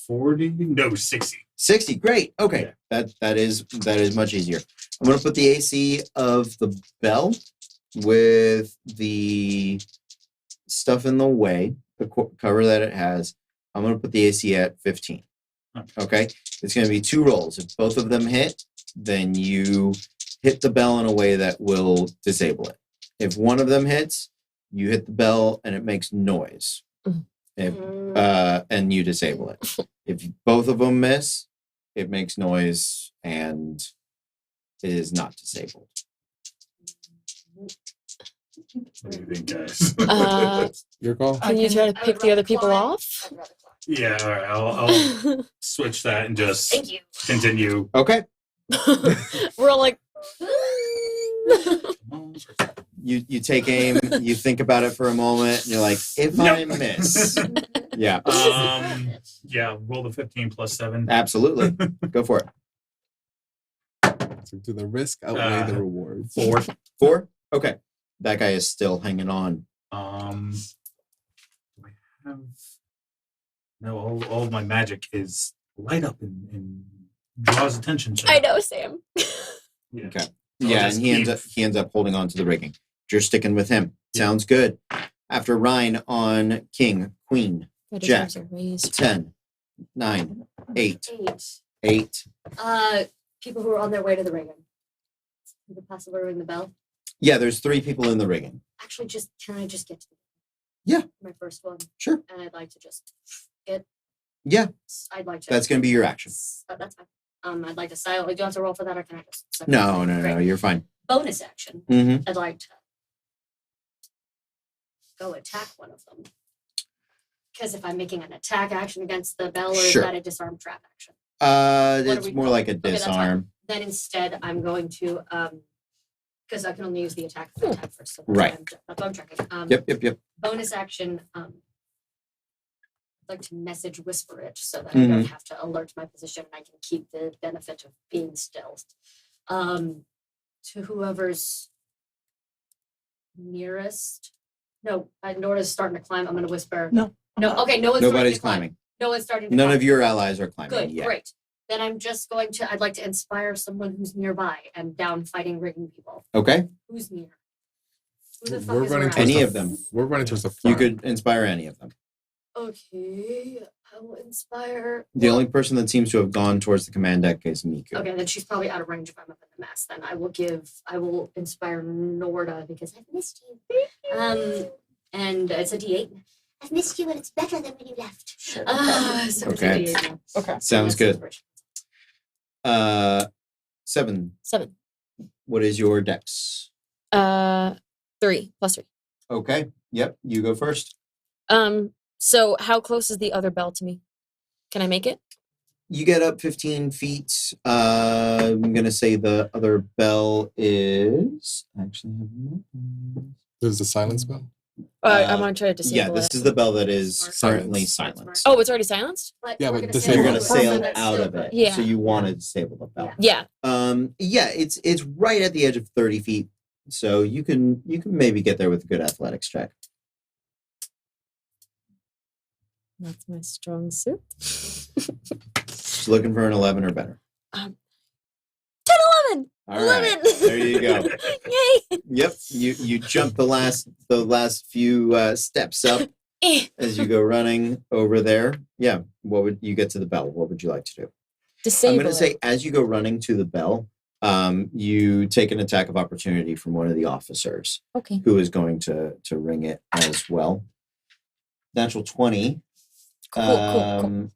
40. No, 60. 60. Great. Okay. That is much easier. I'm going to put the AC of the bell with the stuff in the way, the cover that it has. I'm going to put the AC at 15. Okay. It's going to be 2 rolls. If both of them hit, then you hit the bell in a way that will disable it. If one of them hits, you hit the bell and it makes noise. If, and you disable it. If both of them miss, it makes noise and it is not disabled. What do you think, guys? Your call. Can you try to pick the other people off? Yeah, all right. I'll switch that and just Thank you. continue. Okay. We're all like, You take aim, you think about it for a moment, and you're like, if I miss. Yeah, Yeah, roll the 15 plus 7. absolutely. Go for it. So do the risk outweigh the rewards? 4. 4? Okay. That guy is still hanging on. Do I have... No, all of my magic is light up and draws attention. So I know, Sam. Yeah. Okay. I'll Yeah, just and he ends up holding on to the rigging. You're sticking with him. Sounds good. After Rhine on King, Queen, Jack. 10, 9, 8, 8. People who are on their way to the rigging. You could possibly ring the bell. Yeah, there's 3 people in the rigging. Actually, can I just get to the Yeah. my first one? Sure. And I'd like to just get. Yeah, I'd like to. that's going to be your action. That's fine. I'd like to silently. Do you have to roll for that, or can I just? No, Great. you're fine. Bonus action. Mm-hmm. I'd like to go attack one of them. Because if I'm making an attack action against the bell, or Sure. is that a disarm trap action? What are It's we more calling like a it? Okay, that's fine. disarm. Then instead, I'm going to because I can only use the attack first. So that's Right. That's what I'm checking. Yep. Bonus action. I'd like to message whisper it so that I don't have to alert my position and I can keep the benefit of being stealthed. To whoever's nearest. No, Nora's starting to climb. I'm going to whisper. No. No. Okay. No one's Nobody's starting to climb. climbing. No one's starting to None climb. of your allies are climbing Good. yet. Great. Then I'm just going to. I'd like to inspire someone who's nearby and down fighting rigging people. Okay. Who's near? Who the fuck We're is running around? towards Any the- of them. We're running towards the You front. could inspire any of them. Okay. I will inspire. The well, only person that seems to have gone towards the command deck is Miku. Okay, then she's probably out of range if I'm up in the mess. Then I will inspire Norda because I've missed you. And it's a D8. I've missed you and it's better than when you left. So it's a Okay. D8 now. Okay. Sounds That's good. inspiration. 7. 7. What is your dex? 3 plus 3. Okay. Yep. You go first. So how close is the other bell to me? Can I make it? You get up 15 feet. I'm going to say the other bell is. Actually, I have no- There's the silence bell. I Uh, want to try to disable yeah, this it. is the bell that is Smart. currently Smart. silenced. Oh, it's already silenced? Yeah, we're but gonna disable So you're sail going to it. sail That's out still of it. good. Yeah. So you want to disable the bell. Yeah. Yeah, it's right at the edge of 30 feet. So you can maybe get there with a good athletics check. That's my strong suit. Just looking for an 11 or better. 10, 11! All right. 11! There you go. Yay! Yep. You jump the last few steps up Eh. as you go running over there. Yeah. What would you get to the bell? What would you like to do? Disable I'm going to say it. as you go running to the bell, you take an attack of opportunity from one of the officers Okay. who is going to ring it as well. Natural 20. Cool.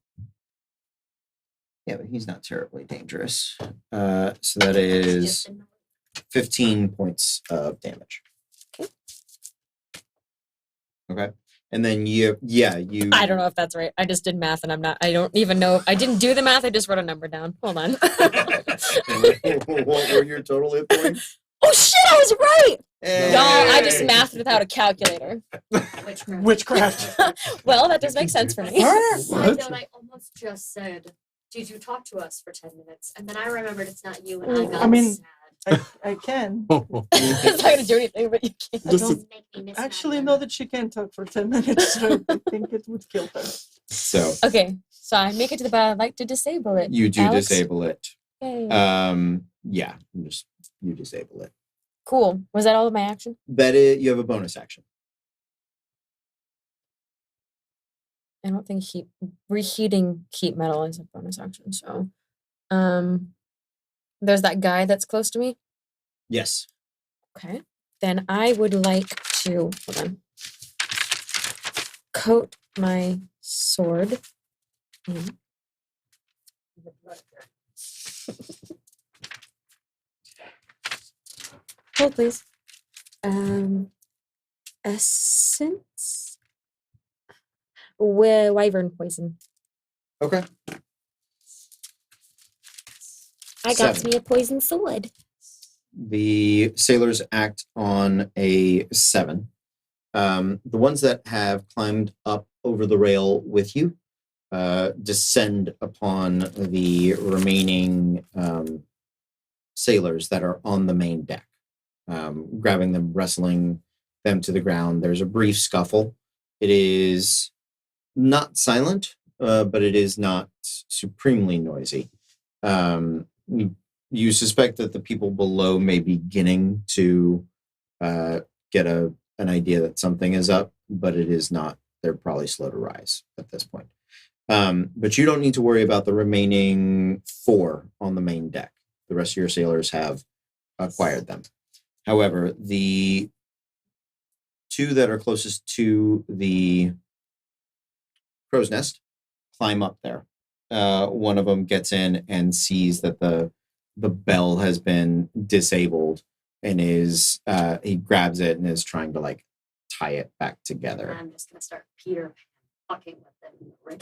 Yeah, but he's not terribly dangerous. So that is 15 points of damage. Okay. And then you. I don't know if that's right. I just did math and I don't even know. I didn't do the math. I just wrote a number down. Hold on. What were your total hit points? Oh shit, I was right! Hey. No, I just mathed without a calculator. Witchcraft. Well, that does make sense for me. Side note, I almost just said, "Did you talk to us for 10 minutes?" And then I remembered it's not you, and I got I mean- sad. I can. It's not gonna do anything, but you can't. I Just don't Doesn't make me miss actually Madeline. know that she can talk for 10 minutes, so I think it would kill her. So Okay, so I make it to the bell. I'd like to disable it. you do Alex? disable it. Yay. Yeah, you disable it. Cool. Was that all of my action? That is, you have a bonus action. I don't think reheating heat metal is a bonus action. So, there's that guy that's close to me. Yes. Okay. Then I would like to hold on. Coat my sword. in- Hold please. Essence. Wyvern poison. Okay. I got 7. me a poison sword. The sailors act on a 7. The ones that have climbed up over the rail with you descend upon the remaining sailors that are on the main deck, grabbing them, wrestling them to the ground. There's a brief scuffle. It is not silent, but it is not supremely noisy. You suspect that the people below may be beginning to get an idea that something is up, but it is not. They're probably slow to rise at this point. But you don't need to worry about the remaining 4 on the main deck. The rest of your sailors have acquired them. However, the 2 that are closest to the crow's nest climb up there. one of them gets in and sees that the bell has been disabled and is he grabs it and is trying to like tie it back together. I'm just gonna start Peter Pan fucking with them in the ring.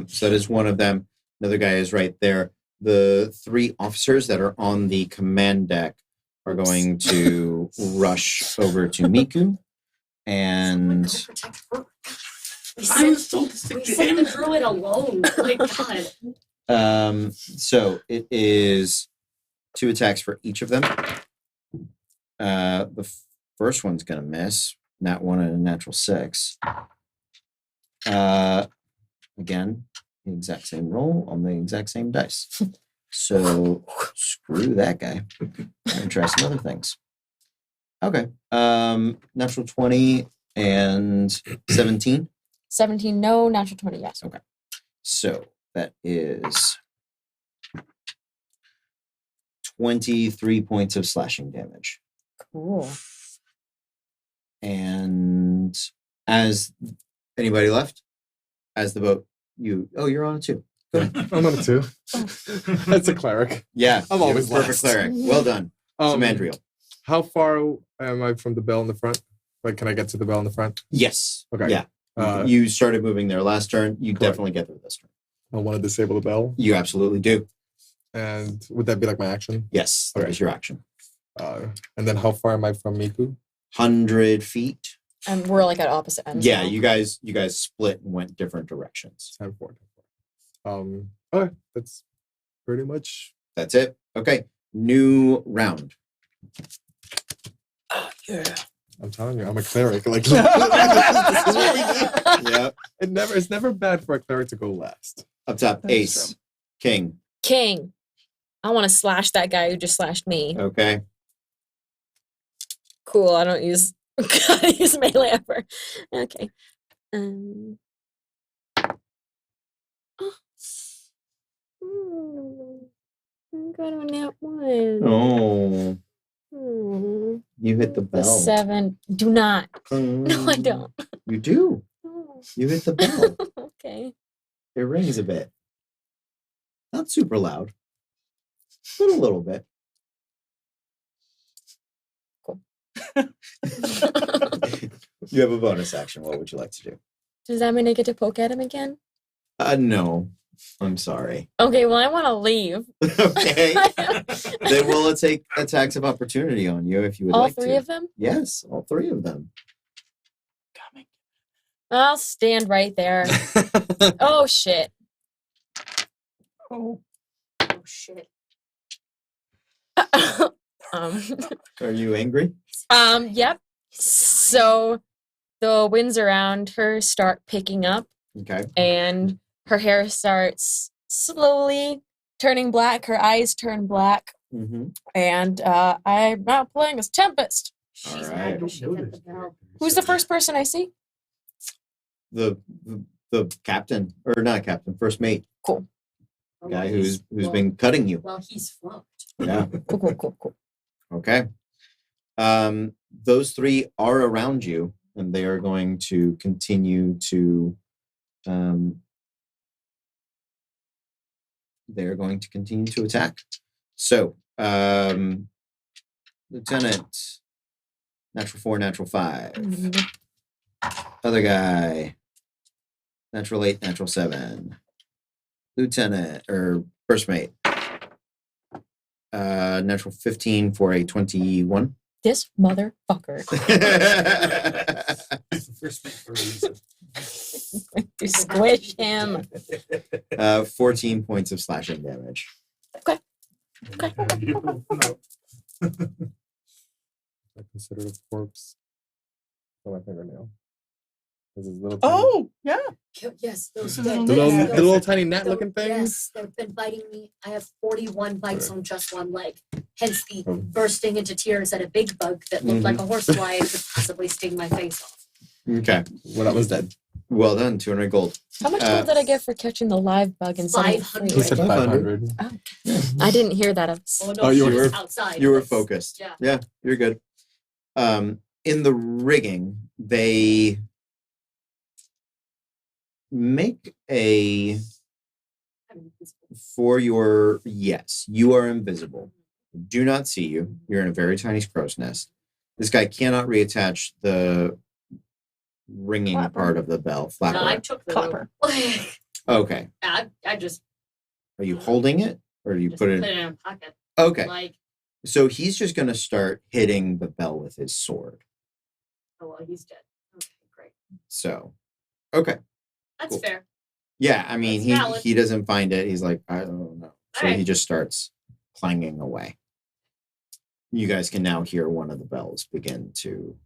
So that is one of them. Another guy is right there. The 3 officers that are on the command deck are going to rush over to Miku and Someone go protect her. We I was sent, told to stick we to sent the him. druid alone. My God. so it is 2 attacks for each of them. The first one's gonna miss. Nat 1 and a natural 6. Again, the exact same roll on the exact same dice. So screw that guy. I'm gonna try some other things. Okay. Natural 20 and 17. 17, no. Natural 20, yes. Okay. So that is 23 points of slashing damage. Cool. And as anybody left? As the boat, you're on it too. I'm on it too. That's a cleric. Yeah, I'm you're always a perfect last. cleric. Well done. Samandriel. How far am I from the bell in the front? Like, can I get to the bell in the front? Yes. Okay. Yeah. You started moving there last turn. You Correct. definitely get there this turn. I want to disable the bell. You absolutely do. And would that be like my action? Yes, that Okay. is your action. And then how far am I from Miku? 100 feet. And we're like at opposite ends. Yeah, now. you guys split and went different directions. 10 4. Okay, that's pretty much. That's it. Okay. New round. Yeah. I'm telling you, I'm a cleric. Like, this is what we do. Yep. It's never bad for a cleric to go last. Up top, That's Ace. true. King. King. I want to slash that guy who just slashed me. Okay. Cool. I don't use melee ever. Okay. I got a nat 1. Oh, Hmm. you hit the The bell. 7. Do not. No, I don't. You do. Oh, You hit the bell. okay. It rings a bit. Not super loud, but a little bit. Cool. You have a bonus action. What would you like to do? Does that mean I get to poke at him again? No. I'm sorry. Okay, well, I want to leave. Okay. They will take attacks of opportunity on you if you would All like 3 to. of them? Yes, all 3 of them. Coming. I'll stand right there. Oh, shit. Oh, Oh shit. um, Are you angry? yep. So the winds around her start picking up Okay. and her hair starts slowly turning black. Her eyes turn black. Mm-hmm. And I'm now playing as Tempest. She's right. mad 'cause she hit the bell. Who's the first person I see? The captain, or not captain, first mate, Oh, guy well, who's well, been cutting you. Well, he's flunked. Yeah. Cool. Okay. Those 3 are around you, and they are going to continue to. They're going to continue to attack. So, Lieutenant, natural 4, natural 5. Other guy, natural 8, natural 7. Lieutenant or first mate, natural 15 for a 21. This motherfucker. It's the first thing for a reason. To squish him. 14 points of slashing damage. Okay. I consider it a corpse. Oh, my fingernail. This is little. Tiny, oh, yeah. Yes, those The dead the little, things, the those- little tiny gnat looking those- things. Yes, they've been biting me. I have 41 bites on just one leg. Hence the Oh. bursting into tears at a big bug that looked like a horsefly and could possibly sting my face off. Okay. Well, that was dead. Well done. 200 gold. How much gold did I get for catching the live bug and setting it free? 500. He said 500. 500. I didn't hear that. Oh, no, Oh, you she were- was outside. You were That's- focused. Yeah. Yeah, you're good. In the rigging, they make a For your yes, you are invisible. Do not see you. You're in a very tiny crow's nest. This guy cannot reattach the ringing Clapper. part of the bell. No, Flapper. I took the Clapper. Okay. I just Are you holding it or do you just put it? in a pocket. Okay. Like, So he's just going to start hitting the bell with his sword. oh well, he's dead. Okay, great. So, okay. That's Cool. fair. Yeah, I mean, That's valid. he doesn't find it. He's like, I don't know. So he Alright. just starts clanging away. You guys can now hear one of the bells begin to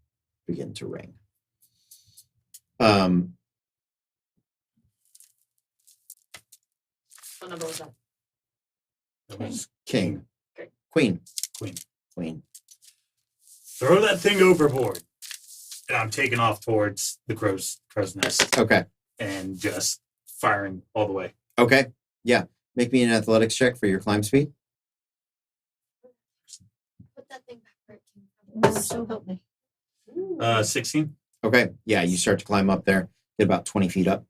ring. What number was that? That was King. Great. Queen. Queen. Queen. Throw that thing overboard. And I'm taking off towards the crow's nest Okay. and just firing all the way. Okay. Yeah. Make me an athletics check for your climb speed. Put that thing back where it came Oh, from. so help me. Ooh. 16. Okay. Yeah, you start to climb up there. Get about 20 feet up.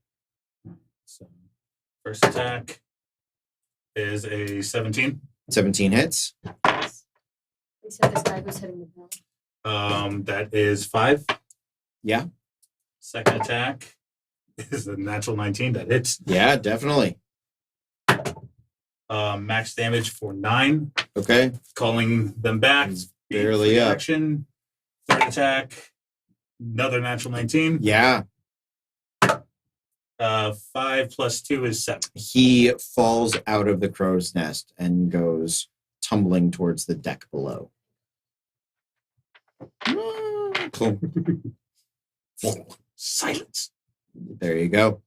So first attack is a 17. 17 hits. We said this guy was hitting the bell. That is 5. Yeah. Second attack is a natural 19 that hits. Yeah, definitely. Max damage for 9. Okay. Calling them back. He's barely up. Action. Third attack. Another natural 19. Yeah. 5 plus 2 is 7. He falls out of the crow's nest and goes tumbling towards the deck below. Silence. There you go.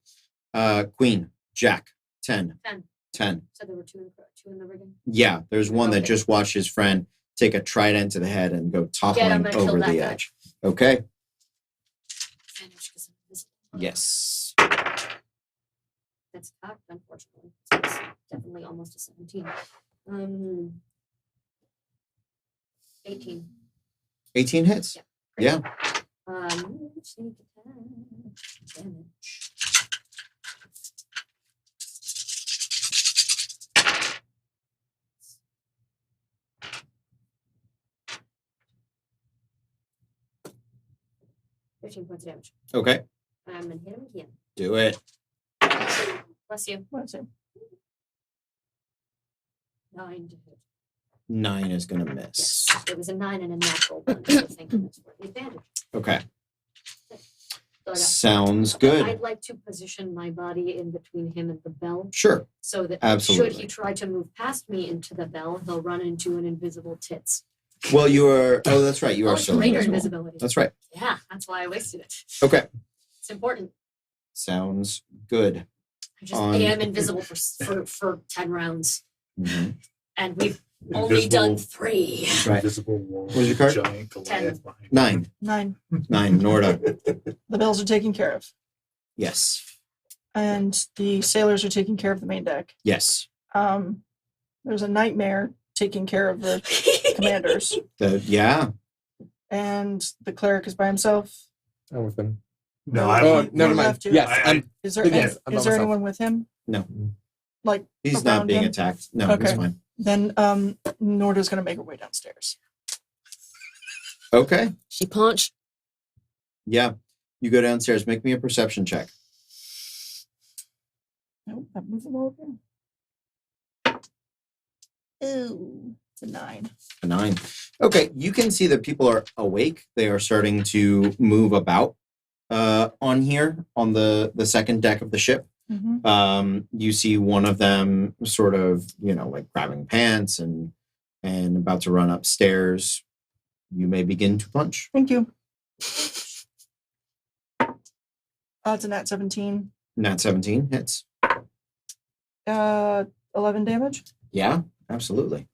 Queen, Jack, 10. 10. 10. So there were two in the rigging. Yeah, there's one that Okay. just watched his friend take a trident to the head and go toppling and kill over that the guy. edge. Okay. Advantage 'cause I'm invisible. Yes. That's cocked, unfortunately. So it's definitely almost a 17. 18. 18 hits. Yeah. Yeah. Sneak attack. Damage. Fifteen points of damage. Okay. I'm gonna hit him again. Do it. Bless you. What is it? 9 to hit. 9 is going to miss. Yes. It was a 9 and a natural 1. So thank goodness for the advantage. Okay. So I got- Sounds good. I'd like to position my body in between him and the bell Sure. so that should Absolutely. he try to move past me into the bell, he'll run into an invisible tits. Well, you are. Oh, that's right. You are Oh, still greater invisible. invisibility. That's right. Yeah, that's why I wasted it. Okay. It's important. Sounds good. I just On- am invisible for 10 rounds. Mhm. And we've only done 3. Right. Invisible wall. What was your card? Giant Goliath behind. 9. 9. 9. Norda. The bells are taken care of. Yes. And the sailors are taking care of the main deck. Yes. There's a nightmare taking care of the commanders. Yeah. And the cleric is by himself. I'm with him. No, Oh, I never You mind. have to. Yes, I- I'm. Is there, Yes, I'm by is there myself. anyone with him? No. Like, He's not around being him? attacked. No, he's Okay. fine. Then Norda's going to make her way downstairs. Okay. She punched. Yeah. You go downstairs. Make me a perception check. Nope, that moves them over. Ooh, it's a 9. A 9. Okay. You can see that people are awake. They are starting to move about on here on the second deck of the ship. Mm-hmm. You see one of them sort of, like grabbing pants and about to run upstairs. You may begin to punch. Thank you. It's a nat 17. Nat 17 hits. 11 damage. Yeah, absolutely.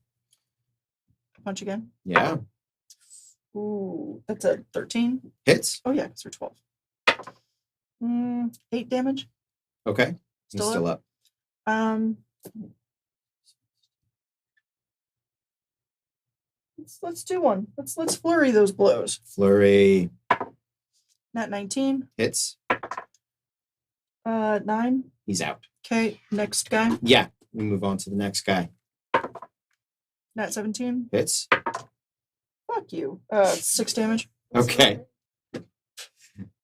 Punch again. Yeah, Ooh, that's a 13. hits. Oh, yeah, because they're 12. 8 damage. Okay, he's Still still up. Um, let's do one. Let's flurry those blows. Flurry Nat 19. hits. 9. He's out. Okay, next guy. Yeah, we move on to the next guy. Nat 17. Hits. Fuck you. 6 damage. Okay.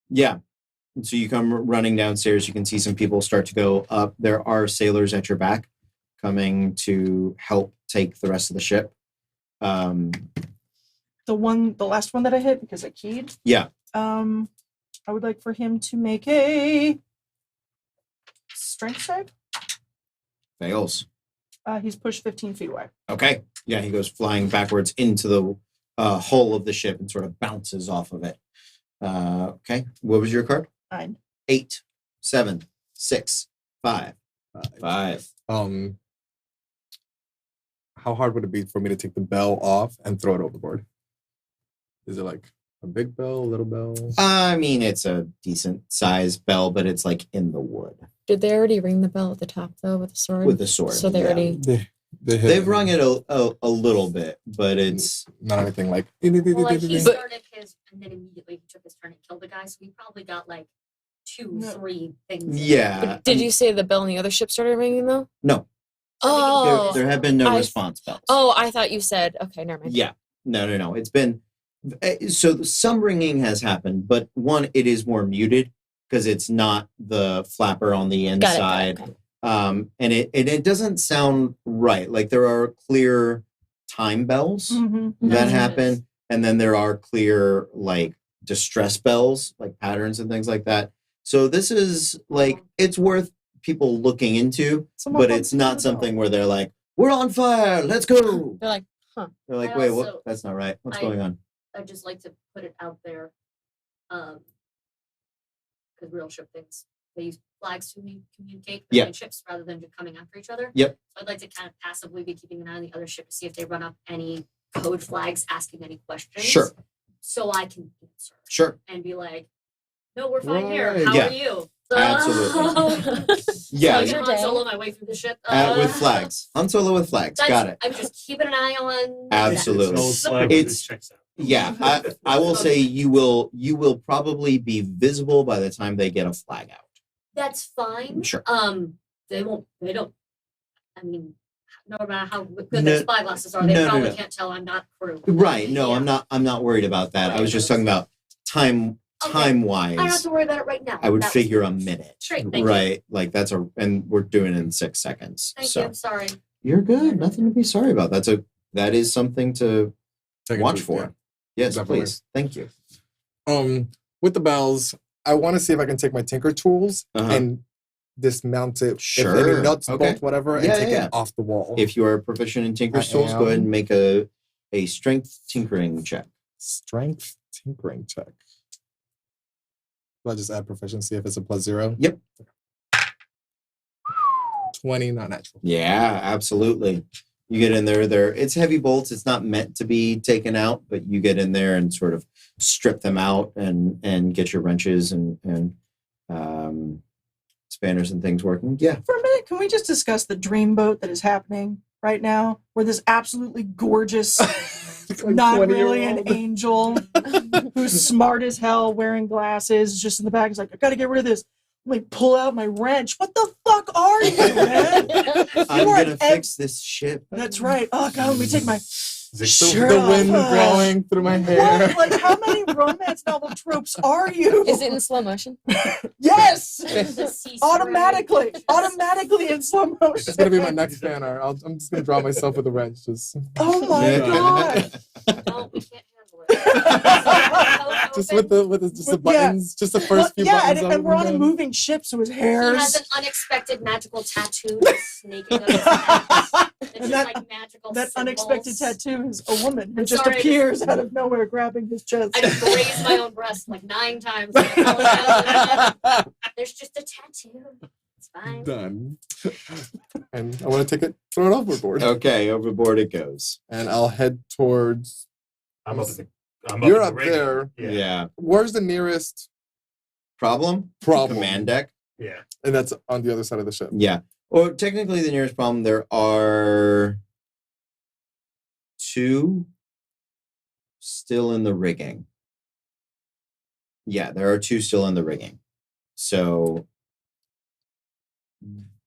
Yeah. So you come running downstairs. You can see some people start to go up. There are sailors at your back coming to help take the rest of the ship. The last one that I hit because I keyed. Yeah. I would like for him to make a strength check. Fails. He's pushed 15 feet away. Okay. Yeah, he goes flying backwards into the hull of the ship and sort of bounces off of it. Okay. What was your card? 9. 8, 7, 6, 5. 5. How hard would it be for me to take the bell off and throw it overboard? Is it like a big bell, a little bell? I mean, it's a decent sized bell, but it's like in the wood Did they already ring the bell at the top though with the sword? with the sword. So they yeah. already. They've rung it a little bit, but it's not anything like. Well, like he But- started his, and then immediately he took his turn and killed the guy. So we probably got like 2, No. 3 things. yeah. But did you say the bell in the other ship started ringing though? No. Oh. There have been no I- response bells. Oh, I thought you said. Okay, never mind. Yeah. No. It's been so some ringing has happened, but one, it is more muted because it's not the flapper on the Got inside. it. Okay. And it doesn't sound right. Like there are clear time bells Mm-hmm. that Mhm. happen, and then there are clear like distress bells, like patterns and things like that. So this is like it's worth people looking into, but it's not something where they're like, "We're on fire, let's go." They're like, They're like, I "Wait, also- what? That's not right. What's I- going on?" I just like to put it out there, because real ship things they use flags to communicate Yeah. between ships rather than just coming after each other. Yep. So I'd like to kind of passively be keeping an eye on the other ship to see if they run up any code flags, asking any questions. Sure. So I can answer Sure. and be like, "No, we're fine here. Right. How Yeah. are you?" Absolutely. Yeah. So I How's can your Han day? Solo my way through the ship With flags. Han Solo with flags. That's- Got it. I'm just keeping an eye on. Absolutely. that. It's no flag, It's- it checks out. Yeah, I will say you will probably be visible by the time they get a flag out. That's fine. Sure. They won't. They don't. I mean, no matter how good No- their spyglasses are, they no, no, probably no. can't tell I'm not crew. Right. No, Yeah. I'm not worried about that. I was just talking about time Okay. time I don't have wise. to worry about it right now. I would That was- figure a minute. Great, thank you. Right. Like that's and we're doing it in 6 seconds. Thank so you. I'm sorry. you're good. Nothing to be sorry about. That is something to Take it watch to- for. Yes, Definitely. please. Thank you. With the bells, I want to see if I can take my tinker tools Uh-huh. and dismount it. If Sure. any nuts, Okay. bolt, whatever, and Yeah, take yeah. it off the wall. If you are proficient in Tinker's I tools, go ahead am. and make a strength tinkering check. Strength tinkering check. I'll just add proficiency if it's a +0. Yep. 20, not natural. Yeah, absolutely. You get in there, it's heavy bolts. It's not meant to be taken out, but you get in there and sort of strip them out and get your wrenches and spanners and things working. Yeah. For a minute, can we just discuss the dreamboat that is happening right now? Where this absolutely gorgeous, not really an 20-year-old. angel who's smart as hell, wearing glasses, just in the back is like, I gotta get rid of this. Let me pull out my wrench. What the fuck are you, man? I'm You are gonna ev- fix this ship. That's right. Oh god, let me take my The shirt the off. wind blowing through my hair. What? Like, how many romance novel tropes are you? is it in slow motion? Yes! The sea Automatically spray. in slow motion. It's gonna be my next fan art. I'm just gonna draw myself with a wrench. Just, Oh my god. No, we can't handle it. just with the just the With- yeah. buttons, just the Well, first few yeah, buttons. and we're on a done. moving ship, so his He hair's has an unexpected magical tattoo that's snaking up his neck. It's And just like magical that unexpected symbols. tattoo is a woman who I'm just sorry, I appears just- out of nowhere grabbing his chest. I just grazed my own breast like 9 times. I apologize. There's just a tattoo. It's fine. Done. And I want to take it, throw it overboard, Okay, overboard it goes. and I'll head towards. I'm up. You're in the up rigging. there. Yeah. Where's the nearest Problem? problem? Command deck. Yeah. And that's on the other side of the ship. Yeah. Or technically the nearest problem, there are 2 still in the rigging. Yeah, there are 2 still in the rigging. So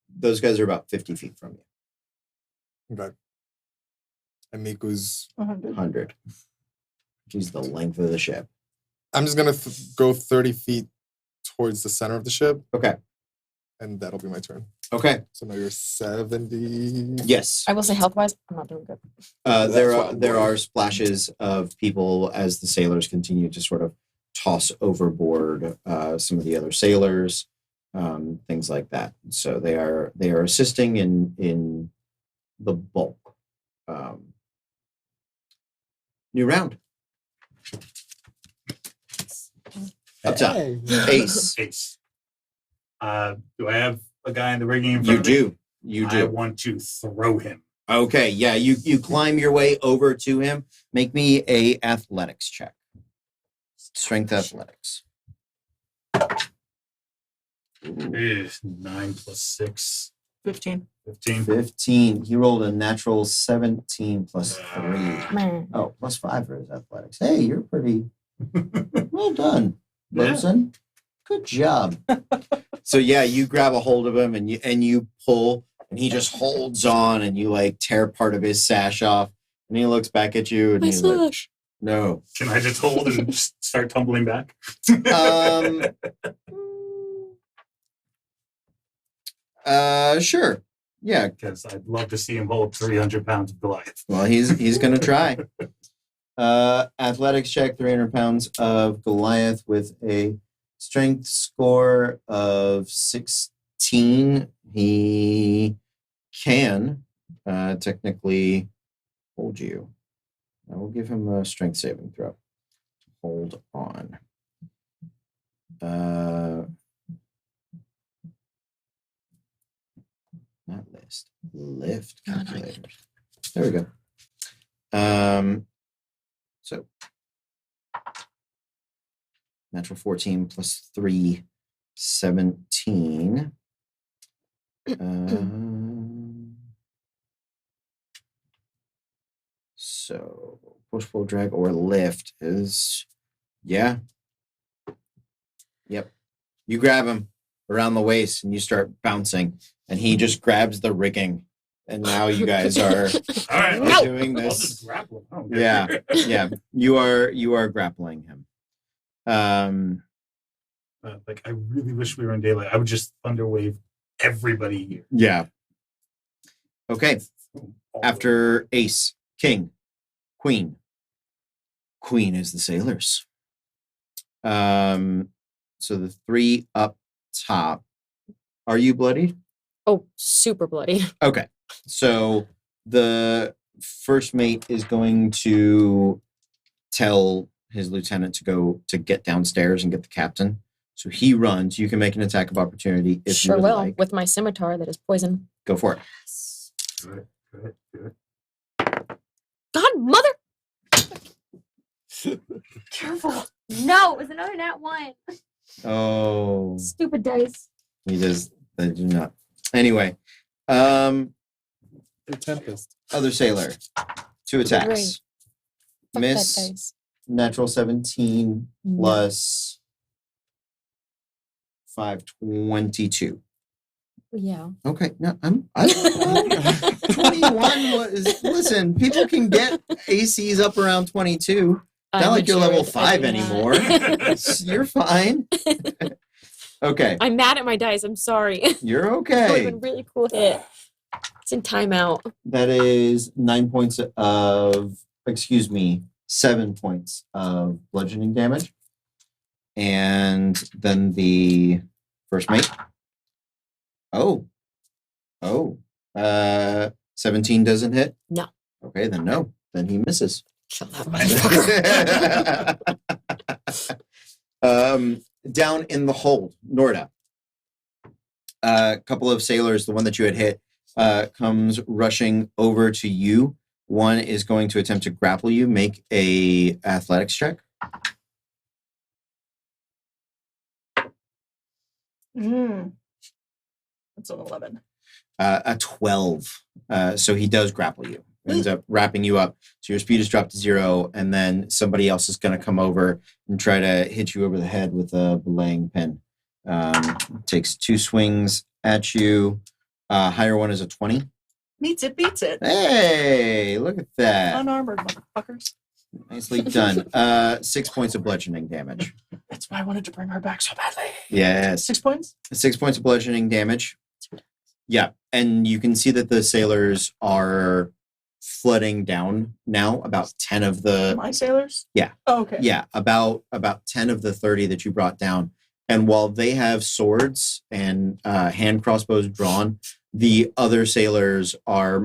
Those guys are about 50 feet from you. Okay. And Miku's. 100. 100. She's the length of the ship. I'm just gonna go 30 feet towards the center of the ship, Okay. and that'll be my turn. Okay. So now you're 70. Yes. I will say health wise, I'm not doing good. That's There what are I'm there worried. are splashes of people as the sailors continue to sort of toss overboard some of the other sailors, things like that. So they are assisting in the bulk. New round. Up top. Hey. Ace. Ace. Do I have a guy in the rigging in You front of me? do. You I do. want to throw him. Okay. Yeah. You climb your way over to him. Make me a athletics check. Strength athletics. Ooh. 9 plus 6, 15. 15. 15. He rolled a natural 17 plus 3. Man. Oh, plus 5 for his athletics. Hey, you're pretty well done, Yeah. Bosun. Good job. So yeah, you grab a hold of him and you pull, and he just holds on, and you like tear part of his sash off, and he looks back at you and he's like, "No." Can I just hold and just start tumbling back? Sure. Yeah. Because I'd love to see him hold 300 pounds of Goliath. Well, he's gonna try. Athletics check, 300 pounds of Goliath with a strength score of 16. He can technically hold you. I will give him a strength saving throw. Hold on. Not list. Lift calculator. There we go. So natural 14 plus 3, 17. So push, pull, drag, or lift is, yeah. Yep. You grab him around the waist and you start bouncing, and he just grabs the rigging. And now you guys are All right, No. doing I'll this. just grapple him. I don't care. Yeah, yeah. You are grappling him. Like, I really wish we were in daylight. I would just thunder wave everybody here. Yeah. Okay. After ace, king, queen. Queen is the sailors. So the 3 up top. Are you bloodied? Oh, super bloody. Okay. So the first mate is going to tell his lieutenant to get downstairs and get the captain. So he runs. You can make an attack of opportunity if Sure you would will, like. with my scimitar that is poison. Go for it. Good, good, good. God, mother! Careful. No, it was another nat 1. Oh, Stupid dice. he does. They do not. Anyway, other The Tempest. sailor, 2 attacks. Great. Fuck Miss. that dice. Natural 17 No. plus 5, 22. Yeah. Okay, no, I'm 21 was, listen, people can get ACs up around 22. Not I'm like you're level mature, I 5 do not. anymore. You're fine. Okay, I'm mad at my dice. I'm sorry. you're That would okay. have been really cool hit. It's in timeout. That is 9 points of, 7 points of bludgeoning damage. And then the first mate. Oh. 17 doesn't hit? No. Okay, then no. Then he misses. Kill that motherfucker. Down in the hold, Norda. A couple of sailors, the one that you had hit, comes rushing over to you. One is going to attempt to grapple you. Make a athletics check. That's an 11. A 12. So he does grapple you. Ends up wrapping you up. So your speed is dropped to 0, and then somebody else is going to come over and try to hit you over the head with a belaying pin. Takes 2 swings at you. Higher one is a 20. Meets it, beats it. Hey, look at that. Unarmored motherfuckers. Nicely done. 6 points of bludgeoning damage. That's why I wanted to bring her back so badly. Yes. 6 points? 6 points of bludgeoning damage. Yeah. And you can see that the sailors are flooding down now. About 10 of the My sailors? Yeah. Oh, okay. Yeah, about 10 of the 30 that you brought down. And while they have swords and hand crossbows drawn, the other sailors are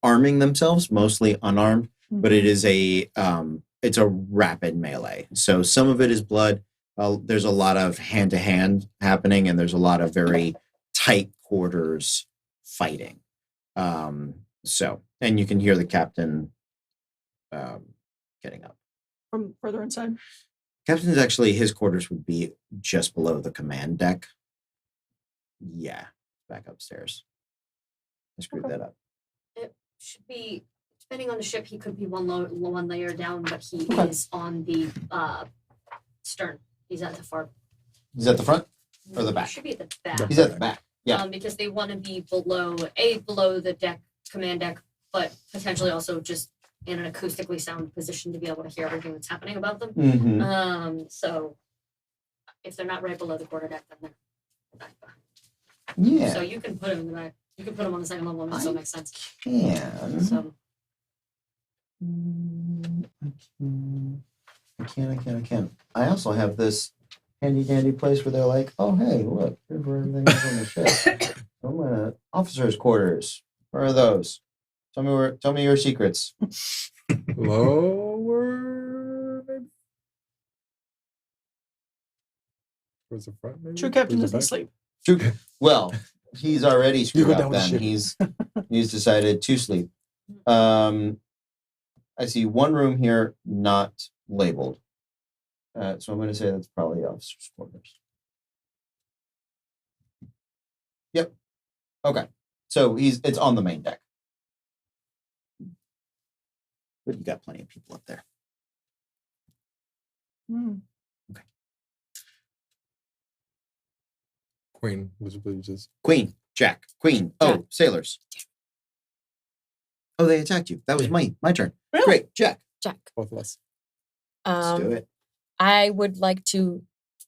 arming themselves, mostly unarmed. But it is it's a rapid melee. So some of it is blood. There's a lot of hand to hand happening, and there's a lot of very tight quarters fighting. And you can hear the captain getting up. From further inside? Captain's actually, his quarters would be just below the command deck. Yeah, back upstairs. I screwed that up. It should be, depending on the ship, he could be one layer down, but he Okay. is on the stern. He's at the far. Is that the front or the He back? should be at the back. He's at the back. Yeah. Because they want to be below the deck, command deck, but potentially also just in an acoustically sound position to be able to hear everything that's happening about them. Mm-hmm. So if they're not right below the quarterdeck, then they're back behind. Yeah. So you can put them in the back. You can put them on the second level, and that still makes sense. Can. So I can. I also have this handy dandy place where they're like, oh hey, look, here's where everything is on the ship. I'm gonna officers' quarters. Where are those? Tell me your secrets. Lower. Maybe? Towards the front, maybe? True captain Towards the doesn't back? sleep. Well, he's already screwed go up down with the then. ship. He's decided to sleep. I see one room here not labeled. So I'm going to say that's probably officers' quarters. Yep. Okay. So it's on the main deck. But you got plenty of people up there. Hmm. Queen, which was just. Queen, Jack, Queen. Oh, Jack. sailors. Oh, they attacked you. That was my turn. Really? Great, Jack. Jack. Both of us. Let's do it. I would like to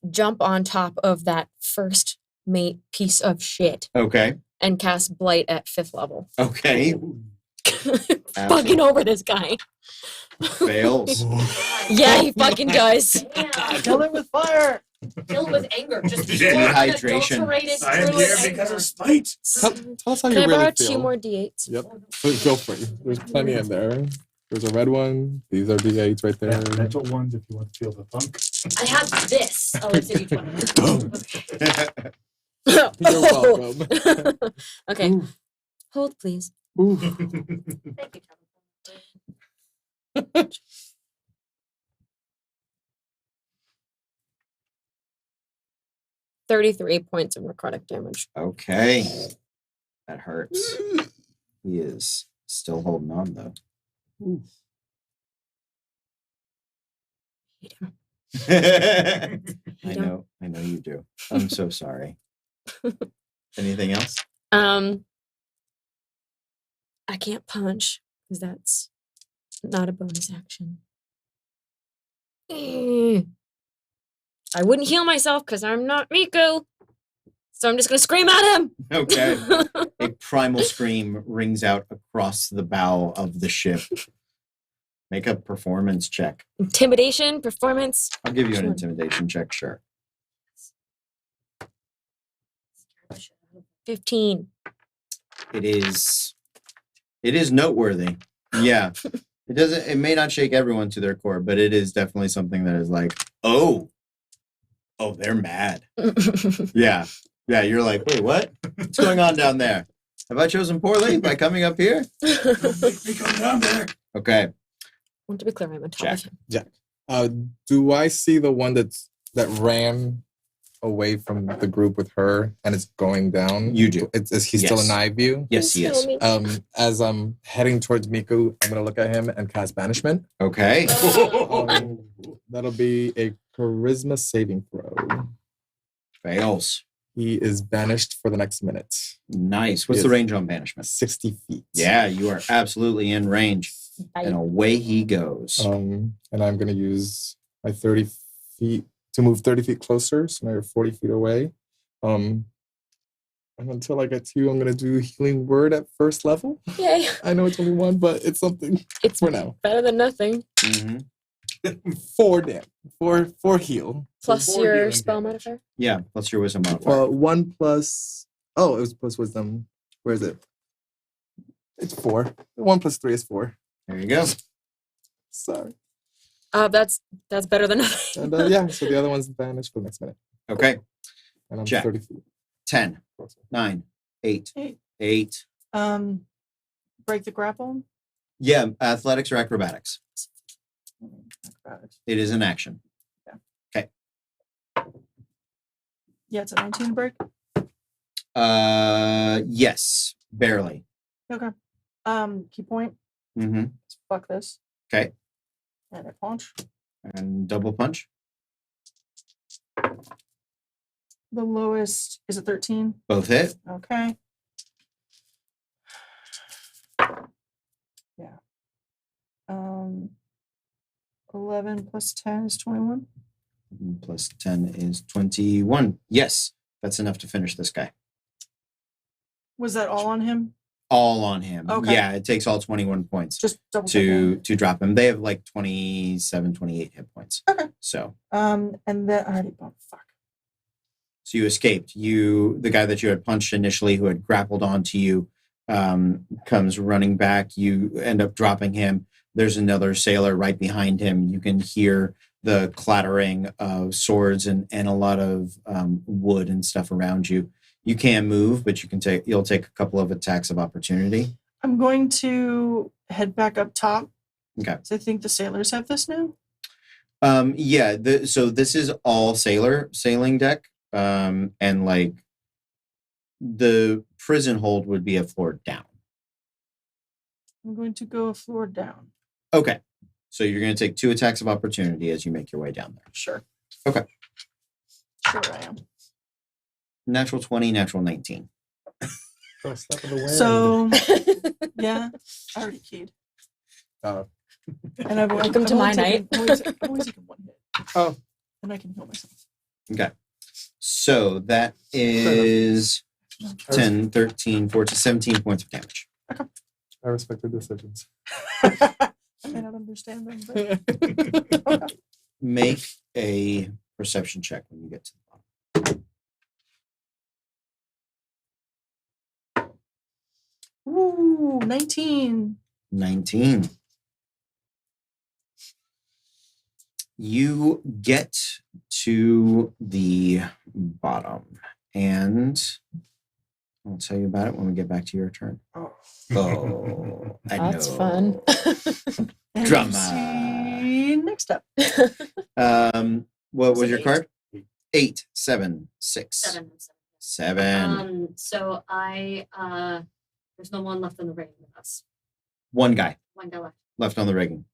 jump on top of that first mate piece of shit Okay. and cast Blight at 5th level. Okay. Fucking over this guy. Fails. Yeah, he fucking does. yeah, Kill it with fire. filled with anger, just Yeah. pure Dehydration. unadulterated, I am druid here because anger. of spite. Tell us how Can you I really borrow feel. 2 more d8s? Yep. Please go for it. There's plenty in there. There's a red one. These are D8s right there. Mental ones if you want to feel the funk. I have this. Oh, it's a d20. You're welcome. Okay, Ooh. hold please. Ooh. Thank you, Tabitha. 33 points of necrotic damage. Okay. That hurts. He is still holding on though. Hate him. I know you do. I'm so sorry. Anything else? I can't punch because that's not a bonus action. I wouldn't heal myself because I'm not Miku. So I'm just gonna scream at him. Okay. A primal scream rings out across the bow of the ship. Make a performance check. Intimidation, performance. I'll give you an Sure. intimidation check, sure. 15. It is noteworthy. Yeah. It may not shake everyone to their core, but it is definitely something that is like, oh, they're mad. Yeah. Yeah, you're like, wait, what? What's going on down there? Have I chosen poorly by coming up here? Don't make me come down there. Okay. Want to be clear, I'm on top of Jack. him. Do I see the one that ran away from the group with her and it's going down? You do. Is he still Yes. in eye view? Yes, he is. As I'm heading towards Miku, I'm gonna look at him and cast banishment. Okay. That'll be a charisma saving throw. Fails. he is banished for the next minute. Nice. What's Yes. the range on banishment? 60 feet. Yeah, you are absolutely in range. And away he goes. And I'm going to use my 30 feet to move 30 feet closer. So now you're 40 feet away. And until I get to you, I'm going to do Healing Word at first level. Yay. I know it's only one, but it's something It's for now. better than nothing. Mhm. 4 damage. 4 heal. So Plus 4 your healing spell damage. modifier. Yeah, plus your wisdom modifier. 1 plus. Oh, it was plus wisdom. Where is it? It's 4. 1 plus 3 is 4. There you go. Sorry. That's better than nothing. And yeah, so the other one's vanished for the next minute. Okay. And I'm Jack. 30 feet 10, closer. 9, 8, Eight. 8. Break the grapple. Yeah, athletics or acrobatics. Acrobatics. It is an action. Yeah, it's a 19 break. Yes, barely. Okay. Key point. Mm-hmm. Fuck this. Okay. And a punch. And double punch. The lowest is a 13. Both hit. Okay. Yeah. 11 plus 10 is 21. Plus 10 is 21. Yes, that's enough to finish this guy. Was that all on him? All on him. Okay. Yeah, it takes all 21 points Just double check that. to drop him. They have like 27, 28 hit points. Okay. So And then I already bumped. Fuck. so you escaped. The guy that you had punched initially who had grappled onto you comes running back. You end up dropping him. There's another sailor right behind him. You can hear the clattering of swords and a lot of wood and stuff around you. You can move, but you'll take a couple of attacks of opportunity. I'm going to head back up top. Okay. So I think the sailors have this now. Yeah. So this is all sailing deck. And like the prison hold would be a floor down. I'm going to go a floor down. Okay. So you're going to take 2 attacks of opportunity as you make your way down there. Sure. Okay. Sure I am. Natural 20, natural 19. First step of the wind. So yeah, I already keyed. Oh. And I've Welcome to my night. I've only taken 1 hit. Oh. And I can heal myself. Okay. So that is 10, 13, 14, 17 points of damage. I respect your decisions. I may not understand them, but okay. Make a perception check when you get to the bottom. Ooh, 19. 19. You get to the bottom, and I'll tell you about it when we get back to your turn. Oh, I That's know. fun. And Drama. see next up. What was it your 8? card? 8, 7, 6. 7. 7. So I there's no one left in the ring with us. One guy One guy left. left on the rigging.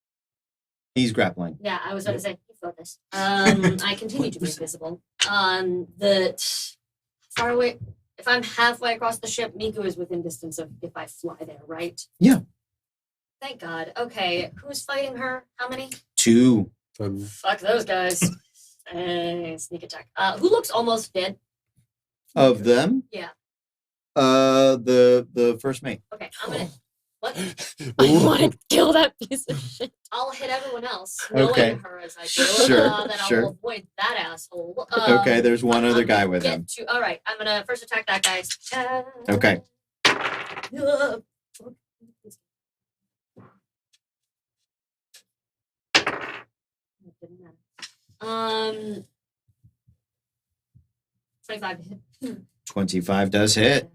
He's grappling. Yeah, I was going to say, you felt this. I continue to be invisible. The far away. If I'm halfway across the ship, Miku is within distance of if I fly there, right? Yeah. Thank God. Okay, who's fighting her? How many? 2. Fuck those guys. Sneak attack. Who looks almost dead? Of them? Yeah. The first mate. Okay, I'm gonna. What? I want to kill that piece of shit. I'll hit everyone else, knowing Okay. her as I do. Sure, Then sure. I'll avoid that asshole. Okay, there's one I'm other guy gonna with get him. All right, I'm gonna first attack that guy. Okay. Didn't matter. 25 to hit. 25 does hit.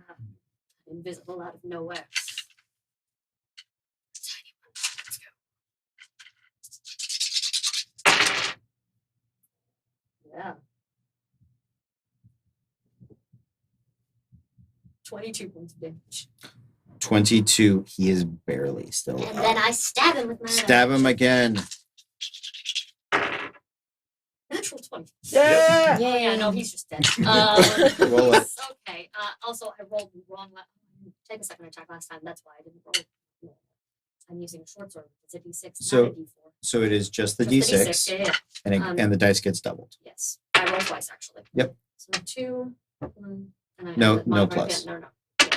Invisible out of nowhere. Yeah. 22 points of damage. 22. He is barely still And up. then I stab him with my Stab him again. natural 20. one. Yeah. Oh, yeah, no, he's just dead. Roll it. Okay. Also, I rolled wrong. Take a second to check last time. That's why I didn't roll. I'm using a short sword. It's a D6, So- not a D4. So it is just the Just D6, Yeah, yeah. and the dice gets doubled. Yes. I rolled twice, actually. Yep. So 2, 1, and I No- have it no modified plus. again. No. Yeah.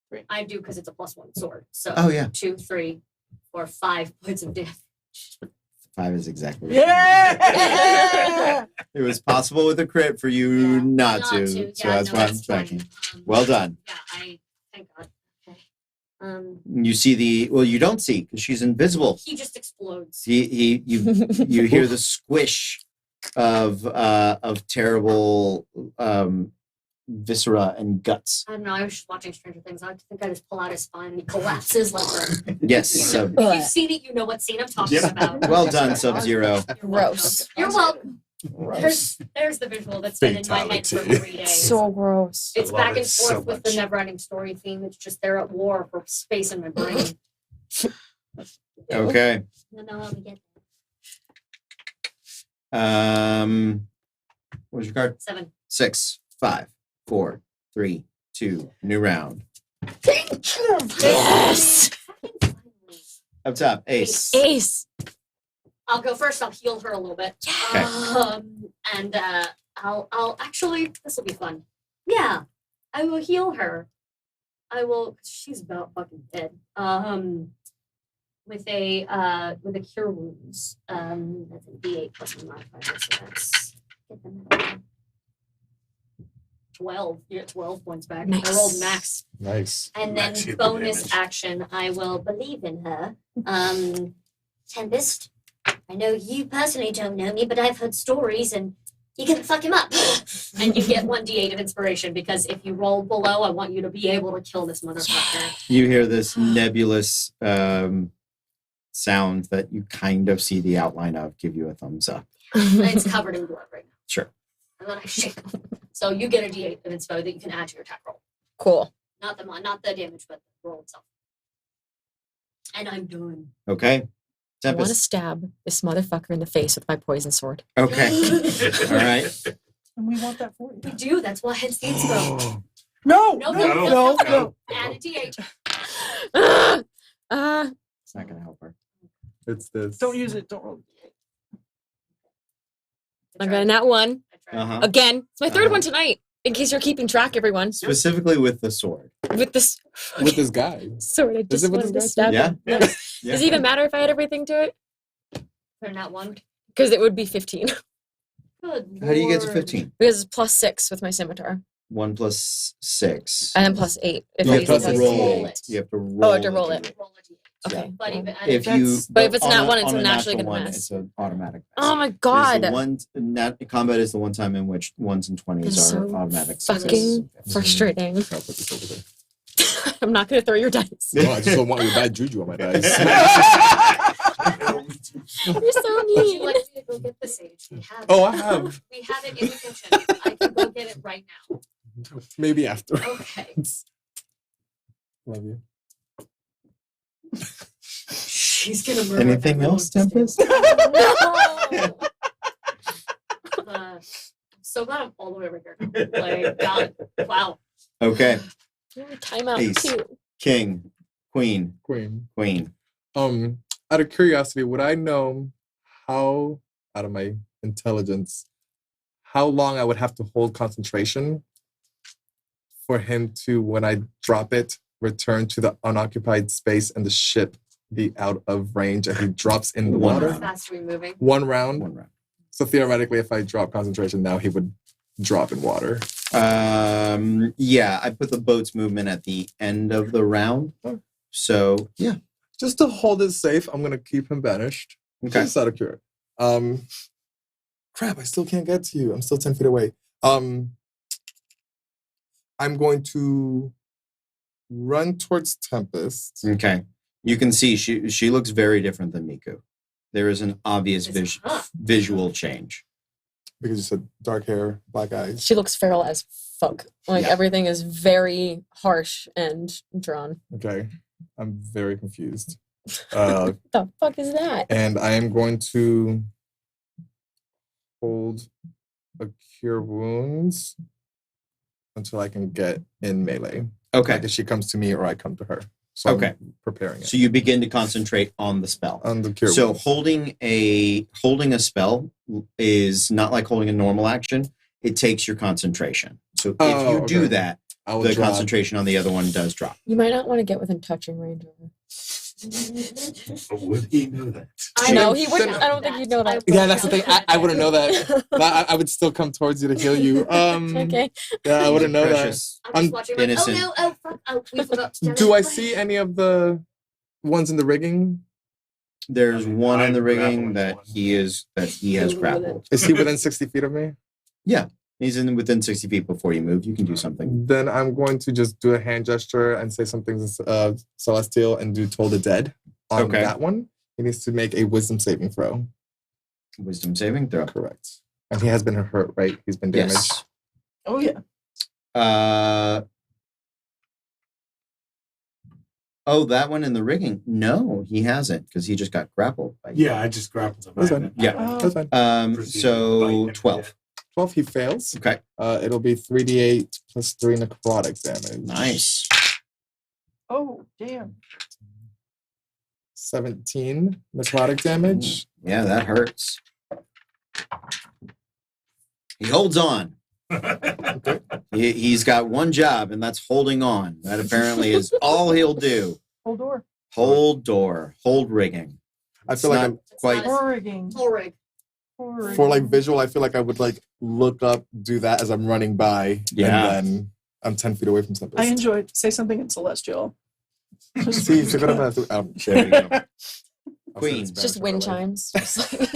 Great. I do because it's a +1 sword. So Oh, yeah. 2, 3, 4, 5 points of damage. 5 is exactly what you needed. Yeah. It was possible with a crit for you Yeah, not to. So Yeah, that's no, why I'm that's fine. checking. Well done. Yeah, thank God. Okay. You see you don't see because she's invisible. He just explodes. You hear the squish of terrible viscera and guts. I don't know. I was just watching Stranger Things. I think I just pull out his spine and he collapses like a. Yes, Sub. If you've seen it, you know what scene I'm talking Yeah. about. Well done, Sub-Zero. You're Gross. welcome. You're welcome. There's the visual that's been in my head for Fatality. 3 days. So gross. It's I love back and it forth so with the much. never-ending story theme. It's just they're at war for space in my brain. Okay. I don't know how we get What was your card? 7. 6, 5, 4, 3, 2. New round. Yes. Up top, Ace. Ace. I'll go first. I'll heal her a little bit. Okay. And I'll actually, this will be fun. Yeah, I will heal her. I will. She's about fucking dead. With a cure wounds. That's a D8 plus my modifier. So that's get them out. 12. You get 12 points back. I rolled Nice. max. Nice. And then Max hit bonus damage. action, I will believe in her. Tempest, I know you personally don't know me, but I've heard stories and you can fuck him up. And you get 1d8 of inspiration because if you roll below, I want you to be able to kill this motherfucker. You hear this nebulous sound that you kind of see the outline of. Give you a thumbs up. And it's covered in blood right now. Sure. And then I shake him. So you get a d8 of inspo that you can add to your attack roll. Cool. Not the damage, but the roll itself. And I'm done. Okay. I want to Tempest. stab this motherfucker in the face with my poison sword. Okay. All right. And we want that for We you. do. That's why hence the inspo. No, No, no. Add a d8. It's not going to help her. It's this. Don't use it. Don't roll. I'm gonna nat 1 I tried. Uh-huh. again. It's my third Uh-huh. one tonight. In case you're keeping track, everyone. Specifically with the sword. With this With this guy. sword, I Is just it with wanted to this stab Yeah. him. No. Yeah. Does it even matter if I had everything to it? They're not one. Because it would be 15. Good. How do you get to Lord. 15? Because it's +6 with my scimitar. 1 plus 6. And then +8. If You I have use to it plus as roll roll. it. You have to roll. Oh, I have to roll a it. d8. Roll a d8. Okay. But even If That's- you, But if it's on not a- one, it's on a naturally natural gonna one, miss. It's an automatic. miss. Oh my It is god. the one combat is the one time in which 1s and 20s It's are so automatic. fucking frustrating. I'll put this over there. I'm not gonna throw your dice. No, I just don't want your bad juju on my dice. You're so Would you mean. like me to go get the sage? We have Oh, it. I have. We have it in the kitchen. I can go get it right now. Maybe after. Okay. Love you. She's gonna murder Anything everyone. else, Tempest? No. So glad I'm all the way over here. Like, God, wow. Okay. Timeout Ace. too. King, queen, Queen. queen. Out of curiosity, would I know how, out of my intelligence, how long I would have to hold concentration for him to, when I drop it, return to the unoccupied space and the ship be out of range and he drops in the One How water? round. fast are we moving? 1 round. 1 round. So theoretically, if I drop concentration now, he would drop in water. Yeah, I put the boat's movement at the end of the round. So yeah. Just to hold it safe, I'm gonna keep him banished. Okay. Just out of cure. Crap, I still can't get to you. I'm still 10 feet away. I'm going to run towards Tempest. Okay. You can see she looks very different than Miku. There is an obvious It's- huh. visual change. Because you said dark hair, black eyes. She looks feral as fuck. Like Yeah. everything is very harsh and drawn. Okay. I'm very confused. What the fuck is that? And I am going to hold a cure wounds until I can get in melee. Okay. Like if she comes to me or I come to her. So Okay. I'm preparing it So you begin to concentrate on the spell. on the cure So wounds. holding a spell is not like holding a normal action. It takes your concentration. So if Oh, you do okay. that, I will the drop. concentration on the other one does drop. You might not want to get within touching range of her. But would he know that? No, he wouldn't. I don't think he'd know that. Yeah, that's the thing. I wouldn't know that. But I would still come towards you to heal you. Okay. Yeah, I wouldn't know that. Precious. I'm I'm just watching. Like, innocent. oh no! Oh fuck! Oh, we forgot. To Do I see any of the ones in the rigging? There's one in the I'm rigging grappling that one. he has grappled. Is he within 60 feet of me? He's within 60 feet before you move. You can do something. Then I'm going to just do a hand gesture and say something celestial and do Toll the Dead on Okay. that one. He needs to make a wisdom saving throw. Wisdom saving throw. Correct. And he has been hurt, right? He's been damaged. Yes. Oh yeah. Oh, that one in the rigging. No, he hasn't because he just got grappled. By you. Yeah, I just grappled him. That's I fine. haven't- Yeah. Oh. That's fine. Proceed So to bite him 12. 12, he fails. Okay. It'll be 3d8 plus 3 necrotic damage. Nice. Oh damn. 17 necrotic damage. Yeah, that hurts. He holds on. Okay. He's got one job, and that's holding on. That apparently is all he'll do. Hold door. Hold door, hold rigging. I It's feel like not I'm, quite. Horrigging. Torrig. for like visual, I feel like I would like look up, do that as I'm running by. Yeah. And then I'm 10 feet away from something. I enjoyed. Say something in celestial. See, so gonna have to. There you go. I'll Queen. say It's just wind chimes. Just like-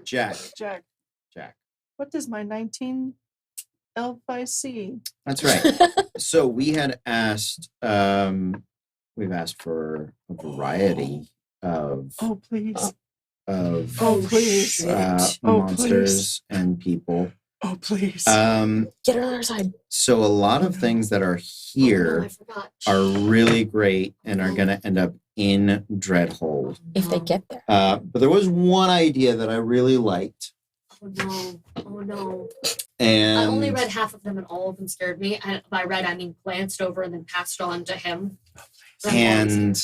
Jack. Jack. Jack. What does my 19 LIC? That's right. So we had asked. We've asked for a variety of Oh please. of Oh please. Oh, monsters and people. Oh please. Get her on our side. So a lot of things that are Oh, here no, I forgot. are really great and are going to end up in Dreadhold. If they get there. But there was one idea that I really liked, Oh no! Oh no! and I only read half of them, and all of them scared me. And by read, I mean glanced over and then passed on to him. and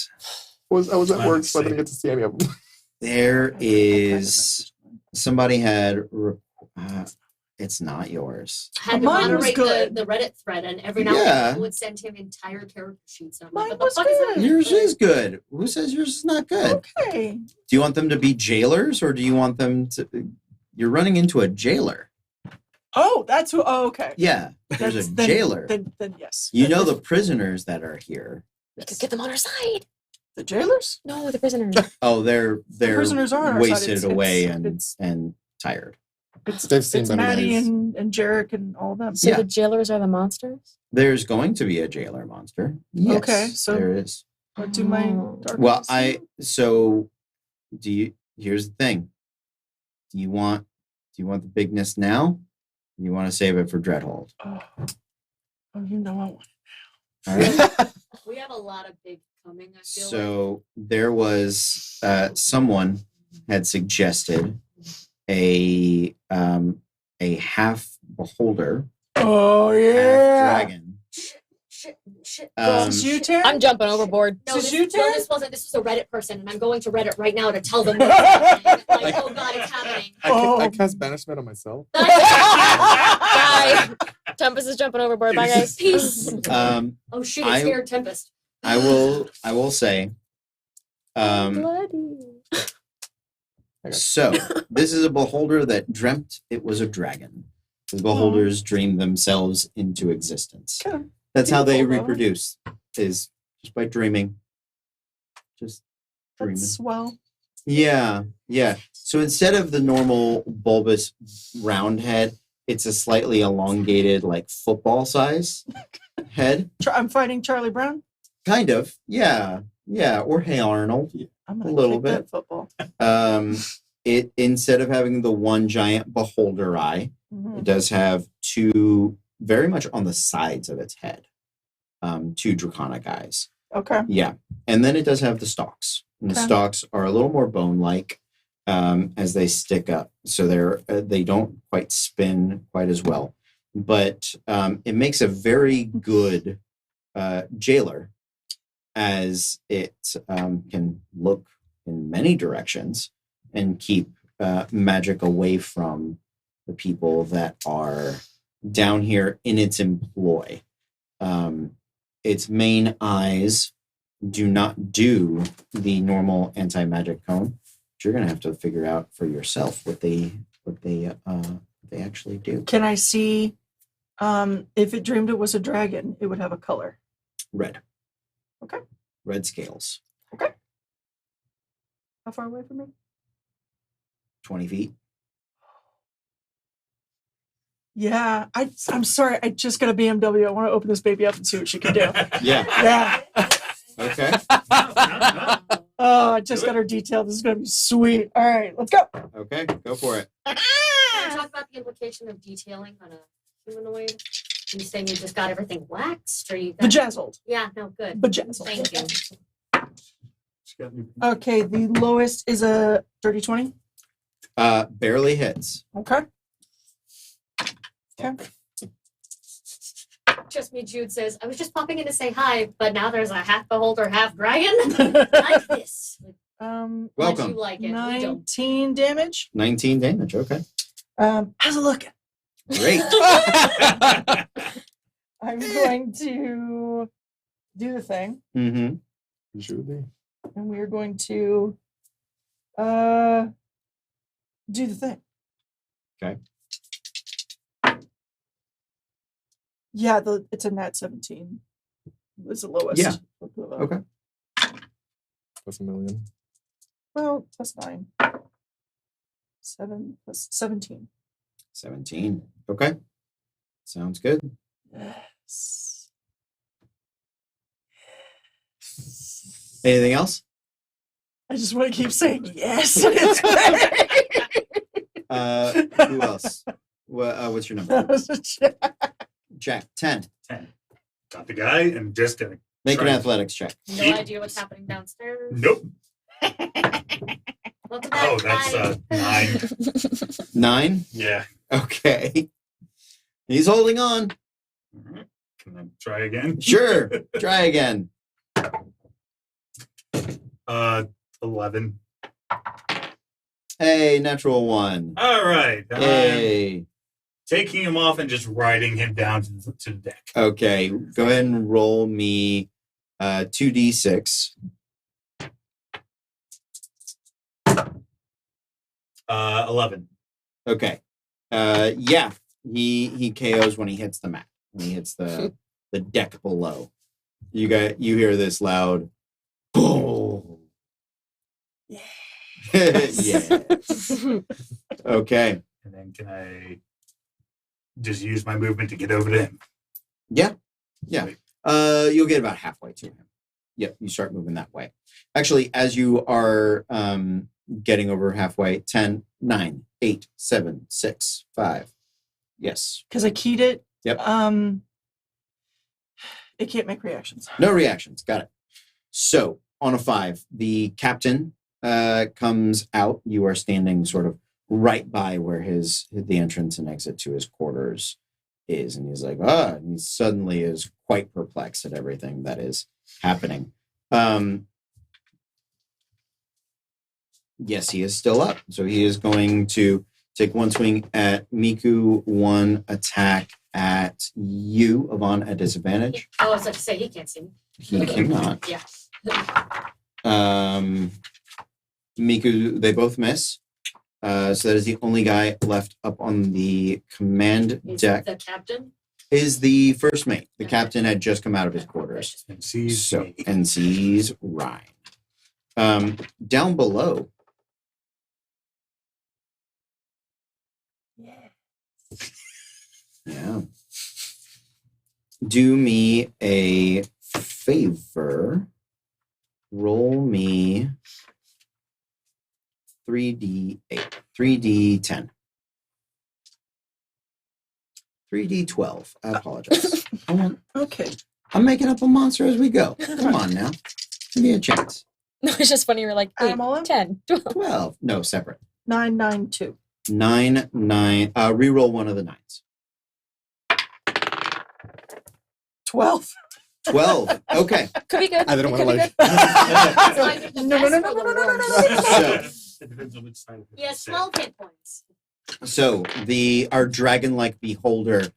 I was at work, so I didn't get to see any of them. there is somebody had. It's not yours. I had to Mine was moderate good. the Reddit thread, and every now and Yeah. then people would send him entire character sheets. And I'm Mine like, what was the fuck is good. that? Yours is good. Who says yours is not good? Okay. Do you want them to be jailers, or do you want them to? You're running into a jailer. Oh, that's who. Oh, okay. Yeah, there's a Then- jailer. Then yes. You know the prisoners that are here. We could get them on our side. The jailers? No, the prisoners. Oh, they're prisoners are on our side. wasted It's- away it's- and tired. They've seen It's better Maddie days. and Jarek and all of them. So Yeah. the jailers are the monsters? There's going to be a jailer monster. Yes, Okay, so- there is. What do my Oh. dark Well, ones so do you? Here's the thing. Do you want the bigness now? Or you want to save it for Dreadhold? Oh, you know I want. All right. We have a lot of big coming. I feel So there was someone had suggested a half beholder, Oh half yeah. dragon. Shit. Is you, Taryn? I'm jumping overboard. No, This this, is you, no, Taryn? this wasn't. This was a Reddit person, and I'm going to Reddit right now to tell them what's happening. Like, oh god, it's happening. I cast banishment on myself. Bye. Tempest is jumping overboard. Bye, guys. Peace. Um, Oh shit, I- it's scared Tempest. I will say. Bloody. So this is a beholder that dreamt it was a dragon. The beholders dream themselves into existence. Kinda That's how they beautiful, though. reproduce, is just by dreaming. Just dreaming. That's swell. Yeah. So instead of the normal bulbous round head, it's a slightly elongated, like football size head. I'm fighting Charlie Brown. Kind of. Yeah. Or Hey Arnold. I'm A gonna little kick bit. that football. It instead of having the one giant beholder eye, Mhm. it does have two very much on the sides of its head. Two draconic eyes. Okay. Yeah. And then it does have the stalks. And the Okay. stalks are a little more bone-like. as they stick up. So they don't quite spin quite as well, but it makes a very good jailer, as it can look in many directions and keep magic away from the people that are down here in its employ. Its main eyes do not do the normal anti-magic cone. But you're gonna have to figure out for yourself what they actually do. Can I see if it dreamed it was a dragon, it would have a color? Red. Okay. Red scales. How far away from me? 20 feet. Yeah, I'm sorry. I just got a BMW. I want to open this baby up and see what she can do. Yeah. Yeah. Okay. Oh, I just got her detailed. This is gonna be sweet. All right, let's go. Okay. Go for it. Can we talk about the implication of detailing on a humanoid? Are you saying you just got everything waxed, or you got... Bejazzled. Yeah, no, good. Bejazzled. Thank you. Okay, the lowest is a dirty 20. Barely hits. Okay. Okay. Just me, Jude says, I was just popping in to say hi, but now there's a half beholder, half dragon. Like this. Um, Unless Welcome. you like it. We don't. 19 damage. 19 damage. Okay. How's it looking? Great. I'm going to do the thing, Mm-hmm. You should be. and we are going to do the thing. Okay. Yeah, it's a nat 17. It's the lowest. Yeah. Okay. Plus a million. Well, plus 9. 7 plus 17. 17. Okay. Sounds good. Yes. Anything else? I just want to keep saying yes. It's great. Who else? What's your number? That was a check. Jack. 10. 10. Got the guy and just gonna. Make an Try. athletics check. No idea what's happening downstairs. Nope. Welcome back. Oh, that's Bye. 9. 9. Yeah. Okay. He's holding on. Alright. Can I try again? Sure. Try again. 11. Hey, natural 1. All right. Hey. Taking him off and just riding him down to the deck. Okay. Go ahead and roll me 2d6. 11. Okay. Yeah. He KOs when he hits the mat. When he hits the deck below. You hear this loud boom. Yeah. Okay. And then can I just use my movement to get over to him? Yeah. You'll get about halfway to him. Yep, you start moving that way. Actually, as you are getting over halfway, 10, 9, 8, 7, 6, 5. Yes. Because I keyed it. Yep. It can't make reactions. No reactions. Got it. So on a 5, the captain comes out. You are standing sort of right by where the entrance and exit to his quarters is, and he's like, and he suddenly is quite perplexed at everything that is happening. Yes, he is still up, so he is going to take one swing at Miku, one attack at you, Yvonne, at disadvantage. Oh, I was about to say, he can't see me. He cannot. Yeah. Miku, they both miss. So that is the only guy left up on the command Is deck. the captain? Is the first mate. The Okay. captain had just come out of his quarters. And sees So me. and sees Ryan. Down below. Yeah. Do me a favor. Roll me 3d8, 3d10, 3d12. I apologize. Okay. I'm making up a monster as we go. Come on now. Give me a chance. No, it's just funny. You're like Add 8, 'em all in? 10, 12. 12. No, separate. 9, 9, 2. 9, 9. Reroll one of the 9s. 12. 12. Okay. Could be good. I didn't It want to could be like. That's why you're the No, best no, no, for no, the no, no, no, war. no, So, It depends on which side of it. He has 12 hit points. so our dragon-like beholder,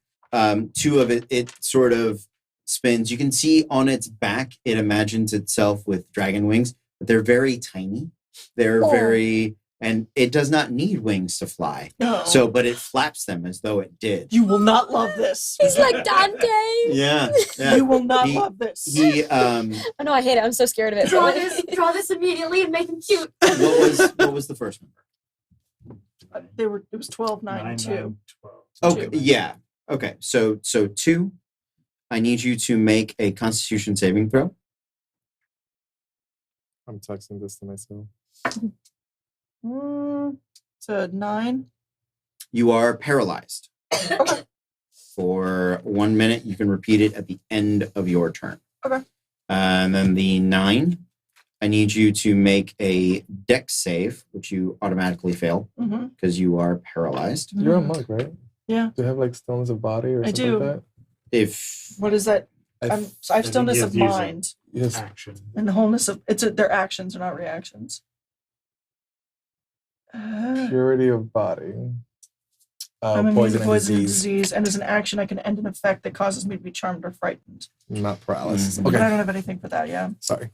two of it sort of spins. You can see on its back, it imagines itself with dragon wings, but they're very tiny. They're Oh. very, and it does not need wings to fly. No. So, but it flaps them as though it did. You will not love this. He's like Dante. Yeah, yeah. You will not He- love this. He, Oh no, I hate it. I'm so scared of it. Draw this immediately and make him cute. what was the first number? It was 12, 9, 2. 9, 12. Okay, yeah. Okay, so 2. I need you to make a Constitution saving throw. I'm texting this to myself. It's a 9. You are paralyzed Okay. for 1 minute. You can repeat it at the end of your turn. Okay. And then the 9. I need you to make a dex save, which you automatically fail Mm-hmm. because you are paralyzed. You're a monk, right? Yeah. Do you have like stillness of body or I something do. like that? If What is that? I I have think stillness you of have to use it. mind yes. Action. and the wholeness of their actions are not reactions. Purity of body. I'm immune Poison to and poison and disease. disease, and as an action, I can end an effect that causes me to be charmed or frightened. Not paralysis. Mhm. But I Okay. don't have anything for that. Yeah. Sorry.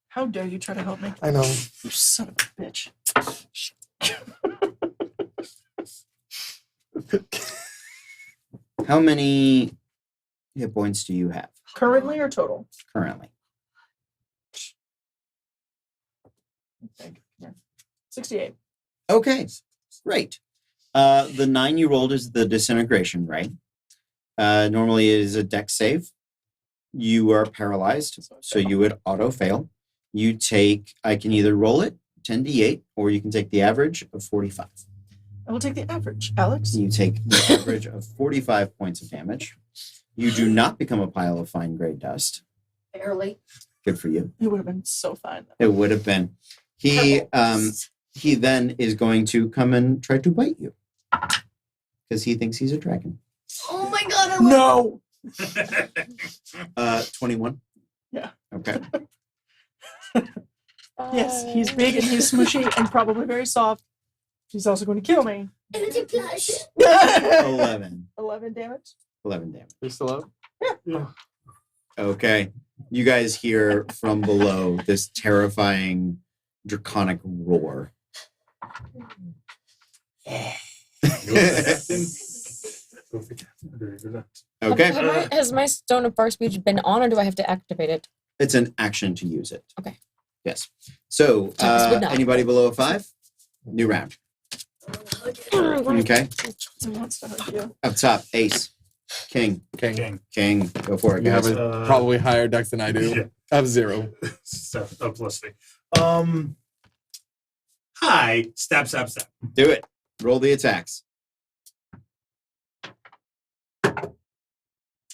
How dare you try to help me? I know. You son of a bitch. how many hit points do you have Currently or total? currently? Okay. Yeah. 68. Okay, great. The 9 you rolled is the disintegration, right? Normally it is a dex save. You are paralyzed, so you would auto fail. You take, I can either roll it 10d8 or you can take the average of 45. I will take the average. Alex? You take the average of 45 points of damage. You do not become a pile of fine gray dust. Barely. Good for you. It would have been so fine. It would have been. He Purple. he then is going to come and try to bite you because he thinks he's a dragon. Oh my god, I No! love 21. Yeah. Okay. Yes, he's big and he's smushy and probably very soft. He's also going to kill me. Energy flash. 11. 11 damage. 11 damage. You're still up? Okay. You guys hear from below this terrifying draconic roar. Okay. Has my Stone of Far Speech been on, or do I have to activate it? It's an action to use it. Okay. Yes. So, Yes, would not. anybody below a 5? New round. Okay. He wants to hug you. Up top, ace. King. King. King. King. Go for it, You have guys. a probably higher dex than I do. Yeah. I have 0. So, plus 3. Hi. Stab, stab, stab. Do it. Roll the attacks.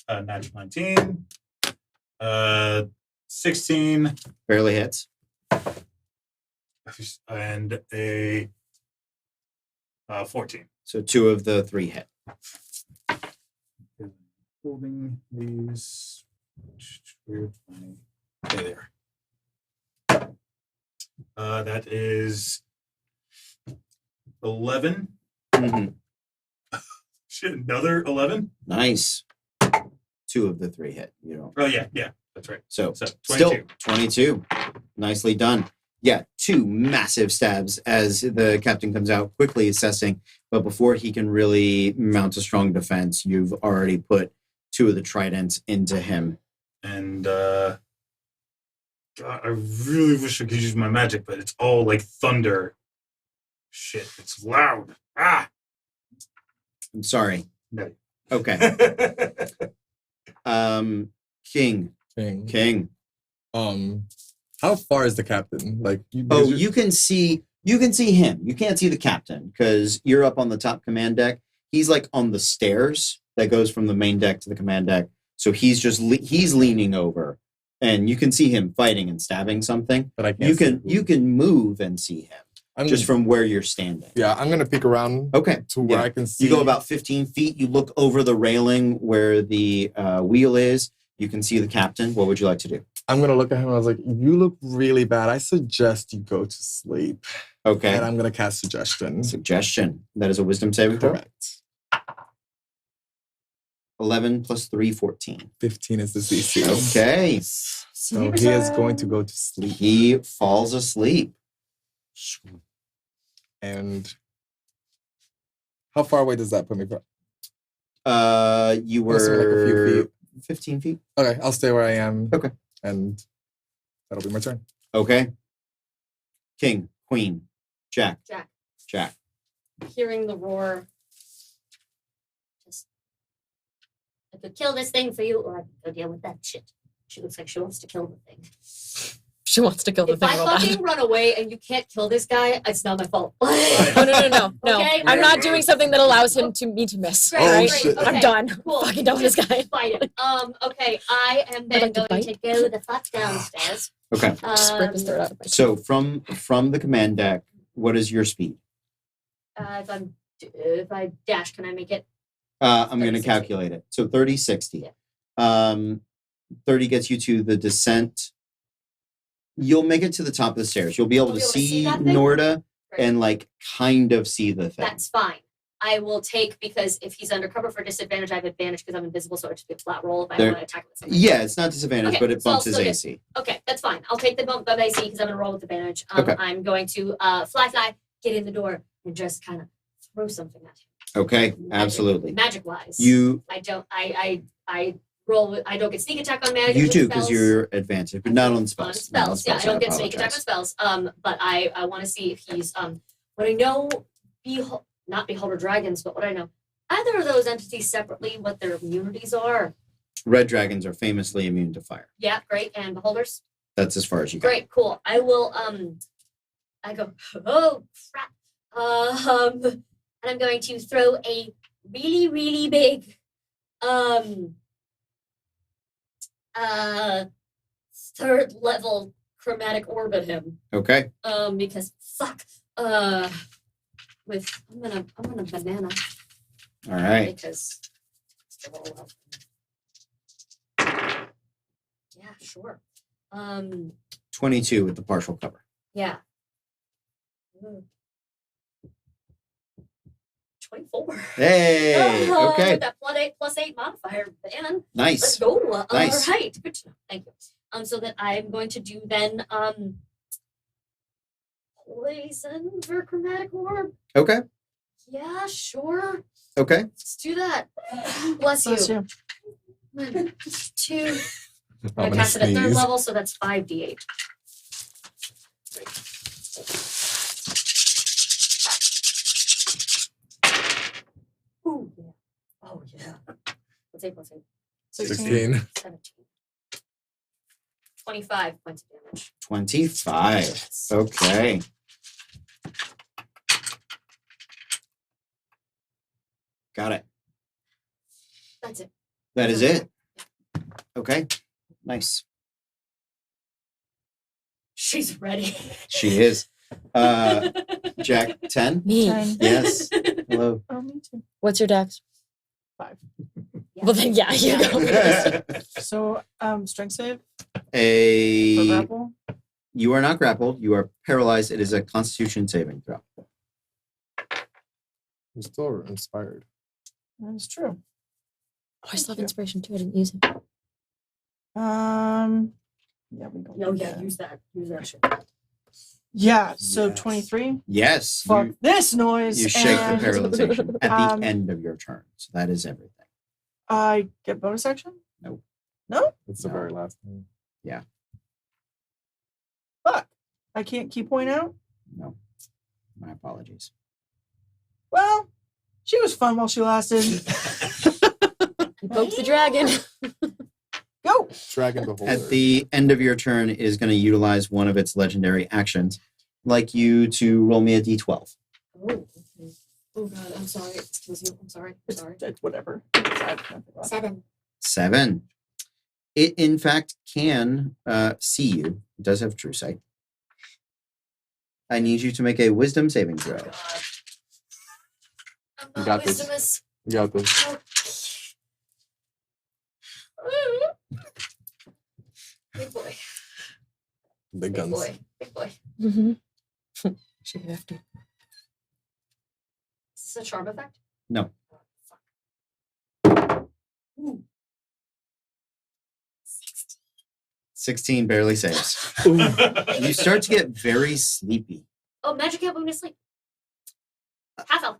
Natural 19. 16. Barely hits. And a 14. So 2 of the 3 hit. Holding these. There they are. That is 11. Mhm. Shit, another 11? Nice. 2 of the 3 hit. You know. Oh, yeah, that's right. So, So, still 22. 22. Nicely done. Yeah, 2 massive stabs as the captain comes out, quickly assessing. But before he can really mount a strong defense, you've already put 2 of the tridents into him. And God, I really wish I could use my magic, but it's all like thunder. Shit, it's loud. Ah! I'm sorry. No. Okay. King. King. How far is the captain? Like Oh, you can see him. You can't see the captain because you're up on the top command deck. He's like on the stairs that goes from the main deck to the command deck. So he's just he's leaning over and you can see him fighting and stabbing something. But I can't. You can move and see him just from where you're standing. Yeah, I'm gonna peek around Okay. to where Yeah. I can see. You go about 15 feet. You look over the railing where the wheel is. You can see the captain. What would you like to do? I'm gonna look at him. I was like, "You look really bad. I suggest you go to sleep." Okay. And I'm gonna cast suggestion. Suggestion. That is a wisdom saving throw. Correct. 11 plus 3, 14. 15 is the CC. Okay. So he is going to go to sleep. He falls asleep. And how far away does that put me from? You Must be like a few were feet. 15 feet. Okay, I'll stay where I am. Okay. And that'll be my turn. Okay. King, queen, Jack. Jack. Hearing the roar. Just, I could kill this thing for you, or I could go deal with that shit. She looks like she wants to kill the thing. She wants to kill the If thing I real fucking bad. run away and you can't kill this guy, it's not my fault. Oh no. Okay. I'm not doing something that allows him to me to miss. Great, Oh, Right? shit. Okay. I'm done. Cool. Fucking done with this guy. Fight it. Okay, I am then like to going bite. to go the fuck downstairs. Okay. Just rip his throat out of my So from the command deck, what is your speed? If I dash, can I make it? I'm going 30, to 60. calculate it. So 30, 60. Yeah. 30 gets you to the descent. You'll make it to the top of the stairs. You'll be able I'll to be able to see see that thing? Norda Great. and like kind of see the thing. That's fine. I will take, because if he's undercover for disadvantage, I have advantage because I'm invisible, so it just be a flat roll if I There- want to attack with something. Yeah, it's not disadvantage, Okay, but it so I'll bumps his still get- AC. Okay, that's fine. I'll take the bump of AC because I'm gonna roll with advantage. Okay. I'm going to fly, get in the door, and just kind of throw something at him. Okay, absolutely. Magic wise. You I don't. I roll. I don't get sneak attack on magic. you with do because spells. you're advantage, but not on On spells. Not on spells. Yeah, I don't get sneak attack apologize. on spells. But I want to see if he's what I know. Not beholder dragons, but what I know. Either of those entities separately, what their immunities are. Red dragons are famously immune to fire. Yeah, great. And beholders. That's as far as you go. Great, cool. I will I go, oh crap. And I'm going to throw a really, really big third level chromatic orb at him. Okay. Because fuck. With I'm gonna banana All right. because yeah, sure. 22 with the partial cover. Yeah. 24. Hey. Okay. With that +8 modifier, man. Let's Nice. go. Nice. All right. Good to know. Thank you. So that I'm going to do then poison for chromatic orb. Okay. Yeah, sure. Okay. Let's do that. Bless Bless you. you. 2. I'm I gonna cast it at third sneeze. level, so that's 5d8. Ooh, yeah. Oh, yeah. What's 8 plus 8? 16. 17. 25 points of damage. 25. Okay. Got it. That's it. That is it. Okay. Nice. She's ready. She is. Jack, 10? Me. 10. Yes. Hello. Oh, me too. What's your dex? 5. Well then, yeah, you go. So, strength save for A grapple. you are not grappled. You are paralyzed. It is a Constitution saving throw. You're still inspired. That is true. Oh, I still have inspiration too. I didn't use it. Yeah, we don't. Oh, need yeah, that. use that. Use that shit. Yeah, so Yes. 23. Yes. Fuck You, this noise. you shake the and paralyzation at the Um, end of your turn. So that is everything. I get bonus action? Nope. No? It's the No. very last thing. Fuck. I can't key point out? No. My apologies. Well, she was fun while she lasted. Poke the dragon. Go! Dragon Beholder. At the end of your turn, it is going to utilize one of its legendary actions. I'd like you to roll me a d12. Oh, okay. Oh, God. I'm sorry. Excuse you. I'm sorry. I'm sorry. It's whatever. 7. 7. It, in fact, can see you. It does have true sight. I need you to make a wisdom saving throw. God. I'm You not got this. wisdomous. You got this. Big boy. Big Big guns. boy. Big boy. Mm-hmm. She have to. Is this a charm effect? No. Oh, fuck. Ooh. 16 barely saves. Ooh. You start to get very sleepy. Oh, magic can't put me to sleep. Half elf.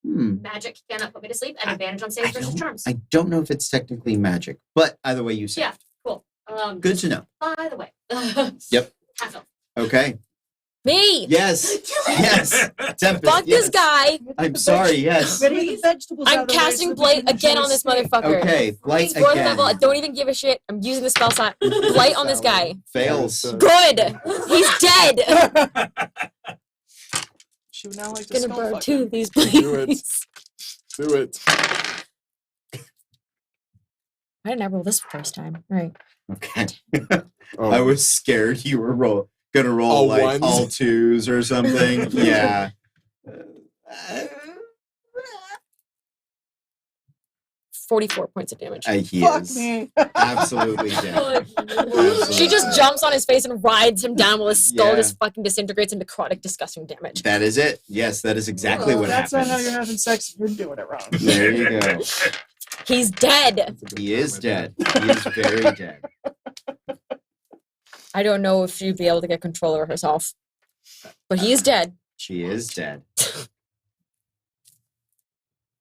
Hmm. Magic cannot put me to sleep. And advantage on saves versus charms. I don't know if it's technically magic, but either way, you saved. Yeah, cool. Good to know. By the way. Yep. Half elf. Okay. Me. Yes. Yes. Tempest. Fuck this yes. guy. I'm sorry. Yes. Ready to get the vegetables out I'm of the way casting so that we blight can again enjoy on this steak. motherfucker. Okay. Blight Fourth again. level. I don't even give a shit. I'm using the spell slot. Blight on this guy. Fails. Good. He's dead. She would now like to Gonna skull burn fuck 2 him. of these, Do it. please. Do it. Why didn't I roll this first time? Right. Okay. Oh. I was scared you were gonna roll All like ones? all 2s or something. Yeah. 44 points of damage. He Fuck is me. absolutely dead. She just jumps on his face and rides him down while his skull Yeah. just fucking disintegrates into necrotic, disgusting damage. That is it. Yes, that is exactly Oh, what That's happens. not how you're having sex. You're doing it wrong. There you go. He's dead. That's a good He is comment. dead. He is very dead. I don't know if she'd be able to get control over herself. But he is dead, She is dead.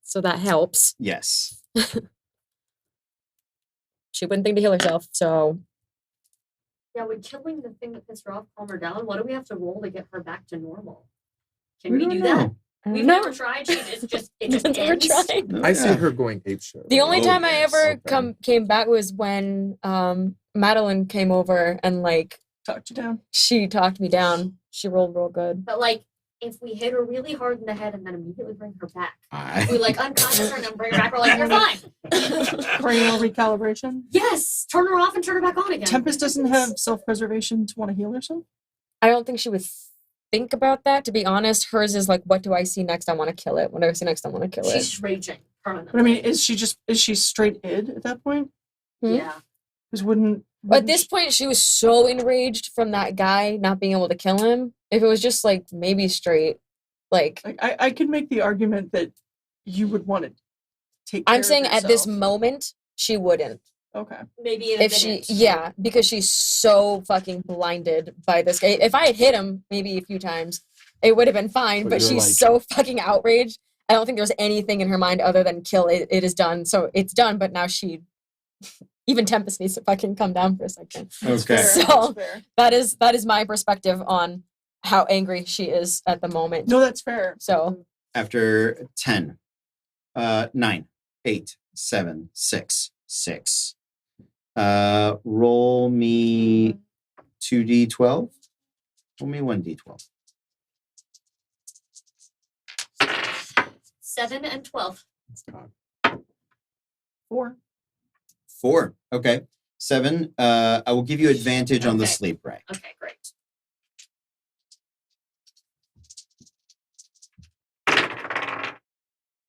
so that helps. Yes. She wouldn't think to heal herself, so Yeah, would killing the thing that pissed her off calm her down? What do we have to roll to get her back to normal? Can we don't do know. that? I We've don't know. never tried. It just Never ends. tried. No, I see yeah. her going apeshit. The only Oh, time I yes, ever okay. came back was when Madeline came over and like Talked you down. she talked me down. She rolled real good. But like, if we hit her really hard in the head and then immediately bring her back, I- we like unconscious her and then bring her back. We're like, you're fine. Cranial recalibration. Yes, turn her off and turn her back on again. Tempest doesn't have self-preservation to want to heal herself. I don't think she would think about that, to be honest. Hers is like, what do I see next? I want to kill it. What do I see next? I want to kill it. She's raging permanently. But I mean, is she straight id at that point? Hmm? yeah. Because wouldn't At this point, she was so enraged from that guy not being able to kill him. If it was just like maybe straight, like like I could make the argument that you would want to take. Care I'm saying of at this yourself. moment, she wouldn't. Okay. Maybe in a If she, minute. yeah, because she's so fucking blinded by this guy. If I had hit him maybe a few times, it would have been fine. But But you're she's like- so fucking outraged. I don't think there's anything in her mind other than kill it. It is done. So it's done. But now she, even Tempest needs to fucking come down for a second. Okay. Fair, So- that's fair. That is my perspective on how angry she is at the moment. No, that's fair. So After 10, 9, 8, 7, 6, 6. Roll me 2d12. Roll me 1d12. 7 and 12. 4. 4. Okay. 7. I will give you advantage on the Okay. sleep ray. Okay, great.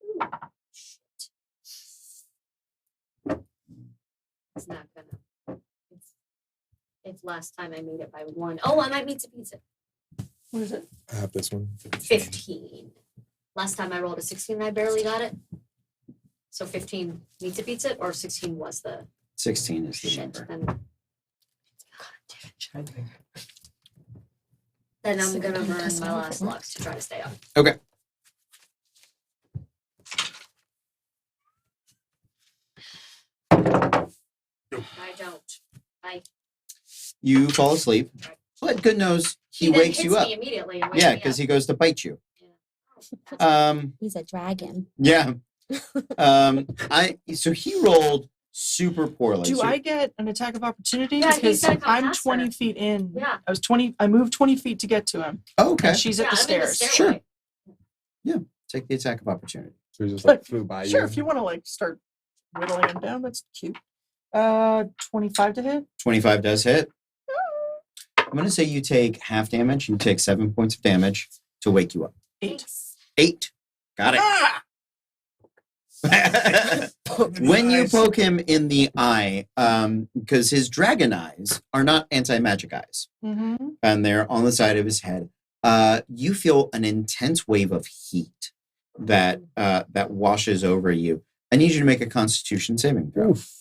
Ooh, shit. It's not gonna. It's last time I made it by 1. Oh, I might meet some pizza. What is it? I have this one. 15. Last time I rolled a 16 and I barely got it. So 15 meets it beats it, or 16 was the 16 is the shit. number. Then I'm gonna burn my last luck to try to stay up. Okay. I don't. You fall asleep, but good knows he then wakes hits you up. me immediately. And wakes Yeah, me because up. he goes to bite you. That's he's a dragon. Yeah. So he rolled super poorly. Do So- I get an attack of opportunity? Yeah, he's because gotta come I'm past 20 her. feet in. Yeah. I moved 20 feet to get to him. Oh, okay. And she's Yeah, at the I'm in the stairs. stairway. Take the attack of opportunity. So he just Like, like flew by Sure, you. if you want to like start whittling him down, that's cute. 25 to hit. 25 does hit. I'm going to say you take half damage. You take 7 points of damage to wake you up. 8. 8. Got it. Ah! When you poke him in the eye, because his dragon eyes are not anti-magic eyes, Mm-hmm. and they're on the side of his head, you feel an intense wave of heat that washes over you. I need you to make a Constitution saving throw. Oof.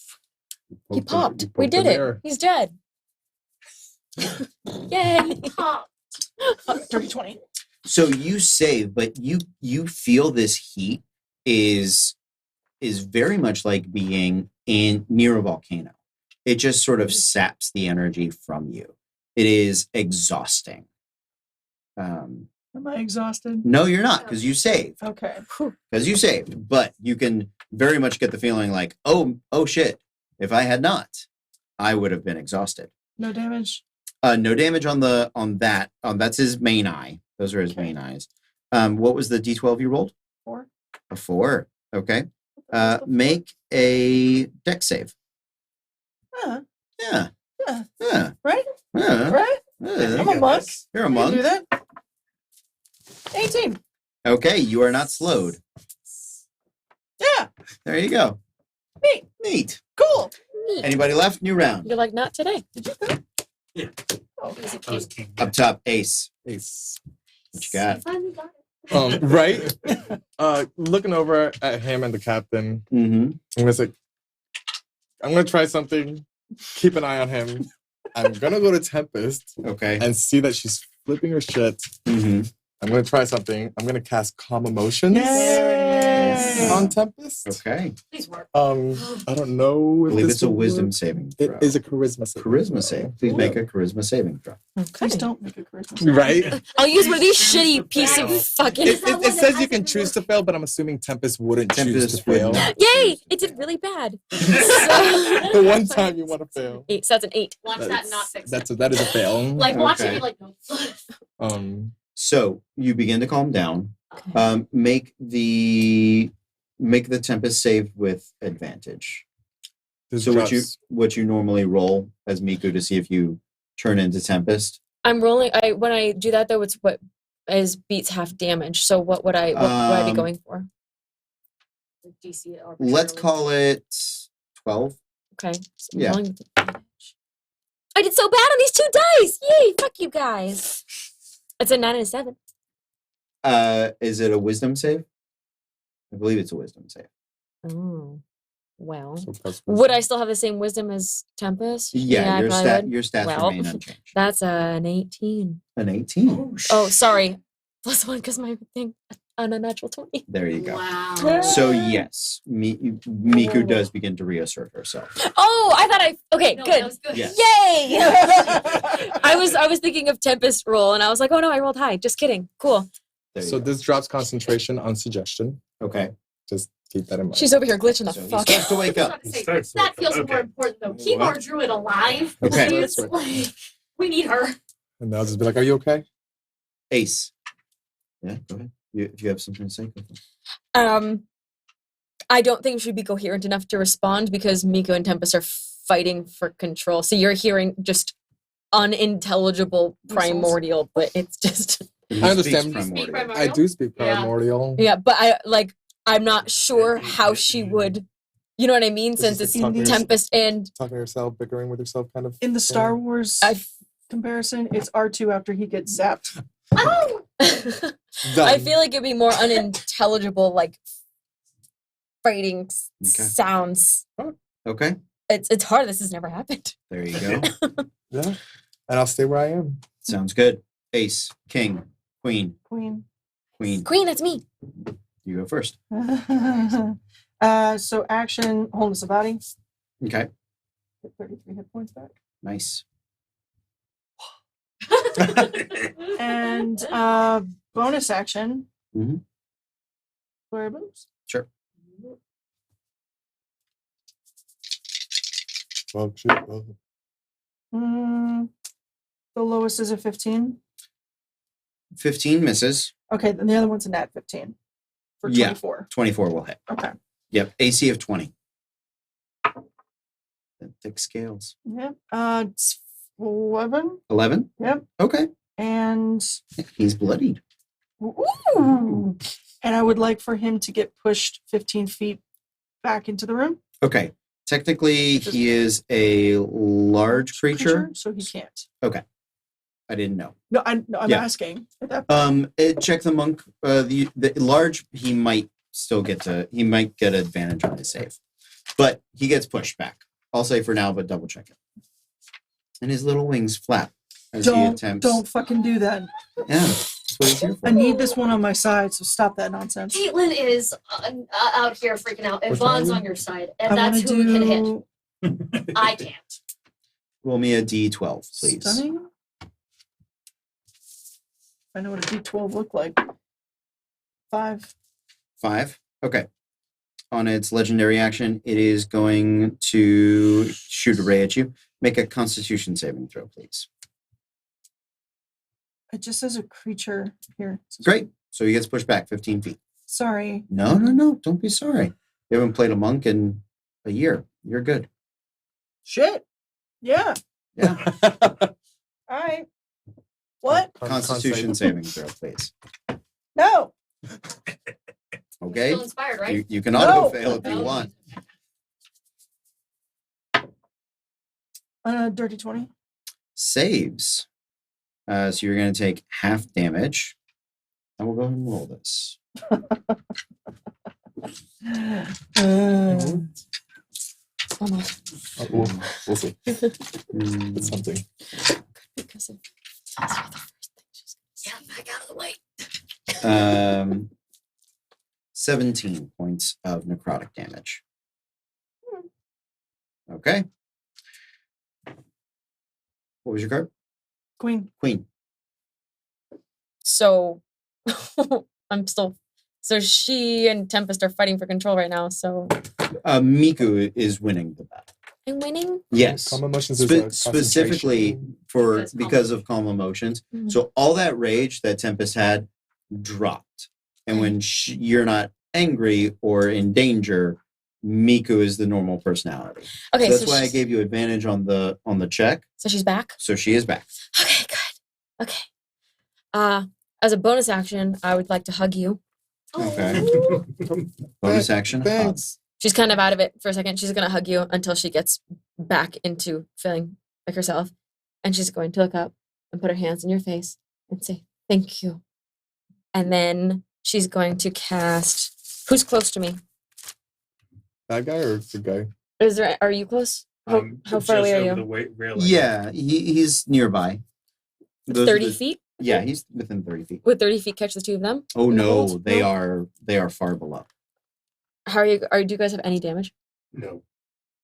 He popped. You We poked did him it. there. He's dead. Yay. Pop. Dirty 20. So you save, but you feel this heat is very much like being near a volcano. It just sort of saps the energy from you. It is exhausting. Am I exhausted? No, you're not, because you saved. Okay. Because you saved, but you can very much get the feeling like, oh shit, if I had not, I would have been exhausted. No damage. No damage on that. That's his main eye. Those are his Okay. main eyes. What was the D12 you rolled? 4. A 4. Okay. Make a dex save. Yeah. Yeah. Yeah. Yeah. Right? Yeah. Right? Yeah. I'm a monk. You're a I can monk. do that. 18. Okay, you are not slowed. Yeah. There you go. Neat. Neat. Cool. Anybody left? New round. You're like, not today. Oh, He's a I was king. king. Up top, Ace. Ace. What you got? I finally got it. Right? Looking over at him and the captain, Mm-hmm. I'm gonna say, I'm gonna try something. Keep an eye on him. I'm gonna go to Tempest Okay. and see that she's flipping her shit. Mm-hmm. I'm gonna try something. I'm gonna cast Calm Emotions Yay. on Tempest. Okay. Please work. I don't know I if believe this it's a will wisdom work. saving It throw. is a charisma save. Charisma save. Please make a charisma saving throw. Okay. Please don't make a charisma. Right? I'll use one of these shitty piece of fucking. It says you can choose to fail, but I'm assuming Tempest wouldn't choose Tempest to would fail. not. Yay! It did really bad. The one time you want to fail. 8, so that's an 8. Watch that not fix it. That is a fail. Like, watch Okay. it be like, no. So you begin to calm down. Okay. Make the tempest save with advantage. This So drops- what you normally roll as Miku to see if you turn into Tempest. I'm rolling. When I do that though, it's what is beats half damage. So what would I be Um, going for? DC it Let's arbitrarily. call it 12. Okay. So I'm Yeah. rolling with advantage. I did so bad on these 2 dice. Yay! Fuck you guys. It's a 9 and a 7. Is it a wisdom save? I believe it's a wisdom save. Oh, well. so plus Would I still have the same wisdom as Tempest? Yeah, I your probably would. your stats Well, remain unchanged. That's an 18. An 18. Oh, sorry. +1 because my thing on a natural 20. There you go. Wow. So yes, Miku does begin to reassert herself. Oh, I thought okay, No, good. That was good. Yes. Yay! I was thinking of Tempest roll and I was like, oh no, I rolled high. Just kidding. Cool. There you So go. this drops concentration on suggestion. Okay. Just keep that in mind. She's over here glitching the So he fuck. starts to wake I was up. about to say, He starts that with- feels more okay. important though. Keep our druid alive. Okay. Please. Like, we need her. And I'll just be like, are you okay? Ace. Yeah, go ahead. If you have something to say, go for it. I don't think she'd be coherent enough to respond because Miko and Tempest are fighting for control. So you're hearing just unintelligible primordial, but it's just He I understand. speaks You speak primordial. I do speak Yeah. primordial. yeah. But I'm not sure how she would. You know what I mean? This Since is it's talking- Tempest and Talking to yourself, bickering with yourself, kind of. In the Star Wars comparison, it's R2 after he gets zapped. Oh, I Done. feel like it'd be more unintelligible, like fighting Okay. sounds. Okay. It's hard. This has never happened. There you go. Yeah. And I'll stay where I am. Sounds good. Ace, king, queen, Queen. queen. Queen, that's me. You go first. So action, wholeness of body. Okay. Get 33 hit points back. Nice. And bonus action. Mhm. Flurry of blows. Sure. Well, shit. Well, The lowest is a 15. 15 misses. Okay, then the other one's a nat 15 for Yeah. 24. 24 will hit. Okay. Yep. AC of 20. Thick scales. Yep. It's 11. 11? Yep. Okay. And He's bloodied. ooh. And I would like for him to get pushed 15 feet back into the room. Okay. Technically, he is a large creature. So he can't. I didn't know. No, I'm Yeah. asking. At that point. Check the monk. The large, he might get advantage on his save, but he gets pushed back. I'll say for now, but double check it. And his little wings flap as he attempts. Don't fucking do that. Yeah, that's what he's here for. I need this one on my side, so stop that nonsense. Caitlin is out here freaking out, and Which one are Vaughn's you? on your side, and I that's wanna who can hit. do I can't. Roll me a D12, please. Stunning. I know what a D12 look like. 5. 5. Okay. On its legendary action, it is going to shoot a ray at you. Make a Constitution saving throw, please. It just says a creature here. Great. So he gets pushed back 15 feet. Sorry. No. Don't be sorry. You haven't played a monk in a year. You're good. Shit. Yeah. Yeah. All right. What? Constitution saving throw, please. No. Okay. Still inspired, right? You can No. auto fail if you No. want. Dirty 20. Saves. So you're going to take half damage. I will go ahead and roll this. Almost. We'll see. Mm, It's something. Because of Yeah, back out of the way. 17 points of necrotic damage. Okay. What was your card? Queen. Queen. So I'm still. So she and Tempest are fighting for control right now. So Miku is winning the battle. I'm winning. Yes. Calm emotions is Specifically concentration. because of calm emotions. Mhm. So all that rage that Tempest had dropped. And when you're not angry or in danger, Miku is the normal personality. Okay, So that's why I she's- gave you advantage on the check. So she's back. So she is back. Okay, good. Okay. As a bonus action, I would like to hug you. Okay. Oh. Bonus action. hug. Thanks. She's kind of out of it for a second. She's gonna hug you until she gets back into feeling like herself, and she's going to look up and put her hands in your face and say thank you. And then she's going to cast. Who's close to me? Bad guy or good guy? Is there? Are you close? How far away are you? Railing. Yeah, he's nearby. Those are 30 the- feet. Yeah, he's within 30 feet. Would 30 feet catch the two of them? Oh in the no, hold? they No? are far below. How are you? Do you guys have any damage? No.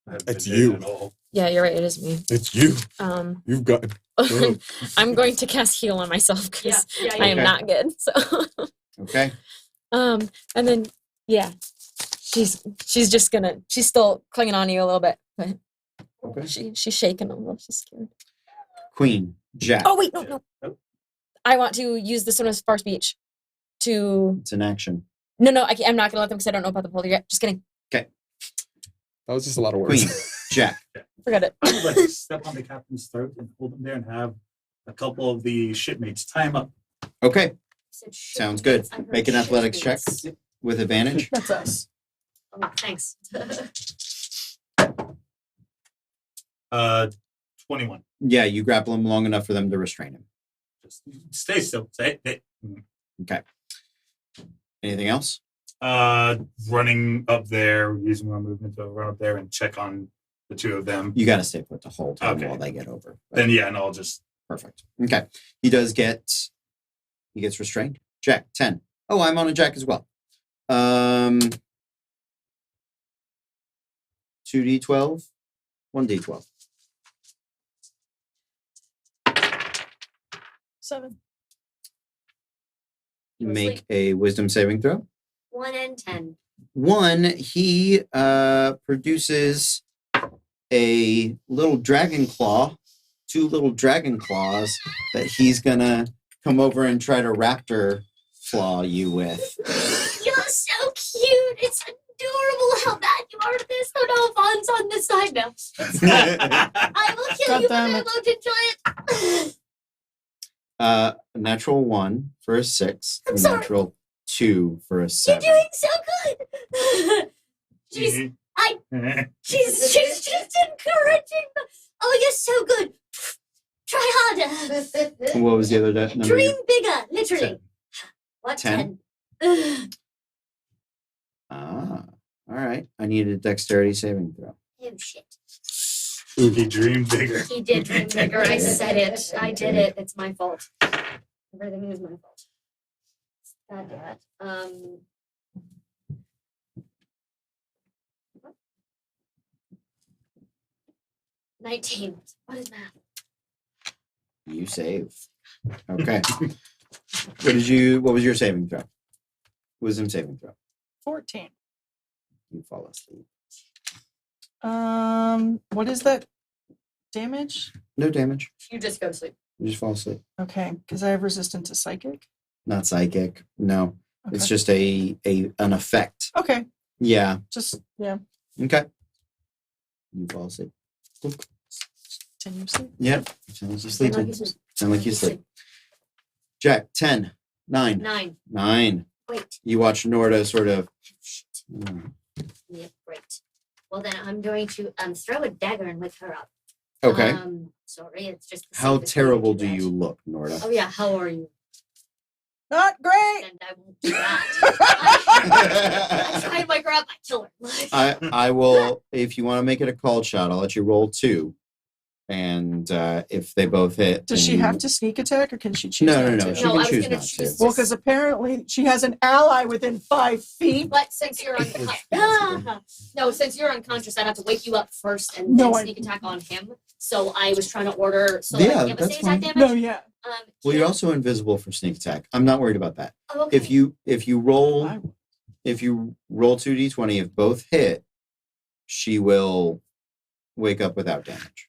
I haven't It's been hit you. At all. Yeah, you're right. It is me. It's you. Um, You've got. Oh. I'm going to cast heal on myself because Yeah, I am Okay. not good. So, Okay. and then yeah, she's just gonna. She's still clinging on to you a little bit, but Okay. she's shaking a little. She's scared. Queen, Jack. Oh wait, no. Nope. I want to use the Sonos Far Speech to. It's an action. No, I'm not gonna let them because I don't know about the polder yet. Just kidding. That was just a lot of words. Queen, Jack. Forget it. I would like to step on the captain's throat and hold him there and have a couple of the shipmates tie him up. Okay, Said Sounds shit good. mates. I heard Make an shit athletics check mates. with advantage. That's us. Oh, thanks. 21. Yeah, you grapple him long enough for them to restrain him. Just stay still. Stay. Okay. Anything else? Running up there, using my movement to run up there and check on the two of them. You got to stay put the whole time Okay. while they get over. Then yeah, and I'll just Perfect. Okay. He gets restrained. Jack, 10. Oh, I'm on a Jack as well. 2d12, 1d12. 7. Make a wisdom saving throw. 1 and 10. 1, he produces a little dragon claw, 2 little dragon claws that he's gonna come over and try to raptor claw you with. You're so cute. It's adorable how bad you are at this. Oh no, Vaughn's on this side now. I will kill God you, but damn I it. won't enjoy it. Natural 1 for a 6. I'm sorry. Natural 2 for a You're 7. doing so good. she's just encouraging. Oh, you're so good. Try harder. What was the other number? Dream bigger, literally. What 10? 10? Ah, all right. I need a dexterity saving throw. Oh shit. He dreamed bigger. He did dream bigger. I said it. I did it. It's my fault. Everything is my fault. God damn it. 19. What is math? You save. Okay. What was your saving throw? Wisdom saving throw. 14. You fall asleep. What is that damage? No damage. You just go to sleep. You just fall asleep. Okay, because I have resistance to psychic. Not psychic. No. Okay. It's just an effect. Okay, Yeah. just yeah. Okay. You fall asleep. Continue sleep. Yep. Sounds like you Sound sleep. like you sleep. Sound like you sleep. Jack, 10, 9. 9. 9. Wait. You watch Norda sort of. Shit. Yeah, great. Well, then I'm going to throw a dagger and wake her up. Okay. Sorry, it's just. the How safest way to terrible do do that. you look, Norda? Oh yeah, how are you? Not great. And I won't do that. I try and wake her up. I kill her. I will, if you want to make it a called shot, I'll let you roll 2. And if they both hit. Does she have to sneak attack, or can she choose? No, no, not no. to? She No, I can was choose gonna not choose to. Well, because apparently she has an ally within 5 feet. But since you're since you're unconscious, I'd have to wake you up first and No, then I- sneak attack on him. So I was trying to order. So Yeah, like, give a that's sneak attack fine. damage. No, yeah. Well, you're kill- also invisible for sneak attack. I'm not worried about that. Oh, okay. If you roll I- 2d20, if both hit, she will wake up without damage.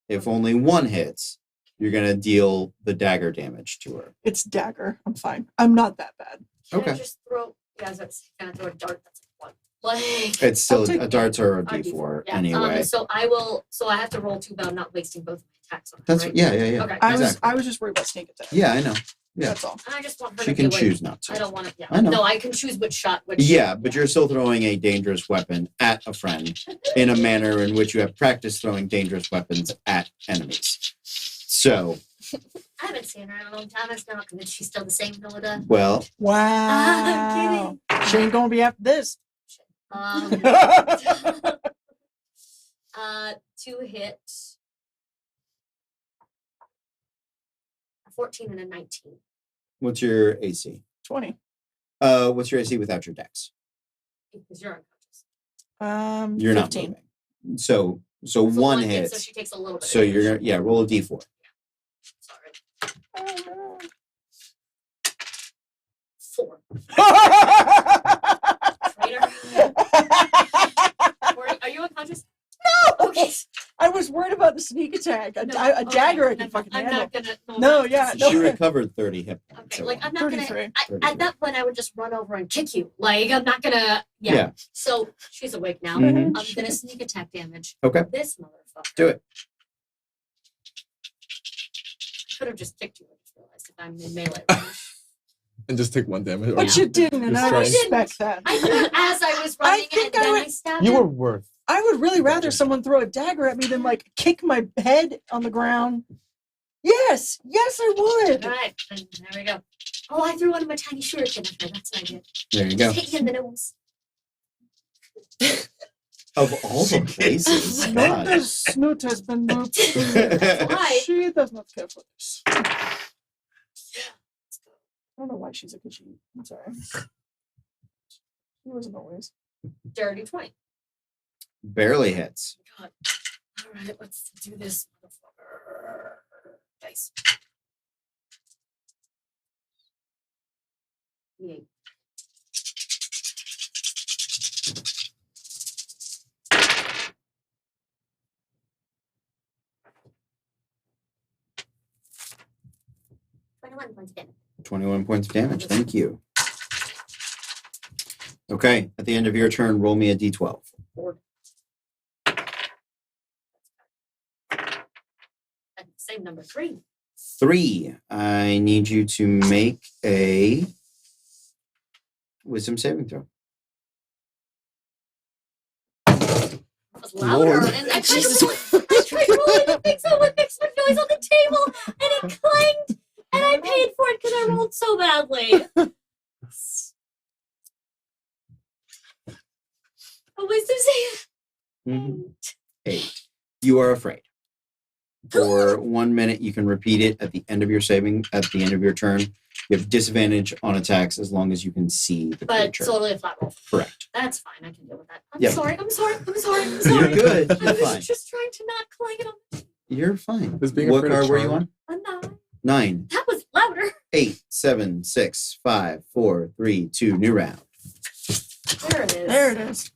If only one hits, you're gonna deal the dagger damage to her. It's dagger. I'm fine. I'm not that bad. Can Okay. I just throw? Yeah, I was about to say, can I throw a dart? That's like 1. Like. It's still I'll take- a darts or a a d4 Yeah. anyway. So I will. So I have to roll 2, but I'm not wasting both of my attacks on her. That's right? yeah. Okay. I was just worried about sneak attack. Yeah, I know. Yeah. That's all. And I just want her She to can be choose not I to. don't want to. Yeah. I know. No, I can choose which shot. Which. Yeah, but you're still throwing a dangerous weapon at a friend in a manner in which you have practiced throwing dangerous weapons at enemies. So, I haven't seen her in a long time. I'm not convinced she's still the same Noda. well, Wow. She ain't gonna be after this. Um, 2 hits. 14 and a 19. what's your AC? 20. What's your AC without your dex? Because you're unconscious. You're 15. not moving. So So one hit, hit. So she takes a little bit. So of you're damage. gonna roll a d4. Sorry. Oh, 4. Traitor. Are you unconscious? No. Okay. I was worried about the sneak attack. A, No, a dagger I okay, can fucking I'm handle. not gonna. No, yeah, no. She recovered 30 hit points. Okay, at like one I'm not gonna. 33. At that point, I would just run over and kick you. Like I'm not gonna. Yeah. Yeah. So she's awake now. Mhm. I'm gonna sneak attack damage. Okay. This motherfucker. Do it. I could have just kicked you. I just realized if I'm in melee range. And just take 1 damage. But you didn't, and Just I try. respect that. I threw it as I was running, think and I then would- I stabbed You him. were worth. I would really rather Gotcha. someone throw a dagger at me than like kick my head on the ground. Yes, I would. All right, then there we go. Oh, I threw one of my tiny shuriken at her. That's what I did. There you go. Hit you in the nose. Of all the places. God. Nota's snoot has been moved. Why? She does not care for this. I don't know why she's a good she. I'm sorry. She wasn't always. Dirty 20. Barely hits. God. All right, let's do this, motherfucker. Dice. 8. £21 points of damage. 21 points of damage. Thank you. Okay. At the end of your turn, roll me a d12. Four. And same number 3. 3. I need you to make a wisdom saving throw. It was louder, Lord. and I tried rolling the thing so it makes some noise on the table, and it clanged, and I paid for it because I rolled so badly. A wisdom save. Mhm. 8. You are afraid. For 1 minute, you can repeat it at the end of your turn. You have disadvantage on attacks as long as you can see the But creature. it's totally a flat roll. Correct. That's fine. I can deal with that. I'm Yep. sorry. I'm sorry. You're good. I You're was fine. just trying to not clang it on You're fine. Is being What afraid of card were you charm? on? a 9. 9, That was louder. 8, 7, 6, 5, 4, 3, 2. New round. There it is. There it is.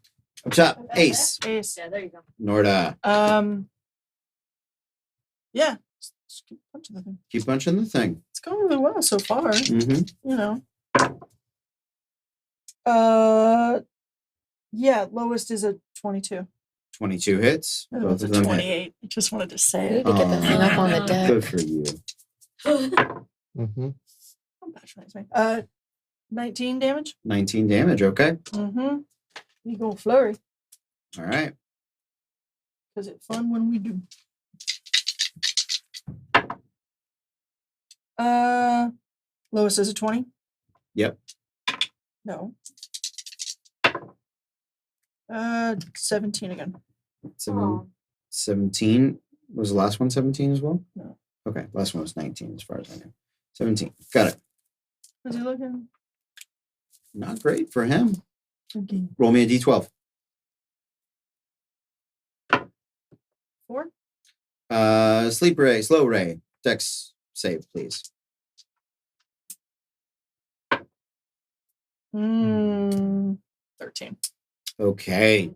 Up top, Ace. Ace. Yeah, there you go. Norda. Yeah. Just keep punching the thing. Keep punching the thing. It's going really well so far. Mm-hmm. You know. Yeah, lowest is a 22. 22 hits. The other Both one's a of them hit. 28. I just wanted to say We it. need to get the thing up on the Aw, deck. Good for you. Mm-hmm. Don't patronize me. 19 damage. 19 damage. Okay. Mm-hmm. You go flurry. All right. Because it's fun when we do. Lowest is a 20? Yep. No. 17 again. Seven- 17. Was the last one 17 as well? No. Okay. Last one was 19 as far as I know. 17. Got it. Is he looking? Not great for him. Okay. Roll me a d12. 4? Sleep ray, slow ray. Dex save, please. 13. Okay.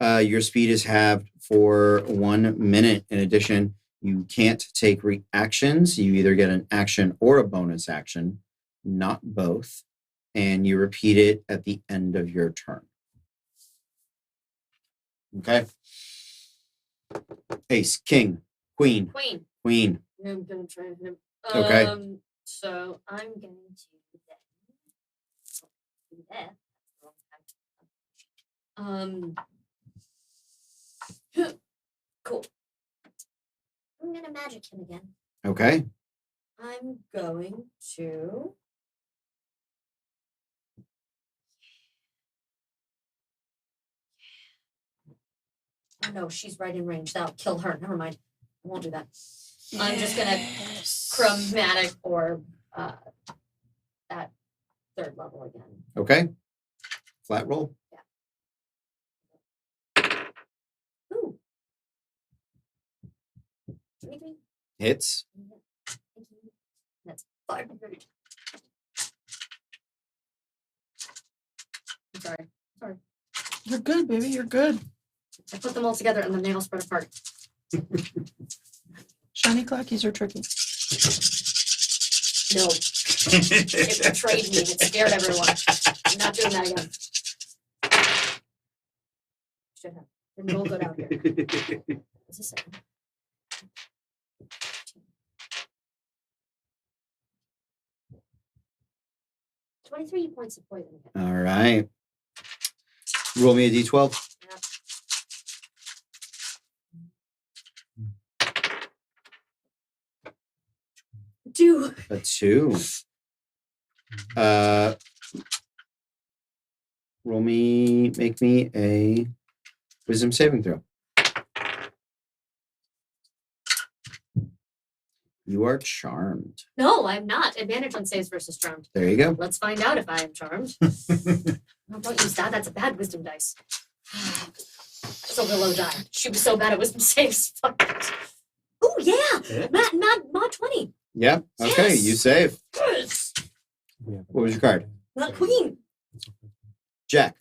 Your speed is halved for 1 minute. In addition, you can't take reactions. You either get an action or a bonus action, not both. And you repeat it at the end of your turn. Okay. Ace, king, queen, Queen. queen. I'm gonna try and hit him. Okay. So I'm going to do that. Cool. I'm gonna magic him again. Okay. I'm going to. Oh no, she's right in range. That'll kill her. Never mind. I won't do that. I'm just gonna chromatic orb at 3rd level again. Okay. Flat roll. Ooh. 23. Hits. Thank you. That's 5. I'm sorry. You're good, baby. You're good. I put them all together and then they all spread apart. Shiny clackies are tricky. No, it betrayed me and it scared everyone. I'm not doing that again. Should have. Didn't roll good out here. What's this saying? 23 points of poison again. All right. Roll me a d12. Two. A 2. Make me a wisdom saving throw. You are charmed. No, I'm not. Advantage on saves versus charmed. There you go. Let's find out if I am charmed. No, don't use that. That's a bad wisdom dice. It's a low die. She was so bad at wisdom saves. Fuck it. Oh yeah, not 20. Yep. Okay, Yes. you save. Yes. What was your card? Not queen. Jack.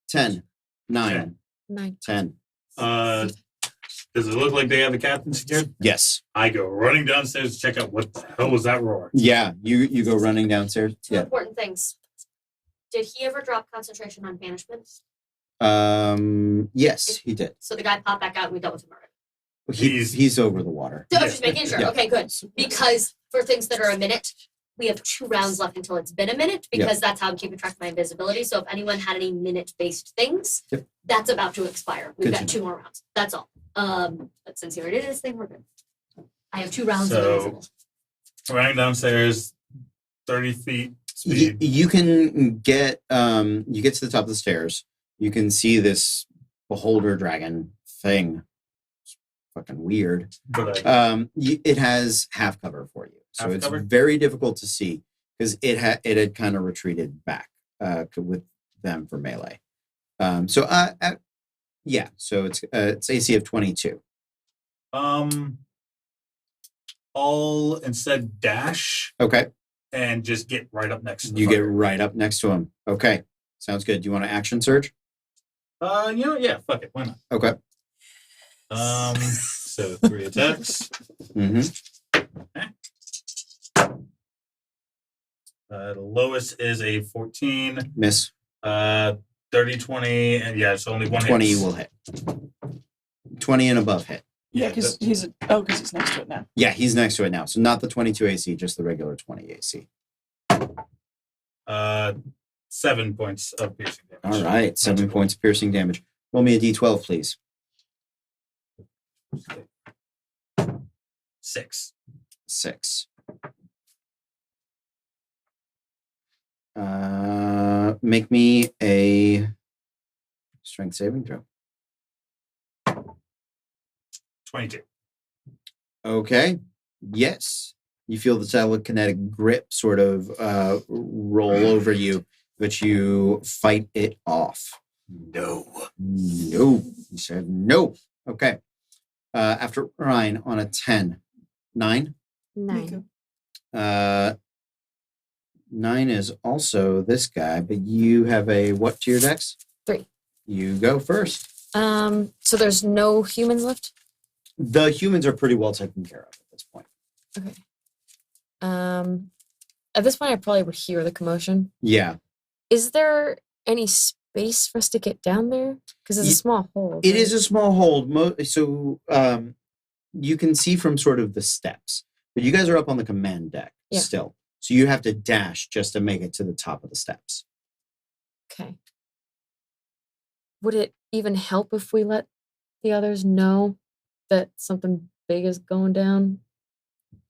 10, 9, 9. 10. Does it look like they have the captain secured? Yes. I go running downstairs to check out what the hell was that roar. Yeah, you go running downstairs. Two Yeah. important things. Did he ever drop concentration on banishment? Yes, he did. So the guy popped back out and we dealt with him already. He's over the water. So I was just making sure. Yeah. Okay, good. Because for things that are a minute, we have 2 rounds left until it's been a minute because that's how I'm keeping track of my invisibility. So if anyone had any minute-based things, Yep. that's about to expire. We've Good got to 2 more rounds. That's all. But since he already did his thing, we're good. I have 2 rounds of So invisible. running downstairs, 30 feet You, speed. you can get you get to the top of the stairs. You can see this beholder dragon thing. It's fucking weird. But It has half cover for you, so Half it's cover? very difficult to see because it had kind of retreated back with them for melee. So it's AC of 22. I'll instead dash Okay, and just get right up next to the you get fucker. right up next to him. Okay, sounds good. Do you want to action surge? Yeah, fuck it, why not? Okay. So 3 attacks. Mm-hmm. The lowest is a 14. Miss. 30, 20, and yeah, it's only one 20 hit. will hit. 20 and above hit. Yeah, because he's next to it now. Yeah, he's next to it now. So not the 22 AC, just the regular 20 AC. 7 points of piercing damage. All right, 7 points of piercing damage. Roll me a d12, please. 6. 6. Make me a strength saving throw. 22. Okay. Yes. You feel the telekinetic grip sort of roll over you, but you fight it off. No. No. You said no. Okay. After Ryan on a 10. 9. 9. 9 is also this guy, but you have a what to your dex? 3. You go first. So there's no humans left? The humans are pretty well taken care of at this point. Okay. At this point I probably would hear the commotion. Yeah. Is there any space for us to get down there? Because it's a small hole. It is a small hold. So you can see from sort of the steps, but you guys are up on the command deck Yeah. still. So you have to dash just to make it to the top of the steps. Okay. Would it even help if we let the others know that something big is going down?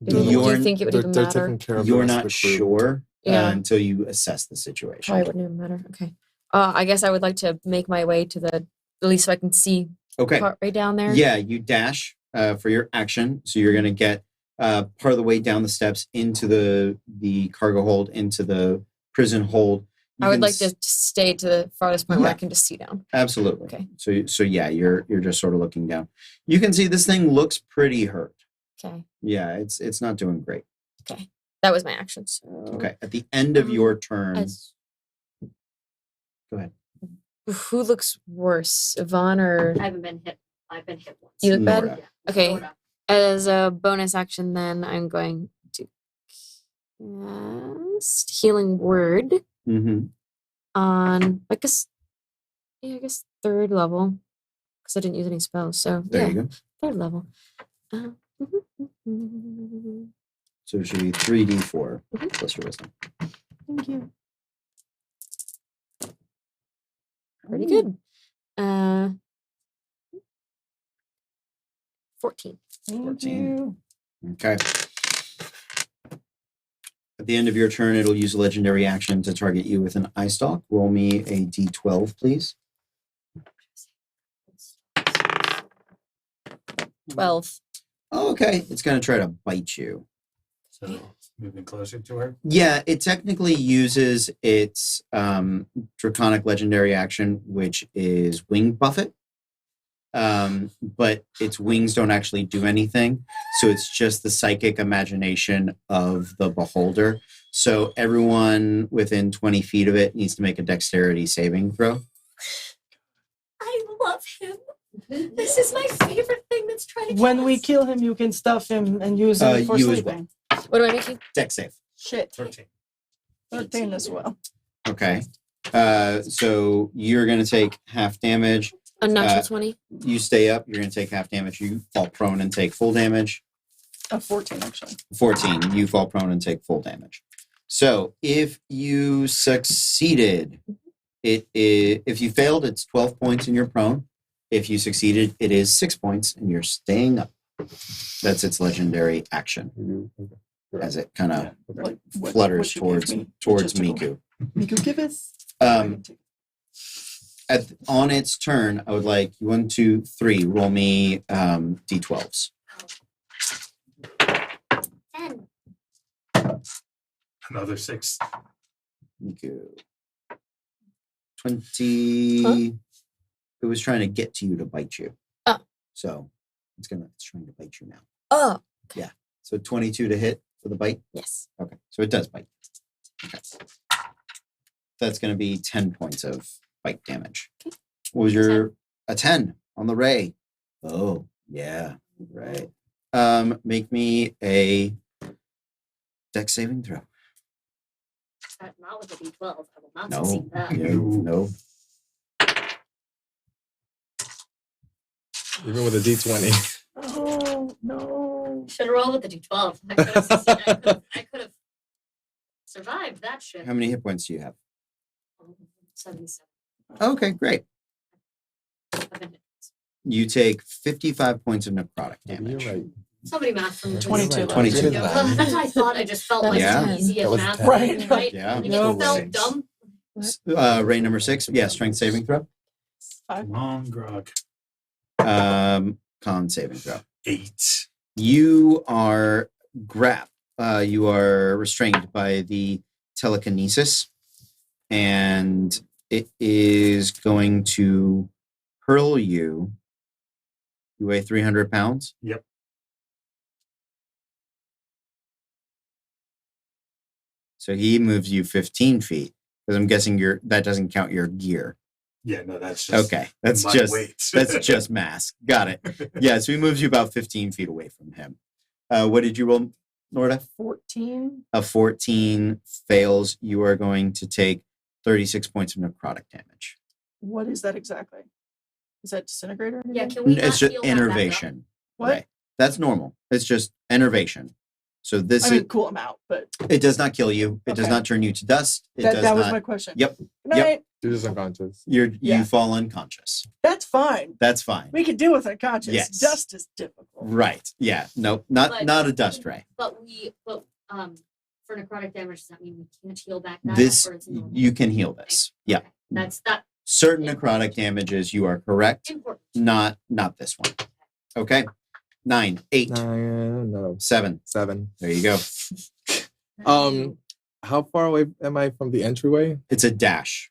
Do you You're- think it would even they're matter? taking care of the You're rest of not the crew. sure Yeah. until you assess the situation. Probably wouldn't even matter. Okay. I guess I would like to make my way to the, at least so I can see Okay. part right down there. Yeah, you dash for your action. So you're going to get part of the way down the steps into the cargo hold, into the prison hold. You I would can like to stay to the farthest point where I Yeah. can just see down. Absolutely. Okay. So yeah, you're just sort of looking down. You can see this thing looks pretty hurt. Okay. Yeah, it's not doing great. That was my action. So Okay. At the end of your turn, as- go ahead. who looks worse, Yvonne or I haven't been hit. I've been hit once. you look bad? Nora. Okay. Nora. As a bonus action, then I'm going to cast Healing Word Mm-hmm. on, I guess 3rd level because I didn't use any spells. So There yeah, you go. 3rd level. So it should be 3d4 Mhm. plus your wisdom. Thank you. Pretty good. 14. Thank 14. you. Okay. At the end of your turn, it'll use a legendary action to target you with an eye stalk. Roll me a d12, please. 12. Oh, okay. It's going to try to bite you. So moving closer to her. Yeah, it technically uses its draconic legendary action, which is Wing Buffet. But its wings don't actually do anything. So it's just the psychic imagination of the beholder. So everyone within 20 feet of it needs to make a dexterity saving throw. I love him. This is my favorite thing that's trying to kill When we us. kill him, you can stuff him and use him for you as sleeping. What do I make you? Dex save. Shit. 13. 13 as well. Okay. So you're going to take half damage. Unnatural 20. You stay up. You're going to take half damage. You fall prone and take full damage. 14 actually. 14. You fall prone and take full damage. So if you succeeded, if you failed, it's 12 points and you're prone. If you succeeded, it is 6 points and you're staying up. That's its legendary action as it kind of Like flutters what you gave towards me, Miku. Miku, give us. On its turn, I would like 1, 2, 3. Roll me d12s. 10. Another 6. Miku. 20. Huh? It was trying to get to you to bite you. Oh. So it's trying to bite you now. Oh, So 22 to hit for the bite. yes. Okay. So it does bite. Okay. That's going to be 10 points of bite damage. Okay. What was your a 10 on the ray? Oh, yeah. Right. Make me a dex saving throw. Not with a D12. I will not No. succeed that. No. Even with a D20. Oh no. Should have rolled with the D12. I could have succeeded. I could have survived that shit. How many hit points do you have? 77. Okay, great. You take 55 points of necrotic You're damage. right. Somebody math for me. 22. 22. Yeah, well, that's what I thought. I just felt That like was it's 10. easy That at was math. 10. Right. Yeah. And No it felt way. dumb. Ray number 6. Yeah, strength saving throw. Come on, Grog. Con saving throw. 8. You are you are restrained by the telekinesis, and it is going to hurl you. You weigh 300 pounds? Yep. So he moves you 15 feet, because I'm guessing that doesn't count your gear. Yeah, no, that's just Okay, that's my just weight. that's just mass. Got it. Yeah, so he moves you about 15 feet away from him. What did you roll, Norda? 14. A 14 fails. You are going to take 36 points of necrotic damage. What is that exactly? Is that disintegrator? Yeah, can we It's not just heal that back up? enervation. What? Right. That's normal. It's just enervation. So this I mean, cool, I'm out, but it does not kill you. It does Okay. not turn you to dust. It that, does that was not. my question. Yep. Good night. You're just unconscious. You Yeah. fall unconscious. That's fine. That's fine. We can deal with unconscious. Yes. Dust is difficult. Right. Yeah. No, But- not a dust ray. But for necrotic damage, does that mean we can't heal back that? This or is it normal? you can heal this. Yeah. Okay. That's that Certain necrotic damages, you are correct. important. Not this one. Okay. 9, 8, No, 7. 7. There you go. How far away am I from the entryway? It's a dash,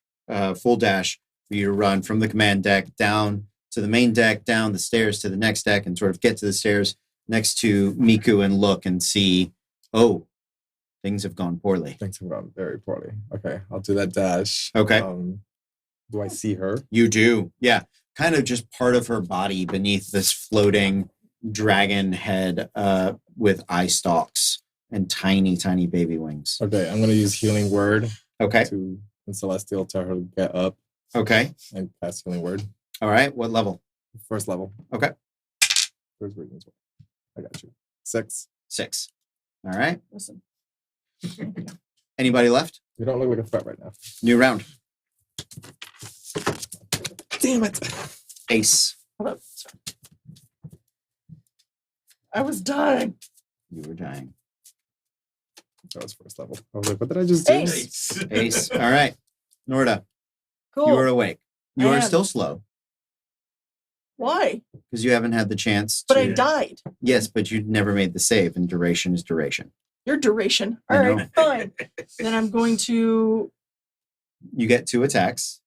full dash for you to run from the command deck down to the main deck, down the stairs to the next deck, and sort of get to the stairs next to Miku and look and see, oh, things have gone poorly. Things have gone very poorly. Okay, I'll do that dash. Okay. Do I see her? You do. Yeah. Kind of just part of her body beneath this floating dragon head with eye stalks and tiny, tiny baby wings. Okay, I'm gonna use healing word Okay. to in Celestial tell her to get up Okay. and cast healing word. All right. What level? First level. Okay. Where's Regan's word? I got you. 6. 6. All right. Listen. Anybody left? You don't look like a threat right now. New round. Damn it. Ace. Hold up. Sorry. I was dying. You were dying. That was first level. I was like, what did I just do? Ace. Ace. All right. Norda, Cool. you are awake. You I are am. still slow Why? because you haven't had the chance But to. I died. Yes, but you never made the save, and duration is duration. Your duration. I All know. right, fine. Then I'm going to, You get 2 attacks,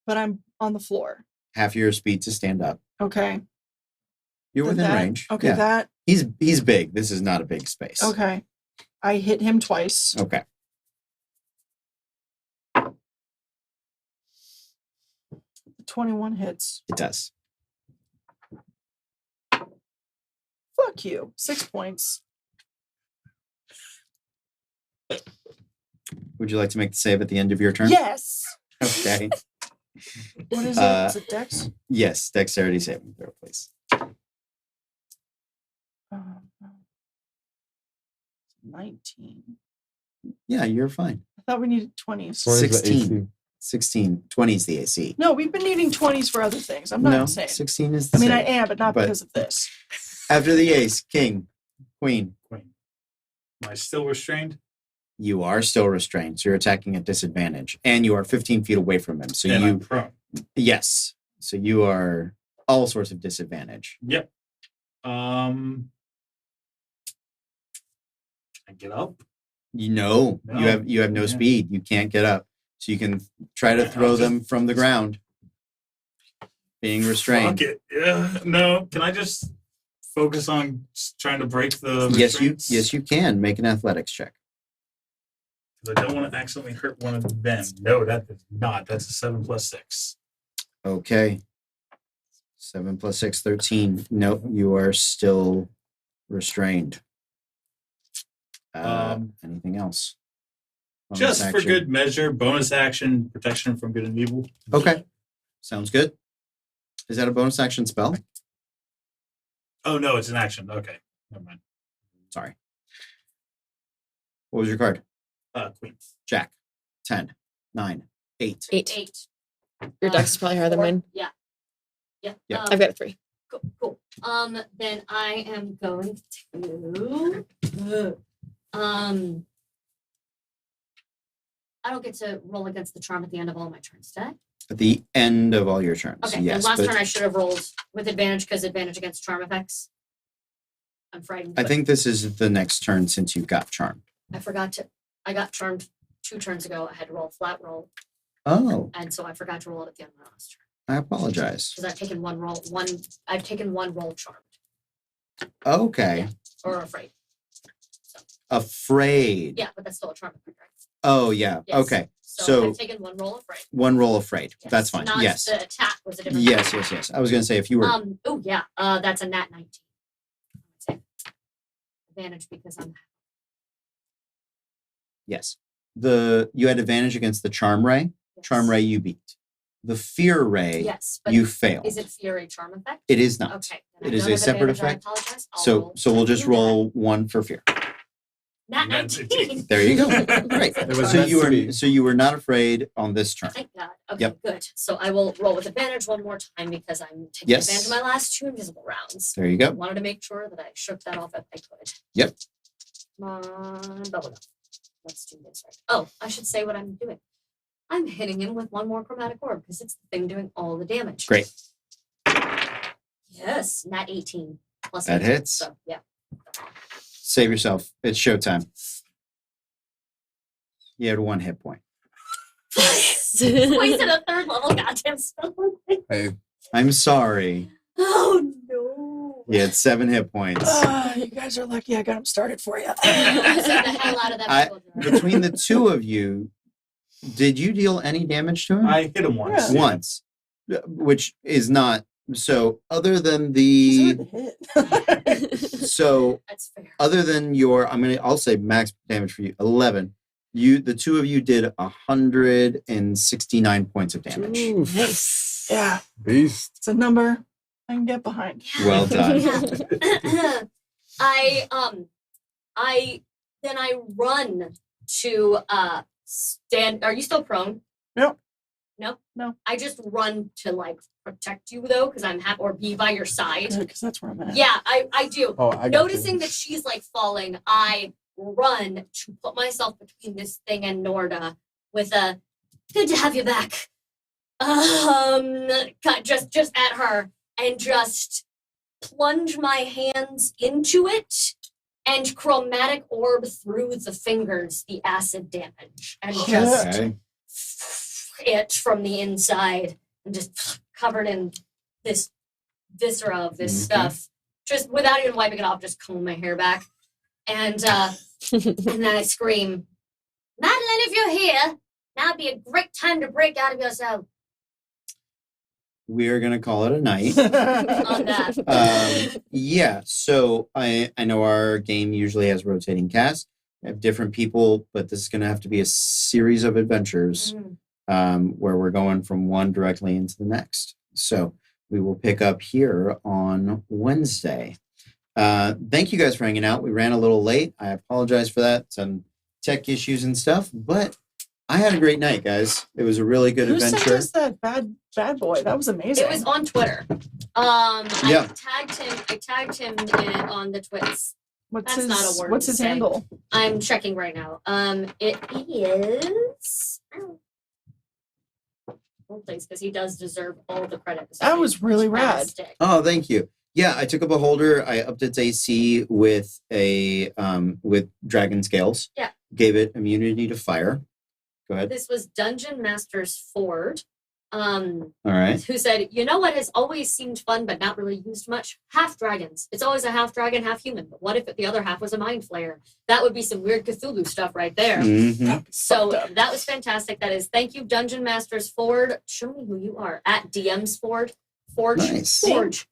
but I'm on the floor. half your speed to stand up. Okay. You're Then within that- range. Okay, Yeah. that. He's big. This is not a big space. Okay. I hit him twice. Okay. 21 hits. It does. Fuck you. 6 points. Would you like to make the save at the end of your turn? Yes. Okay. What is Uh, it? Is it Dex? Yes, dexterity saving throw, please. 19. Yeah, you're fine. I thought we needed 20s. What is the 16. AC? 16. 20 is the AC. No, we've been needing 20s for other things. I'm not No, insane. 16 is the I mean, I save. am, but not But- because of this. After the ace, king, queen. Queen. Am I still restrained? You are still restrained, so you're attacking at disadvantage, and you are 15 feet away from him. So And I'm you, prone. yes, so you are all sorts of disadvantage. Yep. Can I get up? You know, No. you have no Yeah. speed. You can't get up, so you can try to Yeah, throw I'll them from the ground, being restrained. Fuck it. Yeah. No. Can I just focus on trying to break the restraints? Yes, you can make an athletics check. 'Cause I don't want to accidentally hurt one of them. No, that is not. That's a 7 + 6. Okay. 7 + 6, 13. Nope, you are still restrained. Anything else? Bonus Just for action. good measure, bonus action, protection from good and evil. Okay. Sounds good. Is that a bonus action spell? Oh no, it's an action. Okay, never mind. Sorry. What was your card? Queen. Jack. 10, 9, 8. 8. 8. Your dex is probably higher than 4. mine. Yeah. Yeah. Yeah. I've got a 3. Cool. Then I am going to. I don't get to roll against the charm at the end of all my turns, did I? At the end of all your turns. Okay. Yes, then last but turn I should have rolled with advantage because advantage against charm effects. I'm frightened. I but think this is the next turn since you got charmed. I forgot to. I got charmed 2 turns ago. I had to roll a flat roll, Oh, and so I forgot to roll it at the end of my last turn I apologize. because I've taken one roll. I've taken one roll charmed Okay. or afraid. Afraid. Yeah, but that's still a charm effect, right? Oh, yeah. Yes. Okay. So, So- I've taken one roll afraid. One roll afraid. Yes. That's fine. Not Yes. The attack was a different. Yes. I was going to say if you were. Oh yeah. That's a nat 19. I'd say. Advantage because I'm. Yes. You had advantage against the charm ray. Yes. Charm ray you beat. The fear ray Yes, but you failed. is it fear a charm effect? It is not. Okay. then It I is don't a have separate advantage, I effect. apologize. I'll So roll we'll just something new roll 1 for fear. Nat That's 19. There you go. Great. It was So meant you to be. were not afraid on this turn. Thank God. Okay, Yep. good. So I will roll with advantage one more time because I'm taking Yes. advantage of my last 2 invisible rounds. There you I go. wanted to make sure that I shook that off if I could. Yep. Come on, bubblegum. Let's do this right. Oh, I should say what I'm doing. I'm hitting him with 1 more chromatic orb because it's the thing doing all the damage. Great. Yes, nat 18 plus That 18, hits. So yeah. Save yourself. It's showtime. You had 1 hit point. Wasted a 3rd level goddamn spell. Hey, I'm sorry. Oh no. You had 7 hit points. You guys are lucky I got him started for you. Save the hell out of that I- pickle jar. Between the two of you, did you deal any damage to him? I hit him once. Yeah. Once, which is not so. Other than He's the hard to hit. so, That's fair. other than your, I'll say max damage for you, 11. The 2 of you did 169 points of damage. oof, Nice. Yeah, beast. it's a number I can get behind. Well done. Yeah. I run to stand. Are you still prone? No. No. No. I just run to like protect you though, because I'm happy or be by your side. Because that's where I'm at. Yeah, I do. Oh, I got Noticing you. that she's like falling, I run to put myself between this thing and Norda with a good to have you back. Just at her and just plunge my hands into it and chromatic orb through the fingers the acid damage and just Okay. it from the inside and just covered in this viscera of this Mhm. stuff, just without even wiping it off, just comb my hair back, and then I scream, "Madeline, if you're here, now'd be a great time to break out of yourself." We are gonna call it a night. On that. Yeah, so I know our game usually has rotating casts. We have different people, but this is gonna have to be a series of adventures Mm. where we're going from one directly into the next. So we will pick up here on Wednesday. Thank you guys for hanging out. We ran a little late. I apologize for that. Some tech issues and stuff, but I had a great night, guys. It was a really good Who sent adventure. us that bad boy? That was amazing. It was on Twitter. Yeah. I tagged him on the twits. What's That's his, not a word What's to his say. handle? I'm checking right now. It is. Hold please, because he does deserve all the credit. This That is was really rad. fantastic. Oh, thank you. Yeah, I took a beholder. I upped its AC with a with dragon scales. Yeah. Gave it immunity to fire. Go ahead. This was Dungeon Masters Ford, All right. who said, "You know what has always seemed fun but not really used much? Half dragons. It's always a half dragon, half human. But what if the other half was a mind flayer? That would be some weird Cthulhu stuff right there." Mhm. So Fucked up. that was fantastic. That is, thank you, Dungeon Masters Ford. Show me who you are at DM's Ford. Forge. Nice. Forge.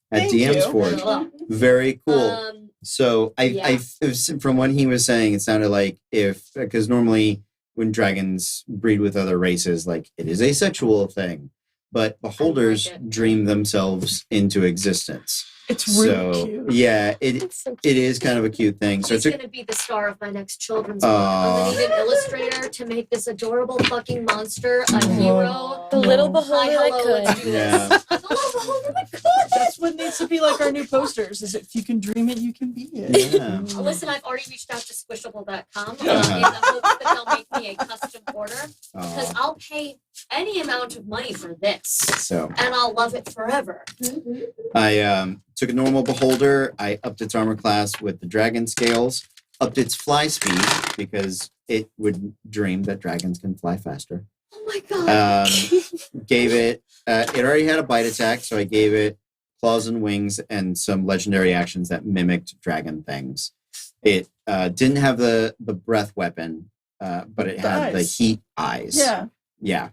At Thank DM's you. Forge. Ugh. Very cool. So yeah. it was, from what he was saying, it sounded like because normally when dragons breed with other races, like it is a sexual thing, but beholders it. dream themselves into existence. It's really So cute. yeah, it That's so it is kind of a cute thing. So He's it's going to be the star of my next children's book. I'm Aw. going to need an illustrator to make this adorable fucking monster a Aw. hero. The little No. beholder Hi, that hello, let's could. do Yeah. this. The little beholder that could. That's what needs to be like our new posters. Is if you can dream it, you can be it. Yeah. Listen, I've already reached out to squishable.com Yeah. in the hopes that they'll make me a custom order because Aw. I'll pay any amount of money for this So and I'll love it forever. I took a normal beholder. I upped its armor class with the dragon scales. Upped its fly speed because it would dream that dragons can fly faster. Oh my god. Gave it. It already had a bite attack, so I gave it claws and wings and some legendary actions that mimicked dragon things. It didn't have the breath weapon, but it The had the eyes. heat eyes. Yeah. Yeah.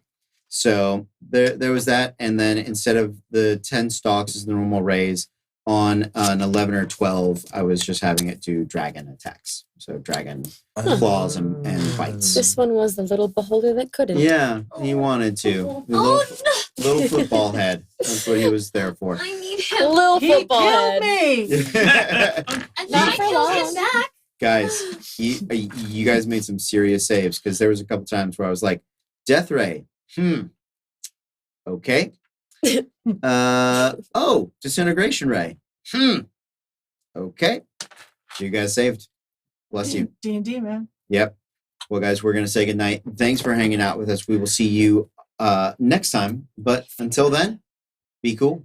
So there was that, and then instead of the 10 stalks as the normal raise, on an 11 or 12, I was just having it do dragon attacks. So dragon claws and bites. This one was the little beholder that couldn't. Yeah, he wanted to. The Oh little football head. That's what he was there for. no! I need him. Little He football killed head. me. And then Not I for killed him long. back. Guys, you guys made some serious saves because there was a couple times where I was like, Death Ray. Okay. Oh, Disintegration Ray. Okay. You guys saved. Bless you. D&D, man. Yep. Well, guys, we're going to say goodnight. Thanks for hanging out with us. We will see you next time. But until then, be cool.